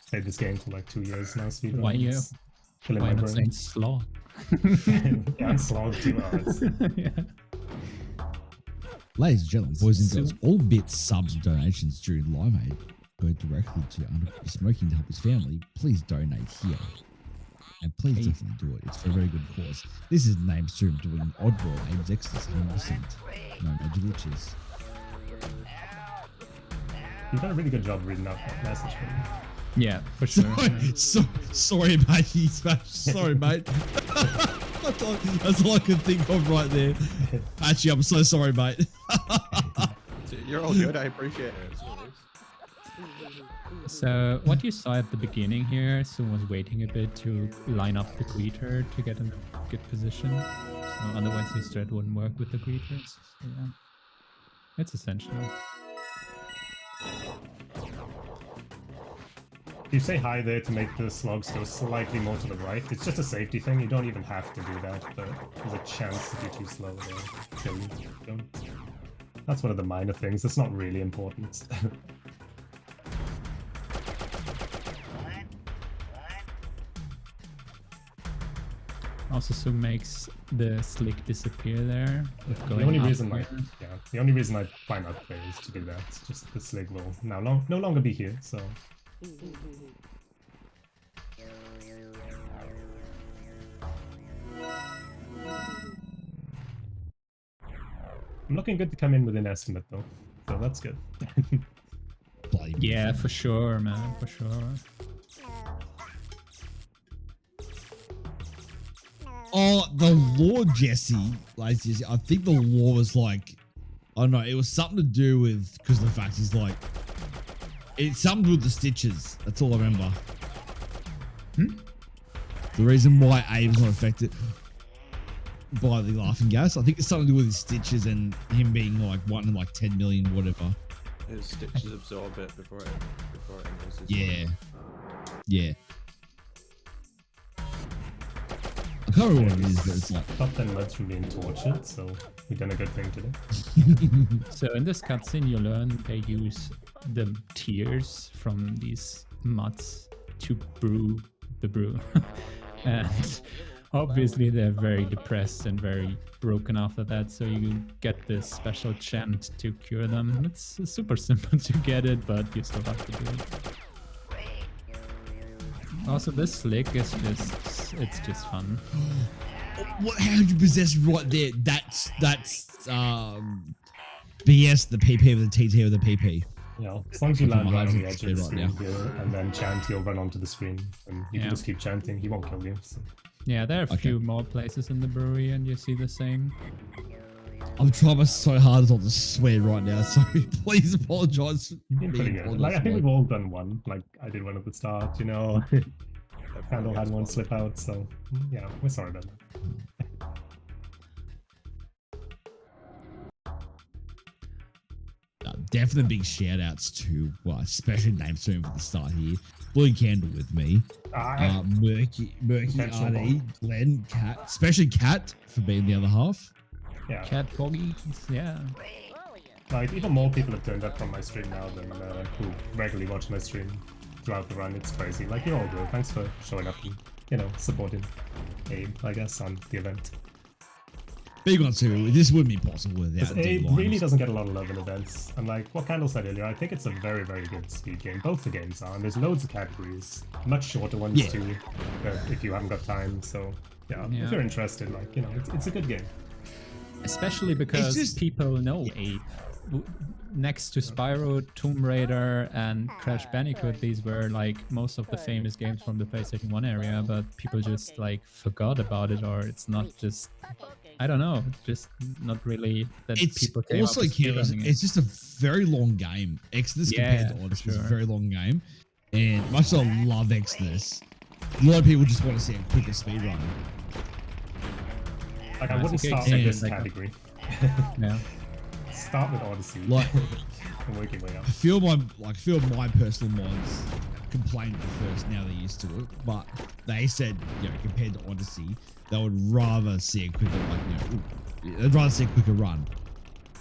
Speaker 2: Played this game for like 2 years now. Speedrun.
Speaker 3: Why you?
Speaker 2: It's killing
Speaker 3: Why
Speaker 2: my
Speaker 3: not
Speaker 2: brain.
Speaker 3: saying slaw?
Speaker 2: Yeah, and slog 2 hours.
Speaker 3: Yeah.
Speaker 4: Ladies and gentlemen, boys and girls, all bits, subs, and donations during Limeade go directly to UnderwaterSmoking to help his family. Please donate here. And please definitely do it. It's for a very good cause. This is Namesoom doing Oddworld, Abe's Exoddus 100%. No major glitches.
Speaker 2: You've done a really good job reading out that message for me.
Speaker 3: Yeah, for sure.
Speaker 4: Sorry, mate. He smashed. Sorry, mate. That's all I could think of right there. Actually, I'm so sorry, mate.
Speaker 1: You're all good. I appreciate it.
Speaker 3: So what you saw at the beginning here, Soon was waiting a bit to line up the greeter to get in a good position. So otherwise his strat wouldn't work with the greeters. So yeah, it's essential.
Speaker 2: You say hi there to make the slugs go slightly more to the right. It's just a safety thing. You don't even have to do that, but there's a chance if you're too slow they'll kill you. Don't. That's one of the minor things. It's not really important.
Speaker 3: Also Soon makes the slick disappear there with going
Speaker 2: The only
Speaker 3: up
Speaker 2: reason,
Speaker 3: here.
Speaker 2: the only reason I find out play is to do that. It's just the Slig will now no longer be here. So I'm looking good to come in with an estimate though, so that's good.
Speaker 4: Bloody
Speaker 3: Yeah, for sure, man, for sure.
Speaker 4: Oh, the lore, Jesse. Like, Jesse, I think the lore was like, I don't know, it was something to do with, because the fact is like, it's something with the stitches. That's all I remember. The reason why A was not affected by the laughing gas, I think it's something to do with his stitches and him being like 1 in like 10 million, whatever.
Speaker 1: His stitches absorb it before it enters his
Speaker 4: Yeah.
Speaker 1: body.
Speaker 4: Yeah. I can't remember what it is, but it's like.
Speaker 2: Stop them muds from being tortured, so we've done a good thing today.
Speaker 3: So in this cutscene, you learn they use the tears from these muds to brew the brew. And obviously they're very depressed and very broken after that, so you get this special chant to cure them. It's super simple to get it, but you still have to do it. Also, this slick is it's just fun.
Speaker 4: What? How did you possess right there? That's BS the PP with the TT with the PP.
Speaker 2: You know, as long as you land right on the edge of the
Speaker 4: Right
Speaker 2: screen
Speaker 4: now.
Speaker 2: here and then chant, he'll run onto the screen and you can just keep chanting. He won't kill you. So.
Speaker 3: Yeah, there are a
Speaker 4: Okay.
Speaker 3: few more places in the brewery, and you see the same.
Speaker 4: I'm trying so hard not to swear right now, so please apologize.
Speaker 2: You've been pretty good. Like, I think we've all done one. Like, I did one at the start, you know. Candle had one slip out, so yeah, we're sorry about that.
Speaker 4: Definitely big shout outs to, well, especially Namesoom for the start here. Blue Candle with me. Murky,
Speaker 2: Intentional
Speaker 4: RD, Glenn, Cat, especially Cat for being the other half.
Speaker 2: Yeah.
Speaker 3: Cat Boggy, yeah.
Speaker 2: Like, even more people have turned up from my stream now than who regularly watch my stream throughout the run. It's crazy. Like, you're all good. Thanks for showing up and, you know, supporting Abe, I guess, on the event.
Speaker 4: Big one too. This wouldn't be possible without
Speaker 2: Because Abe
Speaker 4: D-Lines.
Speaker 2: really doesn't get a lot of love in events. And like what Candle said earlier, I think it's a very, very good speed game. Both the games are, and there's loads of categories. Much shorter ones
Speaker 4: Yeah.
Speaker 2: too, if you haven't got time. So, yeah,
Speaker 3: Yeah.
Speaker 2: if you're interested, like, you know, it's a good game.
Speaker 3: Especially because
Speaker 4: just-
Speaker 3: people know Ape. Next to Spyro, Tomb Raider, and Crash Bandicoot, these were like most of the famous games from the PlayStation 1 area, but people just like forgot about it, or it's not just, I don't know, just not really that
Speaker 4: It's
Speaker 3: people came
Speaker 4: also
Speaker 3: up with
Speaker 4: Killers.
Speaker 3: speedrunning it.
Speaker 4: It's just a very long game. Exodus compared to
Speaker 3: Yeah,
Speaker 4: Odyssey
Speaker 3: for
Speaker 4: is a
Speaker 3: sure.
Speaker 4: very long game. And much as I love Exodus, a lot of people just want to see a quicker speedrun.
Speaker 2: Like, I
Speaker 3: Nice.
Speaker 2: wouldn't
Speaker 3: Okay,
Speaker 2: start
Speaker 3: yeah,
Speaker 2: with this
Speaker 3: like-
Speaker 2: category.
Speaker 3: Yeah.
Speaker 2: Start with Odyssey.
Speaker 4: Like-
Speaker 2: and work your way up.
Speaker 4: I feel my personal mods complained at first. Now they're used to it, but they said, you know, compared to Odyssey, they would rather see a quicker, like, you know, they'd rather see a quicker run.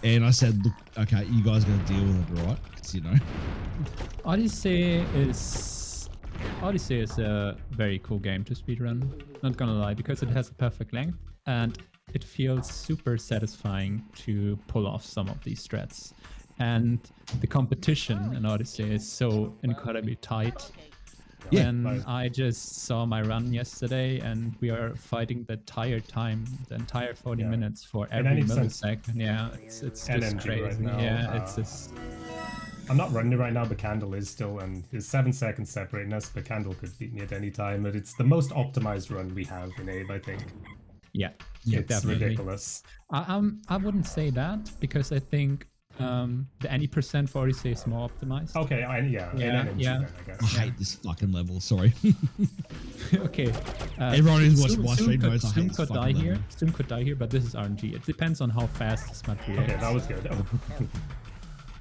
Speaker 4: And I said, look, okay, you guys got to deal with it, right? 'Cause, you know.
Speaker 3: Odyssey is a very cool game to speedrun, not gonna lie, because it has a perfect length and it feels super satisfying to pull off some of these strats. And the competition in Odyssey is so incredibly tight.
Speaker 4: Yeah,
Speaker 3: And
Speaker 2: like-
Speaker 3: I just saw my run yesterday and we are fighting the entire time, the entire 40
Speaker 2: Yeah.
Speaker 3: minutes for
Speaker 2: In
Speaker 3: every
Speaker 2: any sense-
Speaker 3: millisecond. Yeah, it's just
Speaker 2: LNG right
Speaker 3: crazy.
Speaker 2: now,
Speaker 3: Yeah, it's just...
Speaker 2: I'm not running it right now, but Candle is still, and there's 7 seconds separating us, but Candle could beat me at any time. But it's the most optimized run we have in Abe, I think.
Speaker 3: Yeah,
Speaker 4: Yeah,
Speaker 2: It's
Speaker 3: definitely.
Speaker 2: ridiculous.
Speaker 3: I wouldn't say that because I think the any percent for Odyssey is more optimized.
Speaker 2: Okay,
Speaker 3: Yeah,
Speaker 2: NNG
Speaker 3: yeah.
Speaker 2: then, I
Speaker 4: I
Speaker 2: guess.
Speaker 4: hate this fucking level. Sorry.
Speaker 3: Okay.
Speaker 4: Everyone who's watched my stream
Speaker 3: could,
Speaker 4: knows I hate
Speaker 3: Zoom
Speaker 4: this
Speaker 3: could die
Speaker 4: fucking
Speaker 3: here.
Speaker 4: level.
Speaker 3: Zoom could die here, but this is RNG. It depends on how fast this map reacts.
Speaker 2: Okay, that was good.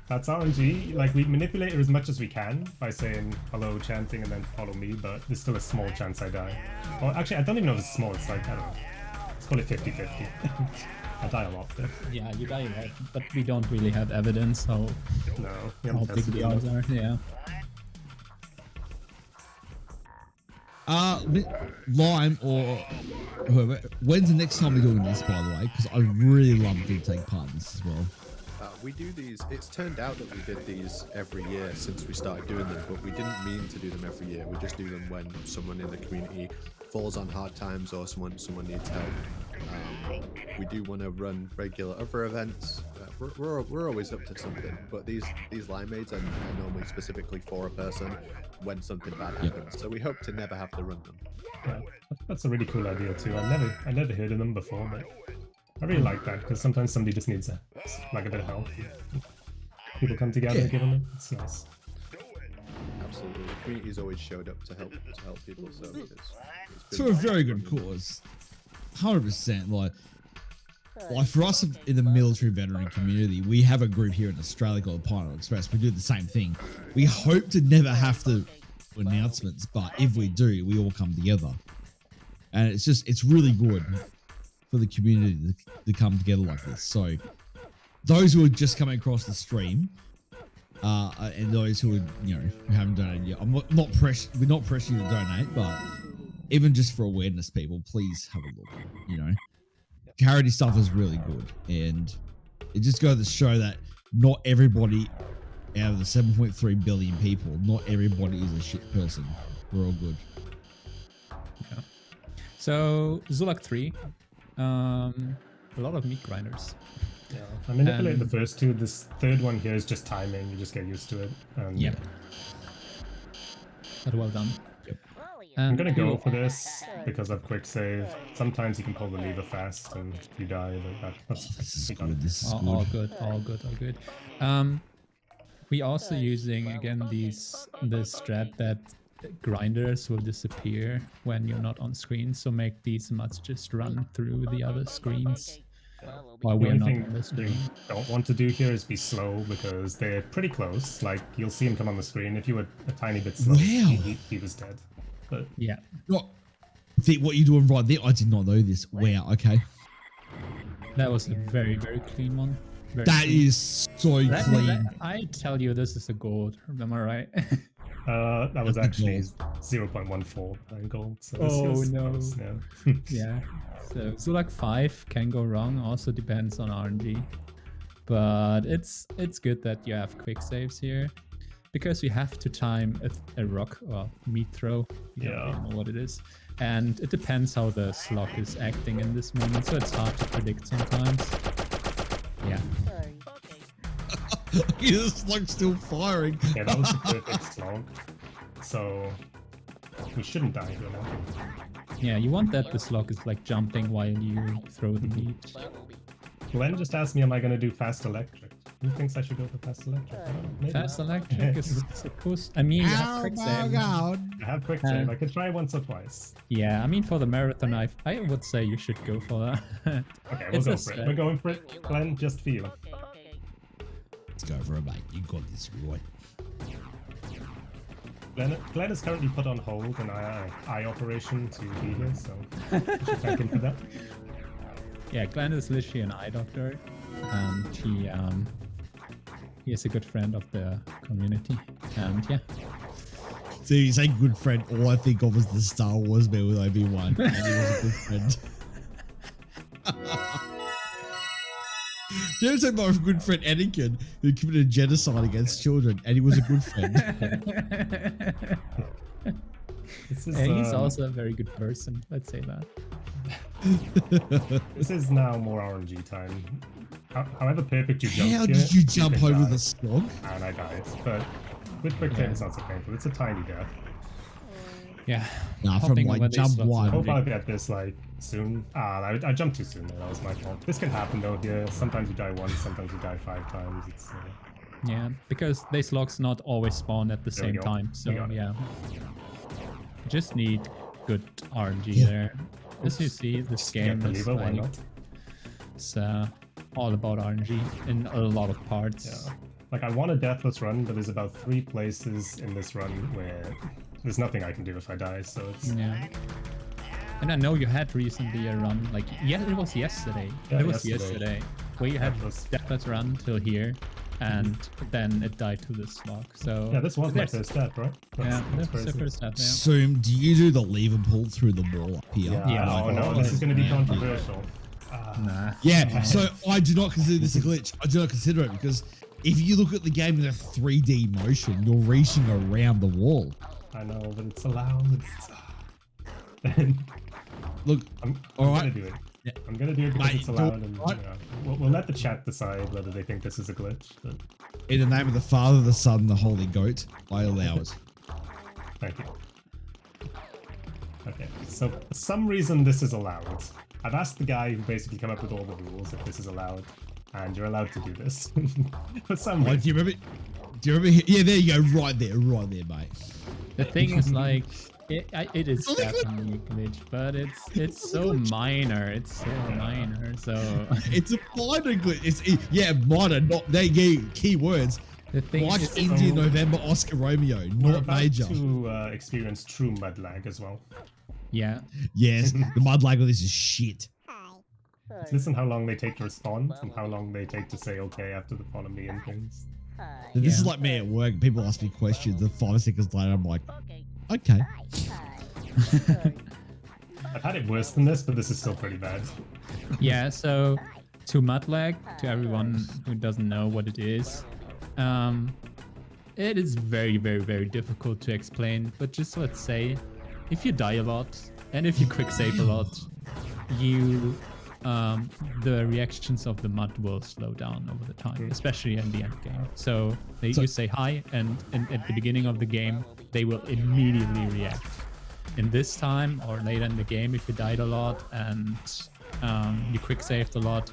Speaker 2: That's RNG. Like, we manipulate it as much as we can by saying hello, chanting, and then follow me, but there's still a small chance I die. Or actually, I don't even know if it's small. It's like, I don't know. Let's call it 50-50. I die a lot there.
Speaker 3: Yeah, you die a lot, but we don't really have evidence how
Speaker 2: No, we
Speaker 3: big
Speaker 2: haven't tested
Speaker 3: the
Speaker 2: it
Speaker 3: odds
Speaker 2: enough.
Speaker 3: are. Yeah.
Speaker 4: Lime or whoever. When's the next time we're doing this, by the way? Because I really love to take part in this as well.
Speaker 1: We do these. It's turned out that we did these every year since we started doing them, but we didn't mean to do them every year. We just do them when someone in the community falls on hard times or someone needs help. We do want to run regular other events. we're always up to something, but these limeades are normally specifically for a person when something bad happens. So we hope to never have to run them.
Speaker 2: Yeah, that's a really cool idea too. I never heard of them before, but I really like that because sometimes somebody just needs a bit of help. People come together and give them it. It's nice.
Speaker 1: Absolutely, the community's always showed up to help people. So it's
Speaker 4: For a very good cause. 100%. Like for us in the military veteran community, we have a group here in Australia called Pineapple Express. We do the same thing. We hope to never have to do announcements, but if we do, we all come together. And it's really good for the community to come together like this. So those who are just coming across the stream, and those who haven't donated yet, we're not pressuring you to donate, but even just for awareness, people, please have a look. Charity stuff is really good, and it just goes to show that not everybody out of the 7.3 billion people, not everybody is a shit person. We're all good.
Speaker 3: Yeah. So Zulag 3, a lot of meat grinders.
Speaker 2: Yeah, I manipulated the first two. This third one here is just timing. You just get used to it.
Speaker 4: Yeah.
Speaker 3: But well done.
Speaker 2: Yep. I'm gonna go for this because of quick save. Sometimes you can pull the lever fast and you die.
Speaker 4: This is good. This is
Speaker 3: all good. All good. We also using again this strat that grinders will disappear when you're not on screen. So make these mutts just run through the other screens while we're not on the screen.
Speaker 2: You don't want to do here is be slow because they're pretty close. Like you'll see him come on the screen. If you were a tiny bit slow, he was dead. But
Speaker 3: yeah.
Speaker 4: What you're doing right there, I did not know this. Wow, okay.
Speaker 3: That was a very, very clean one.
Speaker 4: That is so clean.
Speaker 3: I tell you, this is a gold. Am I right?
Speaker 2: That was actually 0.14 gold. So
Speaker 3: no.
Speaker 2: Yeah.
Speaker 3: Yeah. So Zulag 5 can go wrong. Also depends on RNG. But it's good that you have quick saves here. Because you have to time a rock or meat throw. You don't know what it is. And it depends how the slug is acting in this moment, so it's hard to predict sometimes. Yeah.
Speaker 4: The slug's still firing.
Speaker 2: Yeah, that was a perfect slug. So we shouldn't die here now.
Speaker 3: Yeah, you want that the slug is like jumping while you throw the meat.
Speaker 2: Glenn just asked me, am I going to do fast electric? Who thinks I should go for fast electric? Maybe
Speaker 3: fast electric is supposed. I mean, you have quick save.
Speaker 2: I have quick save. I could try once or twice.
Speaker 3: Yeah, I mean, for the marathon, I would say you should go for that.
Speaker 2: Okay, we'll go for it. We're going for it. Glenn, just feel.
Speaker 4: Let's go for it, mate. You got this right.
Speaker 2: Glenn is currently put on hold an eye operation to be here, so we should thank him for that.
Speaker 3: Yeah, Glenn is literally an eye doctor, and he is a good friend of the community, and yeah.
Speaker 4: So you say good friend, all I think of is the Star Wars man with Obi-Wan, and he was a good friend. You ever say my good friend Anakin, who committed genocide against children, and he was a good friend?
Speaker 3: He's also a very good person, let's say that.
Speaker 2: This is now more RNG time. However perfect you jump.
Speaker 4: How did you jump over the slog?
Speaker 2: And I died, but with quick time it's not so painful. It's a tiny death.
Speaker 3: Yeah.
Speaker 4: Nah, from like jump one.
Speaker 2: I hope I'll get this like soon. I jumped too soon. That was my fault. This can happen though here. Sometimes you die once, sometimes you die 5 times. It's
Speaker 3: yeah, because these logs not always spawn at the same time. So yeah. You just need good RNG there. As you see, this game is like, it's all about RNG in a lot of parts.
Speaker 2: Yeah. Like I want a deathless run, but there's about 3 places in this run where there's nothing I can do if I die, so it's...
Speaker 3: Yeah. And I know you had recently a run, like, yeah, it was yesterday.
Speaker 2: Yeah,
Speaker 3: it was yesterday. Where you had deathless run till here, and then it died to the slog, so...
Speaker 2: Yeah, this was my first death, right?
Speaker 3: That's the first step, yeah.
Speaker 4: Zoom, do you do the lever pull through the wall up here?
Speaker 2: Yeah, no, this is going to be controversial.
Speaker 3: Nah.
Speaker 4: Yeah, so I do not consider this a glitch. I do not consider it because if you look at the game in a 3D motion, you're reaching around the wall.
Speaker 2: I know, but it's allowed.
Speaker 4: Look,
Speaker 2: I'm
Speaker 4: all right.
Speaker 2: gonna do it. I'm gonna do it because
Speaker 4: Mate,
Speaker 2: it's allowed,
Speaker 4: do
Speaker 2: and
Speaker 4: what?
Speaker 2: we'll let the chat decide whether they think this is a glitch. But
Speaker 4: In the name of the Father, the Son, the Holy Goat, I allow it.
Speaker 2: thank you. Okay, so for some reason this is allowed. I've asked the guy who basically came up with all the rules if this is allowed, and you're allowed to do this. For some
Speaker 4: Oh,
Speaker 2: reason.
Speaker 4: do you remember? Yeah, there you go, right there, mate.
Speaker 3: The thing is, like, it is definitely a glitch, but it's so minor. It's so minor. So
Speaker 4: It's a minor glitch. Yeah, minor, not they key words.
Speaker 3: the thing
Speaker 4: Like
Speaker 3: is,
Speaker 4: India, November, Oscar, Romeo,
Speaker 2: We're
Speaker 4: not
Speaker 2: about
Speaker 4: major.
Speaker 2: to experience true mud lag as well.
Speaker 3: yeah,
Speaker 4: Yes, the mud lag of this is shit.
Speaker 2: Listen how long they take to respond and how long they take to say okay after the economy and things.
Speaker 4: So this is
Speaker 3: Yeah.
Speaker 4: like me at work. People ask me questions, and 5 seconds later, I'm like, okay.
Speaker 2: I've had it worse than this, but this is still pretty bad.
Speaker 3: yeah. So to mudlag, to everyone who doesn't know what it is, it is very, very, very difficult to explain. But just let's say, if you die a lot and if you quick save a lot, you the reactions of the mud will slow down over the time, especially in the end game. So you say hi, and at the beginning of the game, they will immediately react. In this time or later in the game, if you died a lot and you quick saved a lot,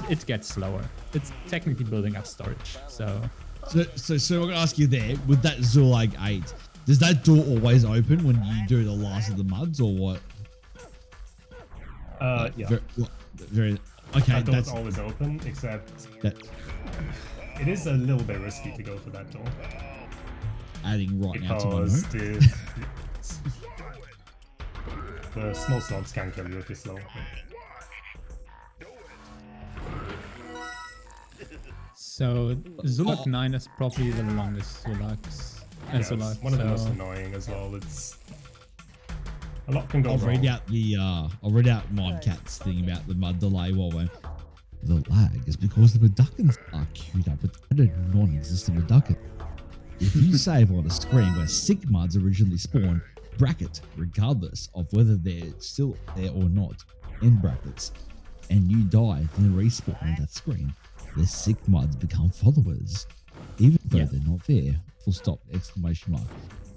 Speaker 3: it gets slower. It's technically building up storage. So
Speaker 4: So I'm gonna ask you there with that Zulag 8. Does that door always open when you do the last of the muds, or what?
Speaker 2: Yeah.
Speaker 4: Very okay.
Speaker 2: That door's
Speaker 4: That's
Speaker 2: always open, except
Speaker 4: that,
Speaker 2: it is a little bit risky to go for that door.
Speaker 4: adding right now to my
Speaker 2: Because
Speaker 4: note.
Speaker 2: the small slobs can kill you if you're slow.
Speaker 3: So Zulag 9 is probably the longest Zulags.
Speaker 2: Yeah, it's one of the most annoying as well. It's a lot can go
Speaker 4: I'll
Speaker 2: wrong.
Speaker 4: read out the I'll read out Modcat's thing about the mud delay while we're the lag is because the reductants are queued up with a non-existent reductant. If you save on a screen where sick muds originally spawned, bracket, regardless of whether they're still there or not, end brackets, and you die, then respawn on that screen, the sick muds become followers, even though they're not there. Full stop, exclamation mark.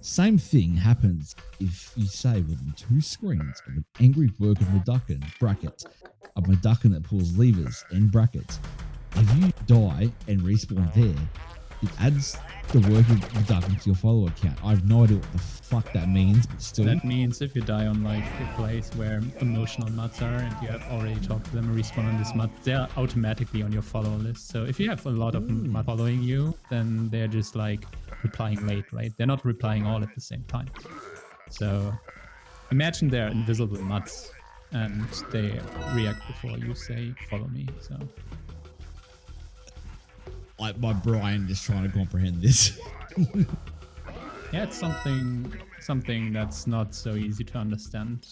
Speaker 4: Same thing happens if you save within 2 screens of an angry worker reductant, brackets, a reductant that pulls levers, end brackets. If you die and respawn there, it adds the working reductant to your follower account. I have no idea what the fuck that means, but still.
Speaker 3: That means if you die on like a place where emotional muds are and you have already talked to them and respawn on this mud, they're automatically on your follow list. So if you have a lot of mud following you, then they're just like replying late, right? They're not replying all at the same time. So imagine they're invisible muds and they react before you say follow me. So
Speaker 4: Like my brain just trying to comprehend this.
Speaker 3: yeah, it's something that's not so easy to understand.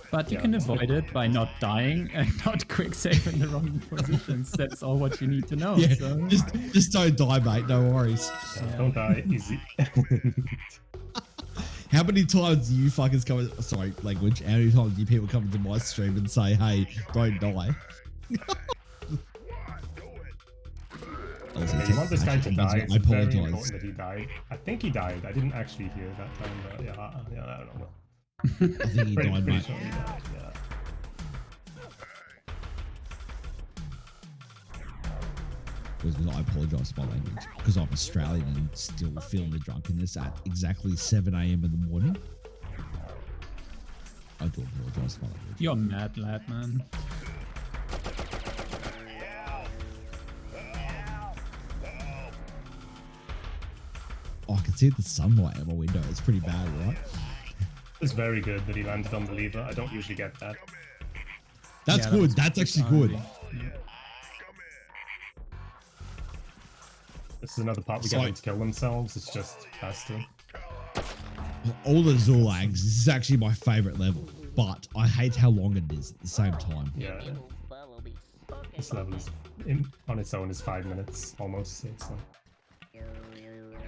Speaker 3: But you can avoid it by not dying and not quick save in the wrong positions. That's all what you need to know.
Speaker 4: Yeah,
Speaker 3: So.
Speaker 4: just don't die, mate. No worries.
Speaker 2: Don't die, easy.
Speaker 4: How many times do you fuckers come? Sorry, language. How many times do you people come into my stream and say, "Hey, don't die"?
Speaker 2: Okay, you want this guy to die. It's
Speaker 4: I
Speaker 2: very
Speaker 4: apologize.
Speaker 2: important that he died. I think he died. I didn't actually hear that time, but yeah, I don't know.
Speaker 4: I think he
Speaker 2: Pretty
Speaker 4: died, mate.
Speaker 2: sure he died, yeah.
Speaker 4: Because I apologise for my language. Because I'm Australian and still feeling the drunkenness at exactly 7 a.m. in the morning. I do apologise for my language.
Speaker 3: You're mad, lad, man.
Speaker 4: Oh, I can see the sunlight out my window. It's pretty bad, right?
Speaker 2: It's very good that he landed on the lever. I don't usually get that.
Speaker 4: That's
Speaker 3: Yeah,
Speaker 4: good.
Speaker 3: that
Speaker 4: That's
Speaker 3: was
Speaker 4: actually good.
Speaker 3: handy.
Speaker 2: This is another part we get them to kill themselves. It's just faster.
Speaker 4: All the Zulags, this is actually my favourite level. But I hate how long it is at the same time.
Speaker 2: Yeah. This level is on its own is 5 minutes almost. It's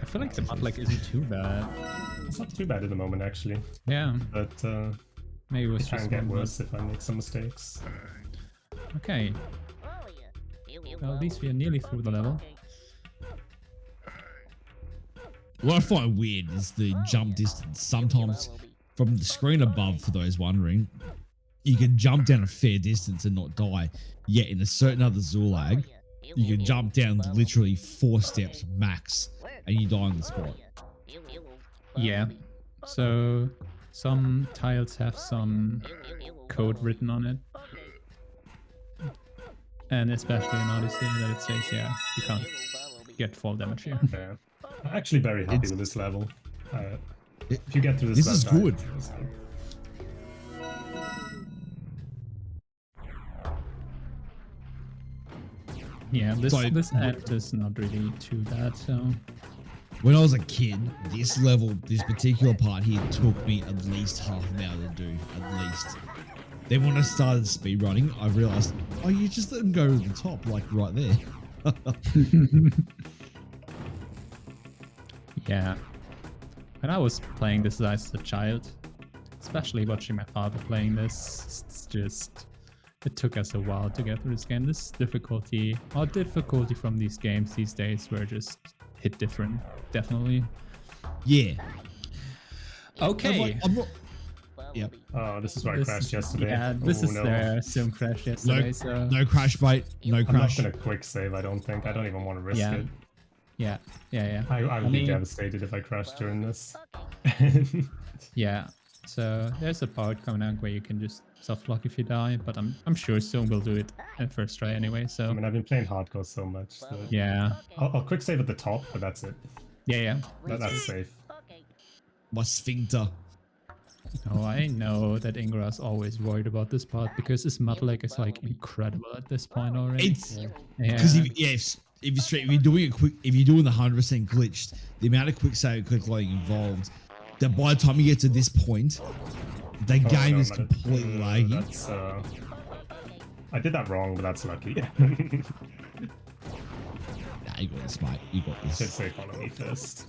Speaker 3: I feel like the mud like isn't too bad.
Speaker 2: it's not too bad at the moment actually.
Speaker 3: Yeah.
Speaker 2: But
Speaker 3: Maybe it was
Speaker 2: It can
Speaker 3: just
Speaker 2: get
Speaker 3: one
Speaker 2: worse if I make some mistakes.
Speaker 3: blood. Okay. Well, at least we are nearly through the level.
Speaker 4: What I find weird is the jump distance. Sometimes from the screen above, for those wondering, you can jump down a fair distance and not die. Yet in a certain other Zulag, you can jump down literally 4 steps max and you die on the spot.
Speaker 3: Yeah. So some tiles have some code written on it. And especially in Odyssey that it says, yeah, you can't get fall damage here.
Speaker 2: Yeah. I'm actually very happy with this level. If you get through
Speaker 4: This
Speaker 2: this
Speaker 4: is
Speaker 2: level,
Speaker 4: good.
Speaker 2: it's good.
Speaker 3: Yeah, this
Speaker 4: So-
Speaker 3: this act is not really too bad, so
Speaker 4: When I was a kid, this level, this particular part here took me at least half an hour to do, at least. Then when I started speedrunning, I realized, oh, you just let them go to the top, like right there.
Speaker 3: yeah. When I was playing this as a child, especially watching my father playing this, it's just it took us a while to get through this game. This difficulty from these games these days were just hit different, definitely.
Speaker 4: Yeah.
Speaker 3: Okay.
Speaker 4: I'm not, yep.
Speaker 2: Oh, this is where I
Speaker 3: This-
Speaker 2: crashed yesterday.
Speaker 3: Yeah, this
Speaker 2: Oh,
Speaker 3: is
Speaker 2: no.
Speaker 3: their sim crash yesterday, so
Speaker 4: No crash, mate. No
Speaker 2: I'm not
Speaker 4: crash.
Speaker 2: gonna quick save, I don't think. I don't even want to risk
Speaker 3: Yeah.
Speaker 2: it.
Speaker 3: yeah.
Speaker 2: I would be
Speaker 3: mean-
Speaker 2: devastated if I crashed during this.
Speaker 3: Yeah. So there's a part coming out where you can just soft lock if you die, but I'm sure soon we'll do it at first try anyway.
Speaker 2: I
Speaker 3: So
Speaker 2: mean, I've been playing hardcore so much that
Speaker 3: yeah,
Speaker 2: I'll quick save at the top, but that's it.
Speaker 3: yeah.
Speaker 2: That's safe.
Speaker 4: My sphincter.
Speaker 3: Oh, I know that Ingra's always worried about this part because his mud lag is like incredible at this point already.
Speaker 4: It's
Speaker 3: Yeah.
Speaker 4: because if you're doing it quick, if you're doing the 100% glitched, the amount of quick save, quick loading involved, that by the time you get to this point, the
Speaker 2: Oh,
Speaker 4: game
Speaker 2: no,
Speaker 4: is
Speaker 2: but
Speaker 4: completely laggy.
Speaker 2: That's I did that wrong, but that's lucky.
Speaker 4: Nah, you got this, mate. You got
Speaker 2: Should
Speaker 4: this.
Speaker 2: say economy first.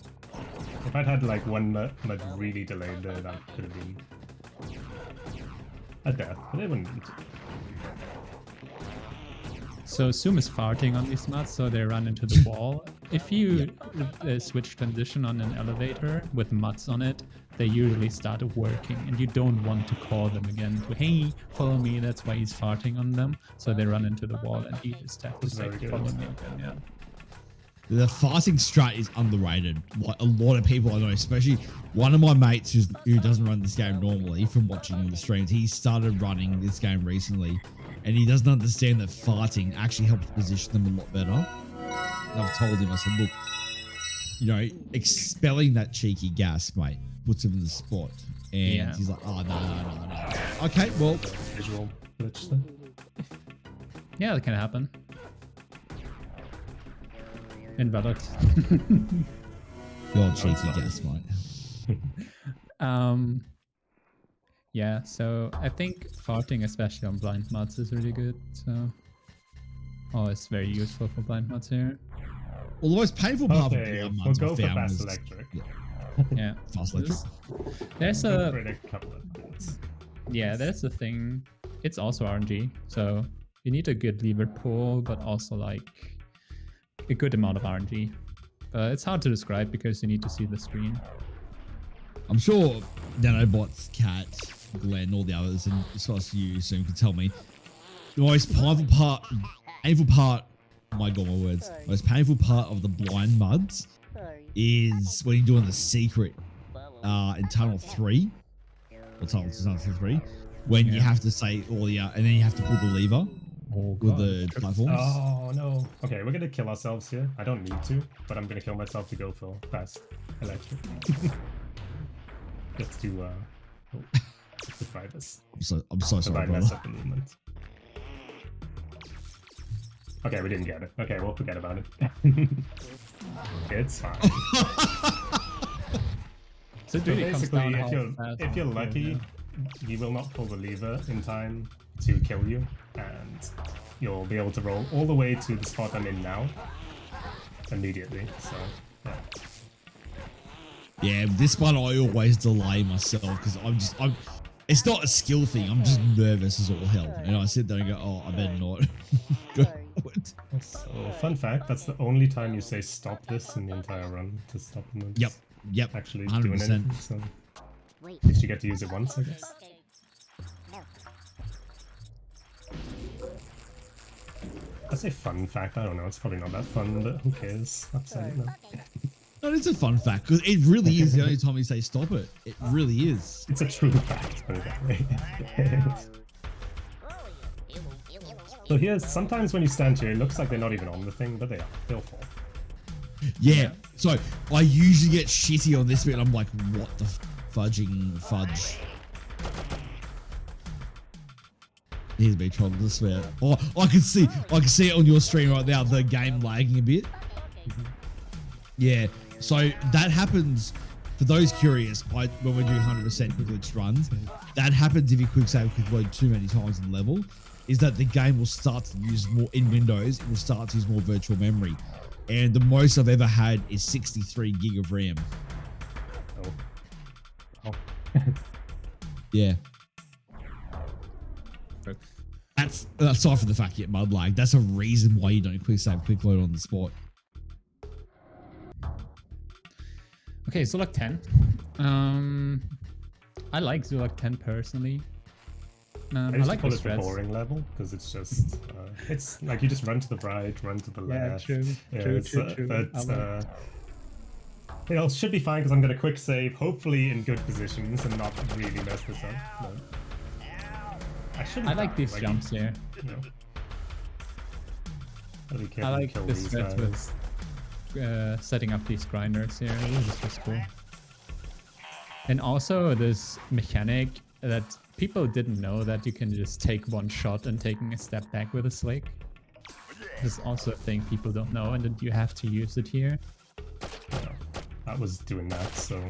Speaker 2: If I'd had like one mud really delayed there, that could have been a death, but it wouldn't need to.
Speaker 3: So Zoom is farting on these mats, so they run into the wall. If you switch transition on an elevator with mats on it, they usually start working, and you don't want to call them again to, hey, follow me. That's why he's farting on them. So they run into the wall, and you just have to
Speaker 2: That's
Speaker 3: say,
Speaker 2: very good.
Speaker 3: follow me again. Yeah.
Speaker 4: The farting strat is underrated. Like a lot of people I know, especially one of my mates who doesn't run this game normally from watching the streams, he started running this game recently, and he doesn't understand that farting actually helps position them a lot better. And I've told him, I said, look, you know, expelling that cheeky gas, mate, puts him in the spot. And
Speaker 3: Yeah.
Speaker 4: he's like, oh, no. Okay, well,
Speaker 2: Visual glitch there.
Speaker 3: Yeah, that can happen. Invalid.
Speaker 4: you're cheeky gas, mate.
Speaker 3: Yeah, so I think farting, especially on blind mods, is really good. So, it's very useful for blind mods here.
Speaker 4: Well, the most painful part
Speaker 2: Okay,
Speaker 4: of
Speaker 2: we'll
Speaker 4: mods
Speaker 2: go
Speaker 4: I
Speaker 2: for
Speaker 4: found
Speaker 2: fast
Speaker 4: was
Speaker 2: electric.
Speaker 3: Yeah,
Speaker 4: fast electric.
Speaker 3: there's
Speaker 2: Go
Speaker 3: a
Speaker 2: for it a couple of minutes.
Speaker 3: yeah, there's a thing. It's also RNG, so you need a good lever pull, but also like a good amount of RNG. It's hard to describe because you need to see the screen.
Speaker 4: I'm sure Nanobots, Cat, Glenn, all the others, and as well as you soon can tell me, the most painful part, oh my god, my words, the most painful part of the blind muds is when you're doing the secret in Tunnel 3, or Tunnel 3, when you
Speaker 3: Yeah.
Speaker 4: have to say all the, and then you have to pull the lever
Speaker 3: Oh,
Speaker 4: with the platforms.
Speaker 2: Oh no. Okay, we're gonna kill ourselves here. I don't need to, but I'm gonna kill myself to go for fast electric. Let's do let's try this.
Speaker 4: I'm so
Speaker 2: If
Speaker 4: sorry,
Speaker 2: I mess
Speaker 4: brother.
Speaker 2: up the movement. Okay, we didn't get it. Okay, we'll forget about it. It's fine.
Speaker 3: So it
Speaker 2: So
Speaker 3: really comes
Speaker 2: basically,
Speaker 3: down how
Speaker 2: if
Speaker 3: fast
Speaker 2: you're
Speaker 3: you
Speaker 2: lucky,
Speaker 3: go,
Speaker 2: you will not pull the lever in time to kill you, and you'll be able to roll all the way to the spot I'm in now immediately. So yeah.
Speaker 4: Yeah, this one I always delay myself because It's not a skill thing. I'm just nervous as all hell. And I sit there and go, oh, I better not go forward.
Speaker 2: So, fun fact, that's the only time you say stop this in the entire run, to stop them
Speaker 4: Yep.
Speaker 2: actually
Speaker 4: 100%.
Speaker 2: doing anything. So, at least you get to use it once, I guess. I say fun fact, I don't know, it's probably not that fun, but who cares? I've said it now.
Speaker 4: No, it's a fun fact because it really is the only time you say stop it. It really is.
Speaker 2: It's a true fact, put it that way. So here's, sometimes when you stand here, it looks like they're not even on the thing, but they are. They'll fall.
Speaker 4: Yeah. So I usually get shitty on this bit and I'm like, what the fudging fudge? Here's me trying to swear. Oh, I can see it on your screen right now, the game lagging a bit. Yeah. So that happens, for those curious, when we're doing 100% glitch runs, that happens if you quick save quick load too many times in level, is that the game will start to use more, in Windows, it will start to use more virtual memory. And the most I've ever had is 63 gig of RAM.
Speaker 2: Oh.
Speaker 4: Yeah. That's aside from the fact you get mud lag, that's a reason why you don't quick save quick load on the spot.
Speaker 3: Okay, Zulag 10. I like Zulag 10 personally.
Speaker 2: I
Speaker 3: I
Speaker 2: used
Speaker 3: like
Speaker 2: to call
Speaker 3: the
Speaker 2: it the
Speaker 3: strats.
Speaker 2: boring level, because it's just, it's like you just run to the right, run to the left.
Speaker 3: True.
Speaker 2: But, you know, it should be fine because I'm going to quick save, hopefully in good positions and not really mess this up. No.
Speaker 3: I like these jumps here.
Speaker 2: You know, gotta be
Speaker 3: I
Speaker 2: careful to
Speaker 3: like
Speaker 2: kill
Speaker 3: the
Speaker 2: these
Speaker 3: strats
Speaker 2: guys.
Speaker 3: with setting up these grinders here. This is just cool. And also this mechanic that people didn't know, that you can just take one shot and taking a step back with a slick. This is also a thing people don't know, and that you have to use it here.
Speaker 2: Yeah, that was doing that, so...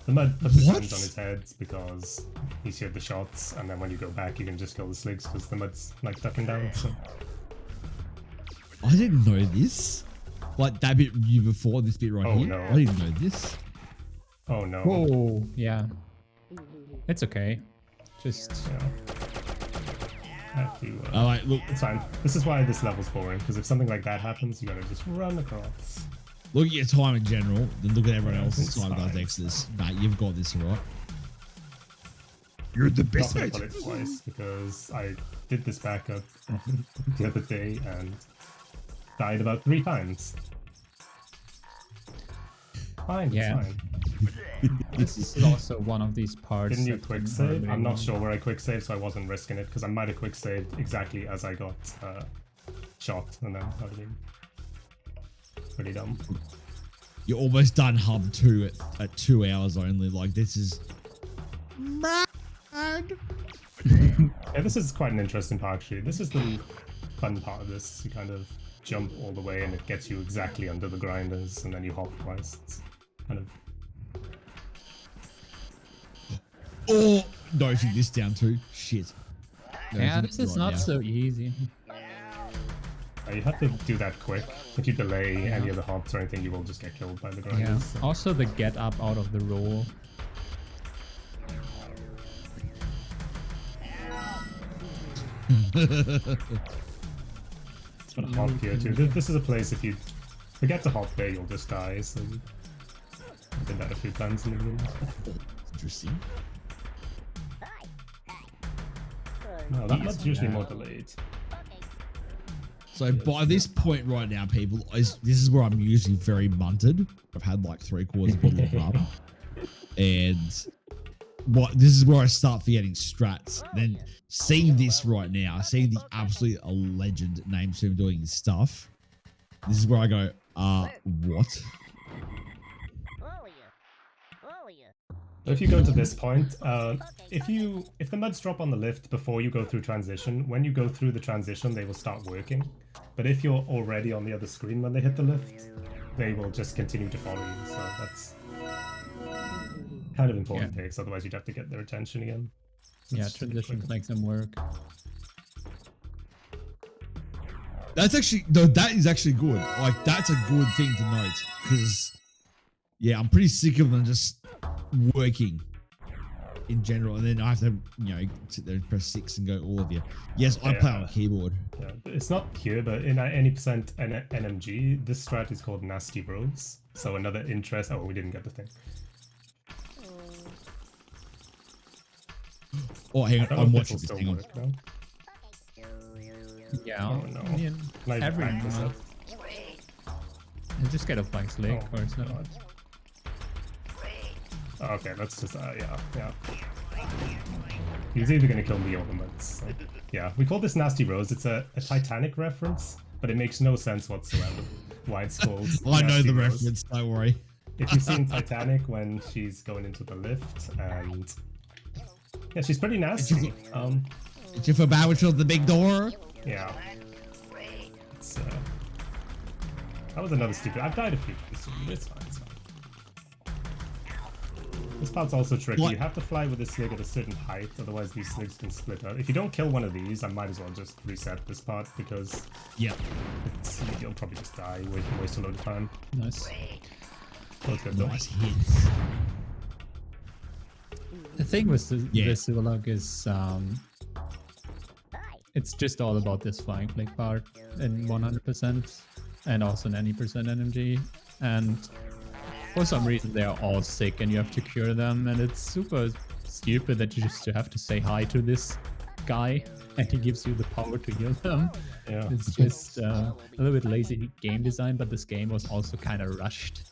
Speaker 2: The mud puts his hands on his head because he's heard the shots, and then when you go back you can just kill the sligs because the mud's like ducking down, so...
Speaker 4: I didn't know this. Like that bit you before this bit right here.
Speaker 2: No.
Speaker 4: I didn't know this.
Speaker 2: Oh no.
Speaker 3: Whoa, yeah. It's okay. Just...
Speaker 2: Yeah. I have to,
Speaker 4: Alright, look.
Speaker 2: it's fine. This is why this level's boring, because if something like that happens, you gotta just run across.
Speaker 4: Look at your time in general, then look at everyone else's
Speaker 2: It's
Speaker 4: time, guys.
Speaker 2: fine.
Speaker 4: Exodus. Nah, you've got this, right? You're the
Speaker 2: Not
Speaker 4: best,
Speaker 2: gonna
Speaker 4: mate.
Speaker 2: put it twice, because I did this backup the other day and died about 3 times. Fine,
Speaker 3: Yeah.
Speaker 2: it's fine.
Speaker 3: This is also one of these parts.
Speaker 2: Didn't you
Speaker 3: that
Speaker 2: quick
Speaker 3: can
Speaker 2: save?
Speaker 3: hardly
Speaker 2: I'm not
Speaker 3: run.
Speaker 2: sure where I quick saved, so I wasn't risking it, because I might have quick saved exactly as I got shot, and then that would have been pretty dumb.
Speaker 4: You're almost done hub 2 at 2 hours only. Like, this is mad.
Speaker 2: Yeah, this is quite an interesting part, actually. This is the fun part of this. You kind of jump all the way, and it gets you exactly under the grinders, and then you hop twice. It's kind of...
Speaker 4: Oh, noting this down too. Shit.
Speaker 3: Yeah,
Speaker 4: Noting
Speaker 3: this
Speaker 4: it
Speaker 3: is
Speaker 4: right
Speaker 3: not
Speaker 4: now.
Speaker 3: so easy.
Speaker 2: You have to do that quick. If you delay any of the hops or anything, you will just get killed by the grinders.
Speaker 3: Yeah.
Speaker 2: So.
Speaker 3: Also the get up out of the roll.
Speaker 2: It's got a hop here too. This is a place if you forget to hop there, you'll just die. So I did that a few times in the beginning.
Speaker 4: Interesting.
Speaker 2: No, that's usually more delayed.
Speaker 4: So by this point right now, people, this is where I'm usually very munted. I've had like 3/4 bottle of rum, and this is where I start forgetting strats. Then seeing this right now, seeing the absolute legend Namesoom doing his stuff, this is where I go, what?
Speaker 2: If you go to this point, if the muds drop on the lift before you go through transition, when you go through the transition, they will start working. But if you're already on the other screen when they hit the lift, they will just continue to follow you. So that's kind of important picks, otherwise you'd have to get their attention again.
Speaker 3: Yeah, transitions makes them work.
Speaker 4: That's actually, no, that is actually good. Like, that's a good thing to note, because, yeah, I'm pretty sick of them just working. in general, and then I have to, sit there and press 6 and go all of you. Yes, I play on keyboard.
Speaker 2: Yeah. It's not here, but in any percent NMG, this strat is called Nasty Bros. So another interest. Oh, we didn't get the thing.
Speaker 4: Oh, hang on, I'm watching this thing.
Speaker 3: Yeah,
Speaker 2: Oh, no.
Speaker 3: I mean,
Speaker 2: Like,
Speaker 3: every
Speaker 2: back this up.
Speaker 3: month. You just get a flank slick
Speaker 2: Oh,
Speaker 3: or so.
Speaker 2: God. Okay, let's just, yeah. He's either gonna kill me or the months. So. Yeah, we call this Nasty Rose. It's a Titanic reference, but it makes no sense whatsoever why it's called
Speaker 4: I know
Speaker 2: Nasty
Speaker 4: the
Speaker 2: Rose.
Speaker 4: reference, don't worry.
Speaker 2: If you've seen Titanic when she's going into the lift, and yeah, she's pretty nasty.
Speaker 4: Did you feel bad when she was the big door?
Speaker 2: Yeah. It's, that was another stupid. I've died a few times, so it's fine, it's fine. This part's also tricky.
Speaker 4: What?
Speaker 2: You have to fly with this slig at a certain height, otherwise these sligs can split out. If you don't kill one of these, I might as well just reset this part because you'll probably just die, waste a load of time.
Speaker 3: Nice.
Speaker 2: Let's get done.
Speaker 4: Nice hits.
Speaker 3: The thing with the Zulag is it's just all about this flying flick part in 100% and also in any percent NMG, and for some reason they are all sick and you have to cure them, and it's super stupid that you just have to say hi to this guy and he gives you the power to heal them.
Speaker 2: Yeah.
Speaker 3: It's just a little bit lazy game design, but this game was also kind of rushed.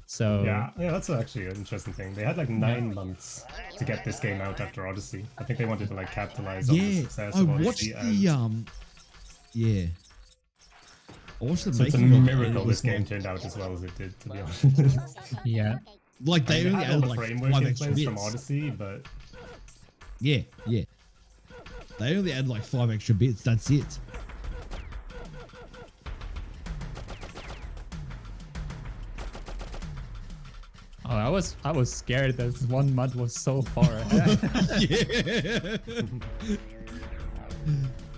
Speaker 3: So
Speaker 2: Yeah, that's actually an interesting thing. They had like 9 months to get this game out after Odyssey. I think they wanted to like capitalize on the success
Speaker 4: I
Speaker 2: of
Speaker 4: watched
Speaker 2: Odyssey.
Speaker 4: the I watched the
Speaker 2: So it's a
Speaker 4: making of it,
Speaker 2: miracle
Speaker 4: and it
Speaker 2: this
Speaker 4: was
Speaker 2: game
Speaker 4: like-
Speaker 2: turned out as well as it did, to be honest.
Speaker 3: yeah.
Speaker 4: Like they
Speaker 2: They
Speaker 4: only
Speaker 2: had all
Speaker 4: added
Speaker 2: the
Speaker 4: like
Speaker 2: framework
Speaker 4: 5
Speaker 2: in
Speaker 4: extra
Speaker 2: place from
Speaker 4: bits.
Speaker 2: Odyssey, but
Speaker 4: Yeah. They only add like 5 extra bits. That's it.
Speaker 3: Oh, I was scared that this one mud was so far ahead.
Speaker 4: Yeah.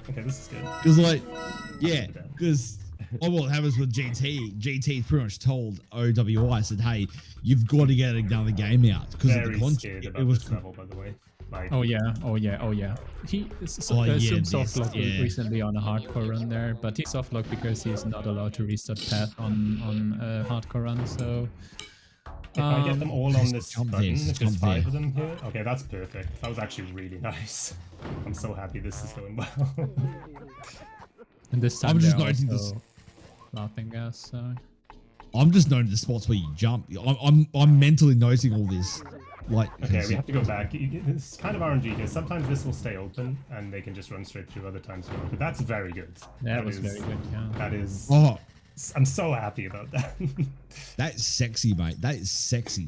Speaker 2: okay, this is good.
Speaker 4: Because because what happens with GT pretty much told OWI, said, hey, you've got to get another game out because of
Speaker 2: Very
Speaker 4: the
Speaker 2: scared
Speaker 4: content.
Speaker 2: about this level, by the way. Like,
Speaker 3: Oh yeah. He softlocked
Speaker 4: yeah.
Speaker 3: recently on a hardcore run there, but he softlocked because he's not allowed to restart path on a hardcore run. So
Speaker 2: if I get them all on this
Speaker 4: jump
Speaker 2: button,
Speaker 4: there,
Speaker 2: if
Speaker 4: jump
Speaker 2: there's 5
Speaker 4: there.
Speaker 2: of them here, okay, that's perfect. That was actually really nice. I'm so happy this is going well.
Speaker 3: and this time
Speaker 4: I'm just
Speaker 3: they're
Speaker 4: noticing
Speaker 3: also laughing gas. So
Speaker 4: I'm just noting the spots where you jump. I'm mentally noticing all this. Like,
Speaker 2: Okay, we have to go back. It's kind of RNG here. Sometimes this will stay open and they can just run straight through, other times no. But that's very good.
Speaker 3: that was very good. Yeah.
Speaker 2: That is...
Speaker 4: oh,
Speaker 2: I'm so happy about that.
Speaker 4: that's sexy, mate. That is sexy.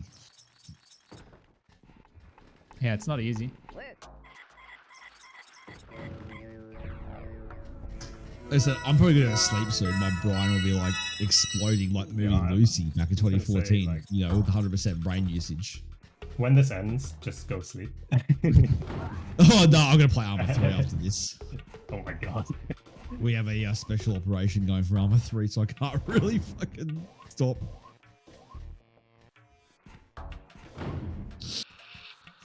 Speaker 3: Yeah, it's not easy.
Speaker 4: Listen, I'm probably gonna sleep soon. My brain will be like exploding like movie
Speaker 2: Yeah,
Speaker 4: Lucy back in
Speaker 2: gonna say,
Speaker 4: 2014.
Speaker 2: like-
Speaker 4: With 100% brain usage.
Speaker 2: When this ends, just go sleep.
Speaker 4: Oh no, I'm gonna play Arma 3 after this.
Speaker 2: Oh my god.
Speaker 4: We have a special operation going for Arma 3, so I can't really fucking stop.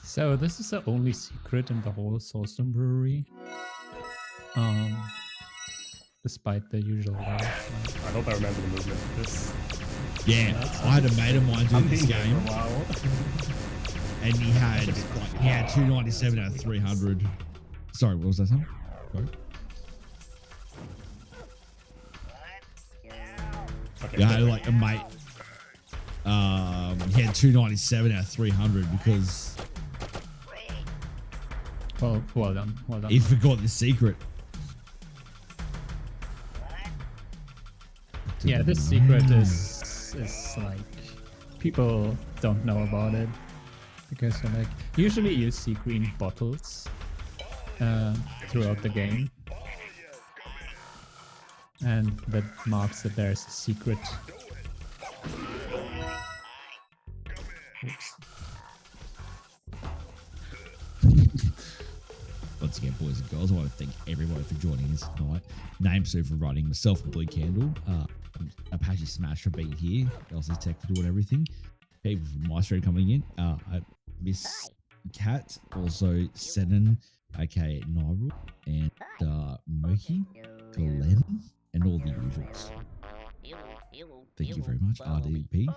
Speaker 3: So this is the only secret in the whole Soulstone brewery. Despite the usual
Speaker 2: I hope I remember the movement of this.
Speaker 4: Yeah, I had a mate of mine
Speaker 2: I'm
Speaker 4: do this
Speaker 2: being here
Speaker 4: game,
Speaker 2: for a while.
Speaker 4: and he had 297 out of 300. Sorry, what was that? Sorry.
Speaker 2: Okay,
Speaker 4: Yeah, I had
Speaker 2: perfect.
Speaker 4: like a mate. He had 297 out of 300 because
Speaker 3: well done.
Speaker 4: he forgot the secret.
Speaker 3: Yeah, this secret is like people don't know about it because like usually you see green bottles throughout the game, and that marks that there's a secret.
Speaker 2: Oops.
Speaker 4: Once again, boys and girls, I want to thank everybody for joining us tonight. Namesoom for running, myself and Blue Candle, Apache Smash for being here, Elsie's Tech for doing everything, people from my stream coming in, Miss Cat, also Senan, aka Nyrul, and Moki, Glenn, and all the usuals. Thank you very much, RDP,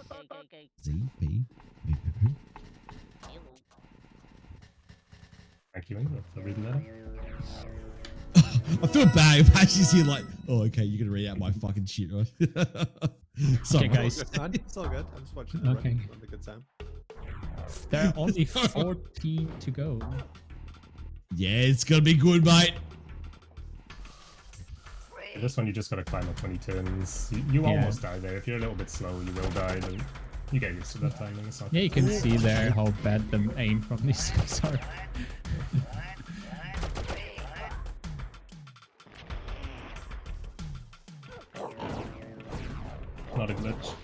Speaker 4: ZP,
Speaker 2: Thank you, Ingrid, for reading that.
Speaker 4: I feel bad if Ashley's here like, oh, okay, you're going to read out my fucking shit, right? Sorry,
Speaker 3: Okay, guys.
Speaker 1: It's all good, man. It's all good. I'm just watching the
Speaker 3: Okay.
Speaker 1: run. Having a good time.
Speaker 3: There are only 14 to go.
Speaker 4: Yeah, it's going to be good, mate.
Speaker 2: This one, you just gotta climb up 20 turns. You almost die there. If you're a little bit slow, you will die, but you get used to that timing. It's not
Speaker 3: Yeah, you can see there how bad the aim from these guys are.
Speaker 2: not a glitch.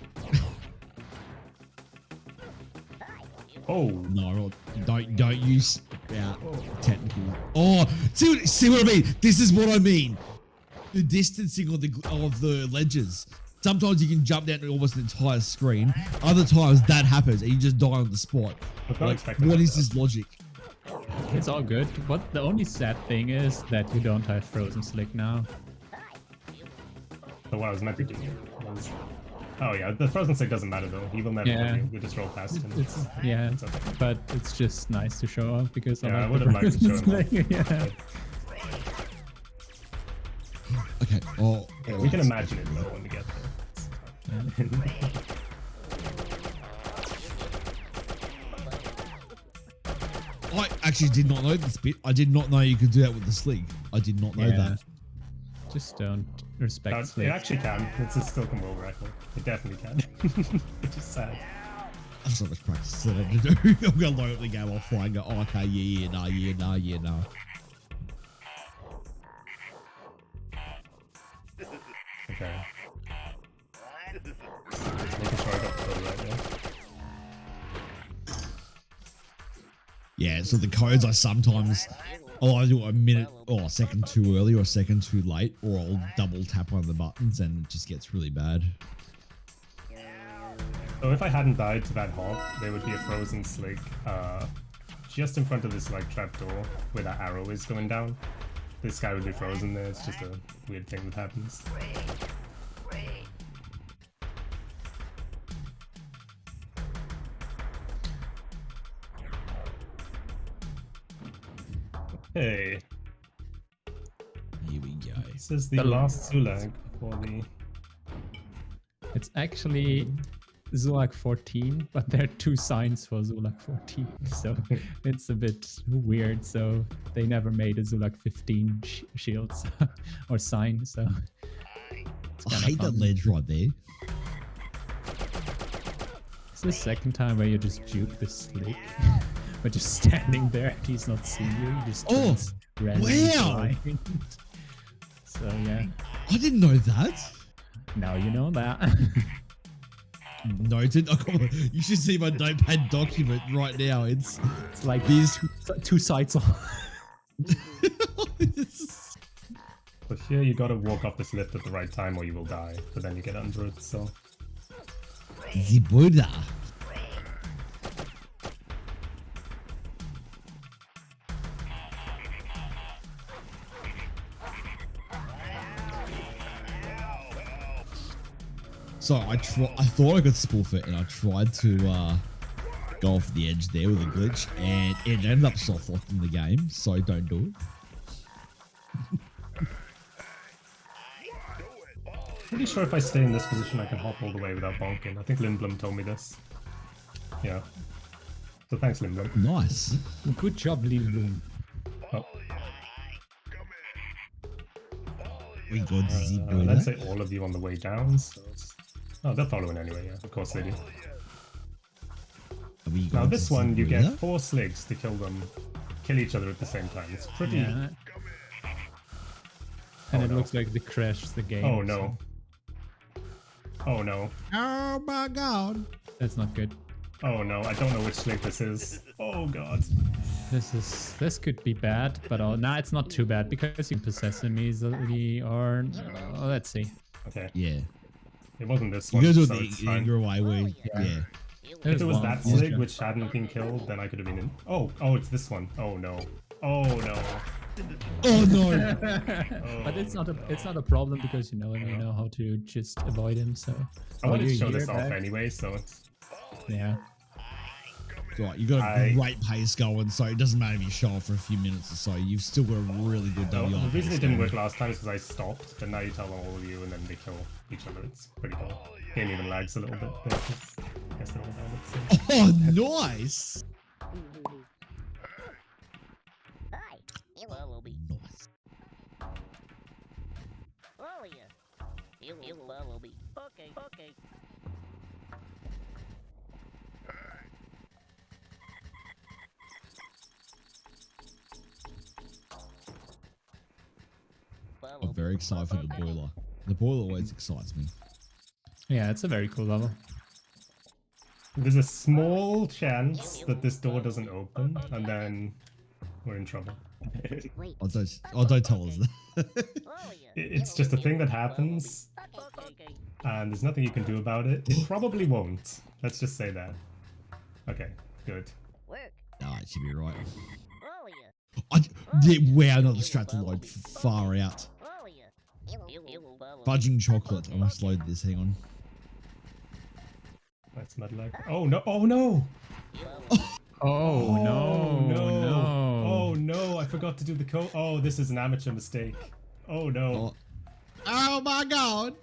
Speaker 2: Oh,
Speaker 4: No, don't use technical. Oh, see what I mean? This is what I mean. The distancing of the ledges. Sometimes you can jump down to almost the entire screen. Other times that happens and you just die on the spot. Like, what is this logic?
Speaker 3: It's all good. But the only sad thing is that you don't have Frozen Slick now.
Speaker 2: so what I was meant to do was... Oh yeah, the frozen stick doesn't matter though. He will never
Speaker 3: Yeah.
Speaker 2: kill you. We just roll past him.
Speaker 3: Yeah,
Speaker 2: It's okay.
Speaker 3: but it's just nice to show off because
Speaker 2: Yeah, I
Speaker 3: like
Speaker 2: would
Speaker 3: the
Speaker 2: have liked to show
Speaker 3: Frozen
Speaker 2: him off.
Speaker 3: Slick, yeah.
Speaker 4: Okay. Oh,
Speaker 2: We can imagine it though when we get there.
Speaker 4: I actually did not know this bit. I did not know you could do that with the sling. I did not know
Speaker 3: Yeah.
Speaker 4: that.
Speaker 3: Just don't respect
Speaker 2: It
Speaker 3: Slick.
Speaker 2: actually can. It's a still can world record. It definitely can. Which is sad.
Speaker 4: I've so much practice that I have to do. I'm gonna load up the game offline and go, oh, okay, yeah, no.
Speaker 2: Okay. Just making sure I got the code right there.
Speaker 4: Yeah, so the codes I sometimes I'll either do a minute or a second too early or a second too late, or I'll double tap on the buttons and it just gets really bad.
Speaker 2: So if I hadn't died to that hog, there would be a frozen slick just in front of this like trapdoor where that arrow is going down. This guy would be frozen there. It's just a weird thing that happens. Hey,
Speaker 4: Here we go.
Speaker 2: this is the last Zulag before the...
Speaker 3: It's actually Zulag 14, but there are 2 signs for Zulag 14, so it's a bit weird. So they never made a Zulag 15 shield or sign, so it's
Speaker 4: I
Speaker 3: kinda
Speaker 4: hate that
Speaker 3: fun.
Speaker 4: ledge right there.
Speaker 3: It's the second time where you just juke the Slick. But just standing there, he's not seeing you. He just
Speaker 4: Oh,
Speaker 3: turns red and
Speaker 4: wow.
Speaker 3: blind. So yeah,
Speaker 4: I didn't know that.
Speaker 3: now you know that.
Speaker 4: Noted. Oh, you should see my notepad document right now. It's
Speaker 3: It's like
Speaker 4: this.
Speaker 3: two sides on.
Speaker 2: So here you gotta walk off this lift at the right time or you will die, but then you get under it, so...
Speaker 4: The Buddha. So I thought I could spoof it, and I tried to go off the edge there with a glitch, and it ended up soft locking the game. So don't do it.
Speaker 2: Pretty sure if I stay in this position I can hop all the way without bonking. I think Lindblom told me this. Yeah. So thanks Lindblom.
Speaker 4: Nice.
Speaker 3: Good job, Lilboom.
Speaker 2: Oh,
Speaker 4: We got the
Speaker 2: let's
Speaker 4: Buddha.
Speaker 2: say all of you on the way down, so it's... Oh, they're following anyway, yeah. Of course they do.
Speaker 4: We
Speaker 2: Now
Speaker 4: got
Speaker 2: this
Speaker 4: the
Speaker 2: one, you get
Speaker 4: Buddha.
Speaker 2: 4 sligs to kill each other at the same time. It's pretty...
Speaker 3: Yeah. And
Speaker 2: Oh,
Speaker 3: it
Speaker 2: no.
Speaker 3: looks like they crashed the game.
Speaker 2: Oh no. Oh no.
Speaker 4: Oh my god.
Speaker 3: so that's not good.
Speaker 2: Oh no, I don't know which slig this is. Oh god.
Speaker 3: This could be bad, but nah, it's not too bad because you can possess them easily. Or let's see.
Speaker 2: Okay,
Speaker 4: Yeah.
Speaker 2: it wasn't this
Speaker 4: You
Speaker 2: one,
Speaker 4: gotta do it
Speaker 2: so
Speaker 4: the
Speaker 2: it's fine.
Speaker 4: eager way where, yeah.
Speaker 2: If it was
Speaker 3: one,
Speaker 2: that
Speaker 3: yeah.
Speaker 2: Slig which hadn't been killed, then I could have been in. Oh, it's this one. Oh no. Oh no.
Speaker 4: Oh no!
Speaker 3: But it's not a problem because you know how to just avoid him. So
Speaker 2: I wanted to
Speaker 3: you're
Speaker 2: show this
Speaker 3: here,
Speaker 2: off
Speaker 3: back.
Speaker 2: anyway, so it's.
Speaker 3: Yeah.
Speaker 4: Right, you got a great pace going, so it doesn't matter if you show off for a few minutes or so. You've still got a really good
Speaker 2: No,
Speaker 4: WR
Speaker 2: the reason
Speaker 4: pace
Speaker 2: it didn't
Speaker 4: going.
Speaker 2: work last time is because I stopped, but now you tell all of you and then they kill each other. It's pretty cool. Game even lags a little bit. But it's, I guess they're all down at the same.
Speaker 4: Oh, nice! Nice.
Speaker 5: Okay.
Speaker 4: I'm very excited for the boiler. The boiler always excites me.
Speaker 3: Yeah, it's a very cool level.
Speaker 2: There's a small chance that this door doesn't open, and then we're in trouble.
Speaker 4: Don't tell us that.
Speaker 2: It's just a thing that happens, and there's nothing you can do about it. It probably won't. Let's just say that. Okay, good.
Speaker 4: Nah, it should be right. Wow, another strat to load far out. Fudging chocolate. I must load this. Hang on.
Speaker 2: That's mud lag. Oh no! Oh no!
Speaker 3: Oh no!
Speaker 2: Oh no! I forgot to do the code. Oh, this is an amateur mistake. Oh no!
Speaker 4: Oh my god!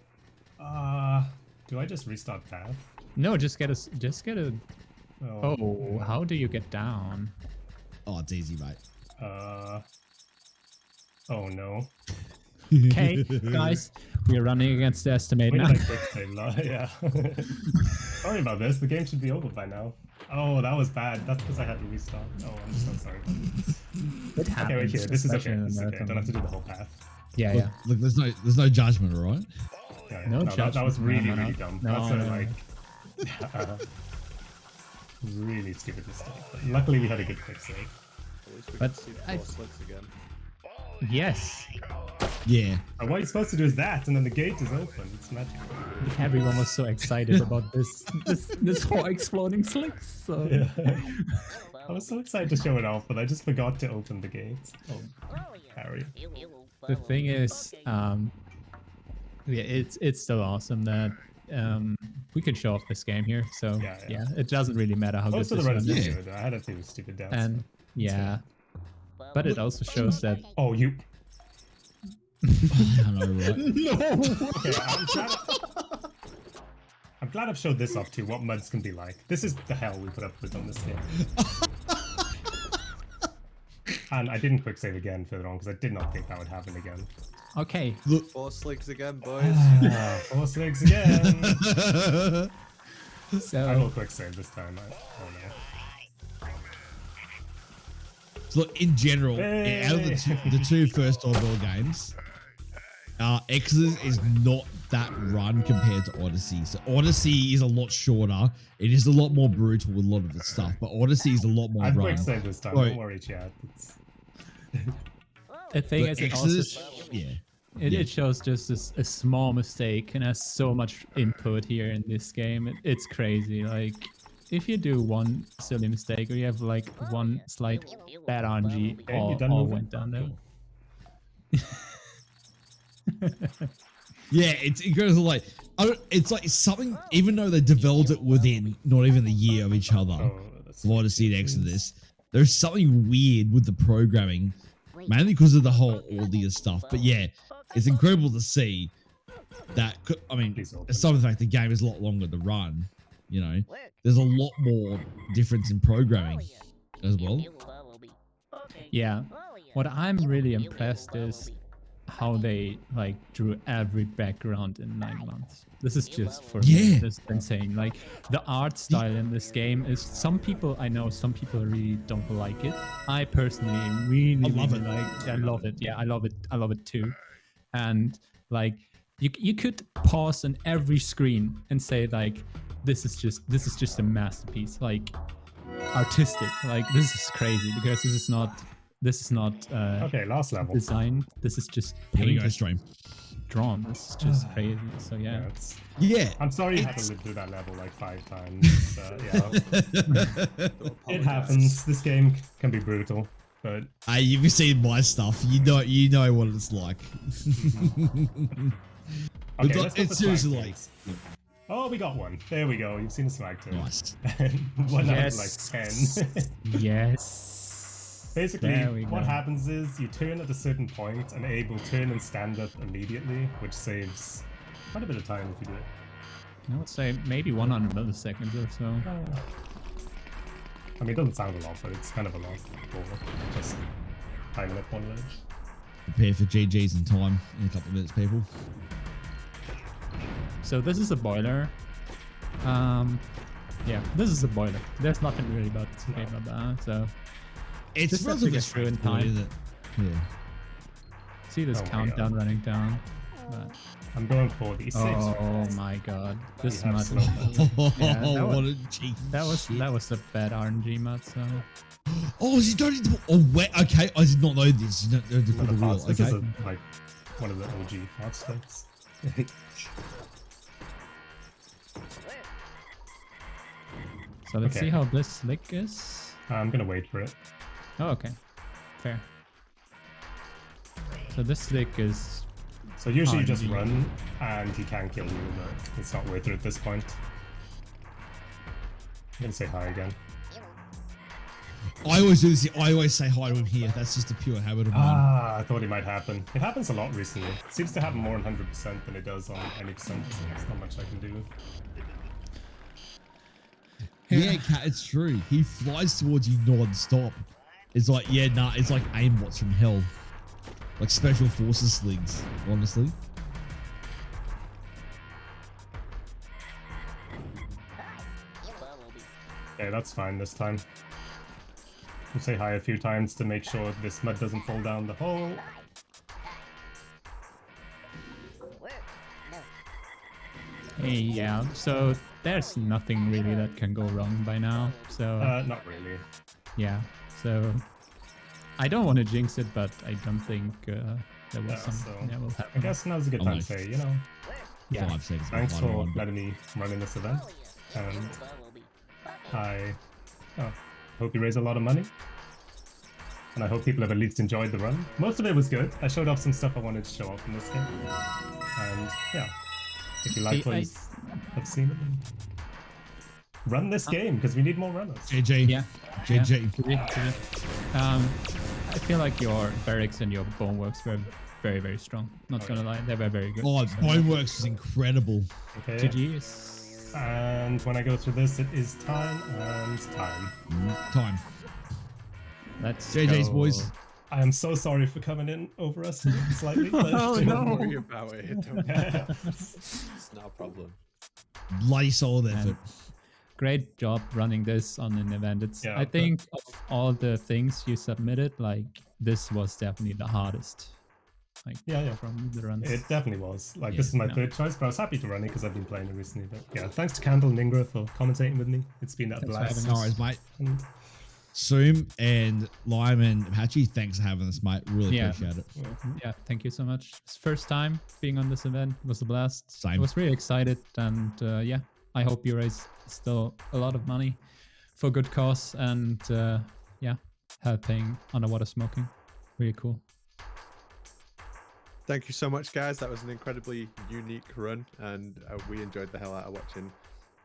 Speaker 2: Do I just restart path?
Speaker 3: No, just get a. Oh, how do you get down?
Speaker 4: Oh, it's easy, mate.
Speaker 2: Oh no.
Speaker 3: Okay, guys, we are running against the estimate
Speaker 2: Wait,
Speaker 3: now.
Speaker 2: did I quick save? Yeah. Sorry about this. The game should be over by now. Oh, that was bad. That's because I had to restart. Oh, I'm so sorry.
Speaker 3: It happens.
Speaker 2: Okay, wait here. This is
Speaker 3: especially
Speaker 2: okay.
Speaker 3: in
Speaker 2: This is okay. I
Speaker 3: marathon.
Speaker 2: don't have to do the whole path.
Speaker 3: Yeah,
Speaker 4: Look,
Speaker 3: yeah.
Speaker 4: look, there's no judgment, all right?
Speaker 2: Yeah,
Speaker 3: No
Speaker 2: that was
Speaker 3: judgment.
Speaker 2: really,
Speaker 3: No, no,
Speaker 2: really
Speaker 3: no.
Speaker 2: dumb.
Speaker 3: No,
Speaker 2: That's a,
Speaker 3: no,
Speaker 2: like really stupid mistake. But luckily, we had a good quick save.
Speaker 1: At least we
Speaker 3: But
Speaker 1: can see the
Speaker 3: I-
Speaker 1: four slicks again.
Speaker 3: Yes.
Speaker 4: Yeah.
Speaker 2: And what you're supposed to do is that, and then the gate is open. It's magical.
Speaker 3: Everyone was so excited about this whole exploding slicks. So.
Speaker 2: Yeah. I was so excited to show it off, but I just forgot to open the gate. Oh, Harry.
Speaker 3: The thing is, yeah, it's still awesome that we could show off this game here. So
Speaker 2: Yeah.
Speaker 3: it doesn't really matter how good
Speaker 2: Most of
Speaker 3: this
Speaker 2: the
Speaker 3: one
Speaker 2: runs
Speaker 3: is.
Speaker 2: were good. I had a few stupid doubts.
Speaker 3: And yeah, but it also shows that.
Speaker 2: Oh, you.
Speaker 4: I know, right?
Speaker 3: No.
Speaker 2: Okay, I'm glad I've showed this off too, what muds can be like. This is the hell we put up with on this game. And I didn't quick save again further on because I did not think that would happen again.
Speaker 3: Okay.
Speaker 1: Four slicks again, boys.
Speaker 2: Four slicks again. I
Speaker 3: So
Speaker 2: will quick save this time. Oh no.
Speaker 4: So look, in general,
Speaker 2: Hey.
Speaker 4: out of the two first Oddworld games, Exoddus is not that run compared to Odyssey. So Odyssey is a lot shorter. It is a lot more brutal with a lot of the stuff, but Odyssey is a lot more
Speaker 2: I've
Speaker 4: run.
Speaker 2: quick saved this time,
Speaker 4: Right.
Speaker 2: don't worry, chat.
Speaker 3: the thing
Speaker 4: But
Speaker 3: is, it also
Speaker 4: Exoddus, yeah.
Speaker 3: it shows just a small mistake and has so much input here in this game. It's crazy. Like, if you do one silly mistake or you have like one slight bad RNG,
Speaker 2: Okay, you done
Speaker 3: all
Speaker 2: moving?
Speaker 3: went down there.
Speaker 4: Yeah, it's incredible. Like, it's like something, even though they developed it within not even a year of each other,
Speaker 2: Oh, that's
Speaker 4: of Odyssey and Exoddus, there's something weird with the programming, mainly because of the whole audio stuff. But yeah, it's incredible to see that. I mean,
Speaker 2: Please open.
Speaker 4: aside from the fact the game is a lot longer to run, you know, there's a lot more difference in programming as well.
Speaker 3: Yeah. What I'm really impressed is how they like drew every background in 9 months. This is just for me,
Speaker 4: Yeah.
Speaker 3: just insane. Like, the art style in this game is, some people really don't like it. I personally really
Speaker 4: love
Speaker 3: really
Speaker 4: it.
Speaker 3: like. I love it. Yeah, I love it too. And like, you could pause on every screen and say like, this is just a masterpiece, like artistic. Like, this is crazy because this is not
Speaker 2: Okay, last level.
Speaker 3: designed. This is just
Speaker 4: Here we go,
Speaker 3: painted.
Speaker 4: stream.
Speaker 3: drawn is just crazy. So yeah.
Speaker 2: it's,
Speaker 4: Yeah.
Speaker 2: I'm sorry you had to live through that level like 5 times. Yeah, it happens. This game can be brutal, but
Speaker 4: Hey, you've seen my stuff. You know what it's like.
Speaker 2: okay,
Speaker 4: But
Speaker 2: let's go for
Speaker 4: it's seriously
Speaker 2: swag
Speaker 4: like.
Speaker 2: teams. Oh, we got one. There we go. You've seen the swag team.
Speaker 4: Nice.
Speaker 2: One out of
Speaker 3: Yes.
Speaker 2: like 10.
Speaker 3: Yes.
Speaker 2: Basically,
Speaker 3: There we
Speaker 2: what
Speaker 3: go.
Speaker 2: happens is you turn at a certain point and Abe will turn and stand up immediately, which saves quite a bit of time if you do it.
Speaker 3: I would say maybe 100 milliseconds or so.
Speaker 2: I mean, it doesn't sound a lot, but it's kind of a lot for just timing up one ledge.
Speaker 4: Prepare for GG's in time in a couple of minutes, people.
Speaker 3: So this is a boiler. Yeah, this is a boiler. There's nothing really about this game about that. So
Speaker 4: It's
Speaker 3: Just have to
Speaker 4: relatively
Speaker 3: get through in
Speaker 4: straightforward,
Speaker 3: time.
Speaker 4: isn't it? Yeah.
Speaker 3: see this
Speaker 2: Oh my
Speaker 3: countdown
Speaker 2: God.
Speaker 3: running down. But,
Speaker 2: I'm going for the 6.
Speaker 3: oh my god, this
Speaker 2: have
Speaker 3: mud.
Speaker 2: slow
Speaker 4: Oh,
Speaker 3: Yeah, that
Speaker 4: what
Speaker 3: was-
Speaker 4: a cheeky shit.
Speaker 3: That was a bad RNG mud. So
Speaker 4: Oh, you don't need to. Oh, wait. Okay, I did not know this. You don't know the
Speaker 2: Another
Speaker 4: wheel.
Speaker 2: fast. This is
Speaker 4: Okay.
Speaker 2: like one of the OG fast steps.
Speaker 3: so let's
Speaker 2: Okay.
Speaker 3: see how this slick is.
Speaker 2: I'm gonna wait for it.
Speaker 3: Oh, okay, fair. So this slick is
Speaker 2: So usually you just
Speaker 3: RNG.
Speaker 2: run and he can kill you, but it's not worth it at this point. I'm gonna say hi again.
Speaker 4: I always do this. I always say hi to him here. That's just a pure habit of mine.
Speaker 2: Ah, I thought it might happen. It happens a lot recently. It seems to happen more on 100% than it does on any percent. There's not much I can do.
Speaker 4: Yeah, Cat, it's true. He flies towards you non-stop. It's like, yeah, nah, it's like aimbots from hell. Like special forces slings, honestly.
Speaker 2: Yeah, that's fine this time. We'll say hi a few times to make sure this mud doesn't fall down the hole.
Speaker 3: yeah. So there's nothing really that can go wrong by now. So
Speaker 2: Not really.
Speaker 3: yeah. So I don't want to jinx it, but I don't think there was
Speaker 2: Yeah,
Speaker 3: something
Speaker 2: so
Speaker 3: that will
Speaker 2: I
Speaker 3: happen.
Speaker 2: guess now's a good time to say, you know, yeah,
Speaker 4: 5 seconds.
Speaker 2: thanks
Speaker 4: behind
Speaker 2: for
Speaker 4: one, but-
Speaker 2: letting me run in this event. And I hope you raise a lot of money. And I hope people have at least enjoyed the run. Most of it was good. I showed off some stuff I wanted to show off in this game. And yeah, if you like what you have seen, then run this game because we need more runners.
Speaker 4: JJ.
Speaker 3: Yeah.
Speaker 4: JJ.
Speaker 3: I feel like your Barracks and your Boneworks were very, very strong. Not gonna lie, they were very good.
Speaker 4: Oh,
Speaker 3: So,
Speaker 4: Boneworks was incredible.
Speaker 2: Okay.
Speaker 3: GG's.
Speaker 2: And when I go through this, it is time and time.
Speaker 4: Time.
Speaker 3: Let's
Speaker 4: JJ's
Speaker 3: go.
Speaker 4: boys.
Speaker 2: I am so sorry for coming in overestimated slightly. But
Speaker 3: Oh,
Speaker 1: Don't
Speaker 3: no.
Speaker 1: worry about it. It's not a problem.
Speaker 4: Bloody solid
Speaker 3: And
Speaker 4: effort.
Speaker 3: great job running this on an event. It's
Speaker 2: Yeah,
Speaker 3: I
Speaker 2: but-
Speaker 3: think of all the things you submitted, like this was definitely the hardest. Like
Speaker 2: Yeah.
Speaker 3: from the runs.
Speaker 2: It definitely was. Like,
Speaker 3: Yeah,
Speaker 2: this is my
Speaker 3: no.
Speaker 2: third choice, but I was happy to run it because I've been playing it recently. But yeah, thanks to Candle and Ingra for commentating with me. It's been a
Speaker 3: Thanks for
Speaker 2: blast.
Speaker 3: having
Speaker 4: No worries, mate.
Speaker 2: And
Speaker 4: Zoom and Lime and Apache, thanks for having us, mate. Really
Speaker 3: Yeah.
Speaker 4: appreciate it.
Speaker 3: Yeah, thank you so much. It's first time being on this event. It was a blast. I
Speaker 4: Same.
Speaker 3: was really excited, and yeah, I hope you raise still a lot of money for good cause, and yeah, helping UnderwaterSmoking. Really cool.
Speaker 1: Thank you so much, guys. That was an incredibly unique run, and we enjoyed the hell out of watching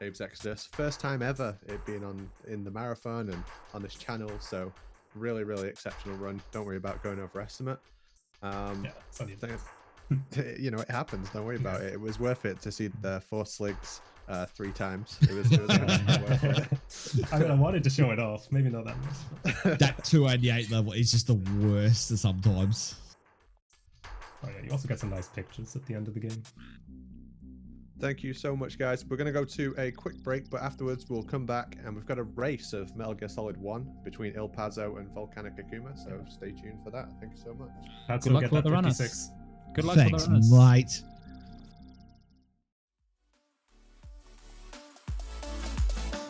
Speaker 1: Abe's Exoddus. First time ever it being on in the marathon and on this channel, so really, really exceptional run. Don't worry about going over estimate.
Speaker 2: yeah, it's only
Speaker 1: Thanks. You know, it happens. Don't worry about it. It was worth it to see the 4 sligs 3 times. It was worth it.
Speaker 2: I mean, I wanted to show it off. Maybe not that much.
Speaker 4: That 288 level is just the worst sometimes.
Speaker 2: Oh yeah, you also get some nice pictures at the end of the game.
Speaker 1: Thank you so much, guys. We're going to go to a quick break, but afterwards we'll come back and we've got a race of Metal Gear Solid 1 between Il Pazzo and Volcanic Akuma, so stay tuned for that. Thank you so much.
Speaker 2: That's
Speaker 3: Good luck
Speaker 2: get
Speaker 3: for
Speaker 2: that
Speaker 3: the runners.
Speaker 2: 56.
Speaker 3: Good luck
Speaker 4: Thanks,
Speaker 3: for the runners.
Speaker 4: mate.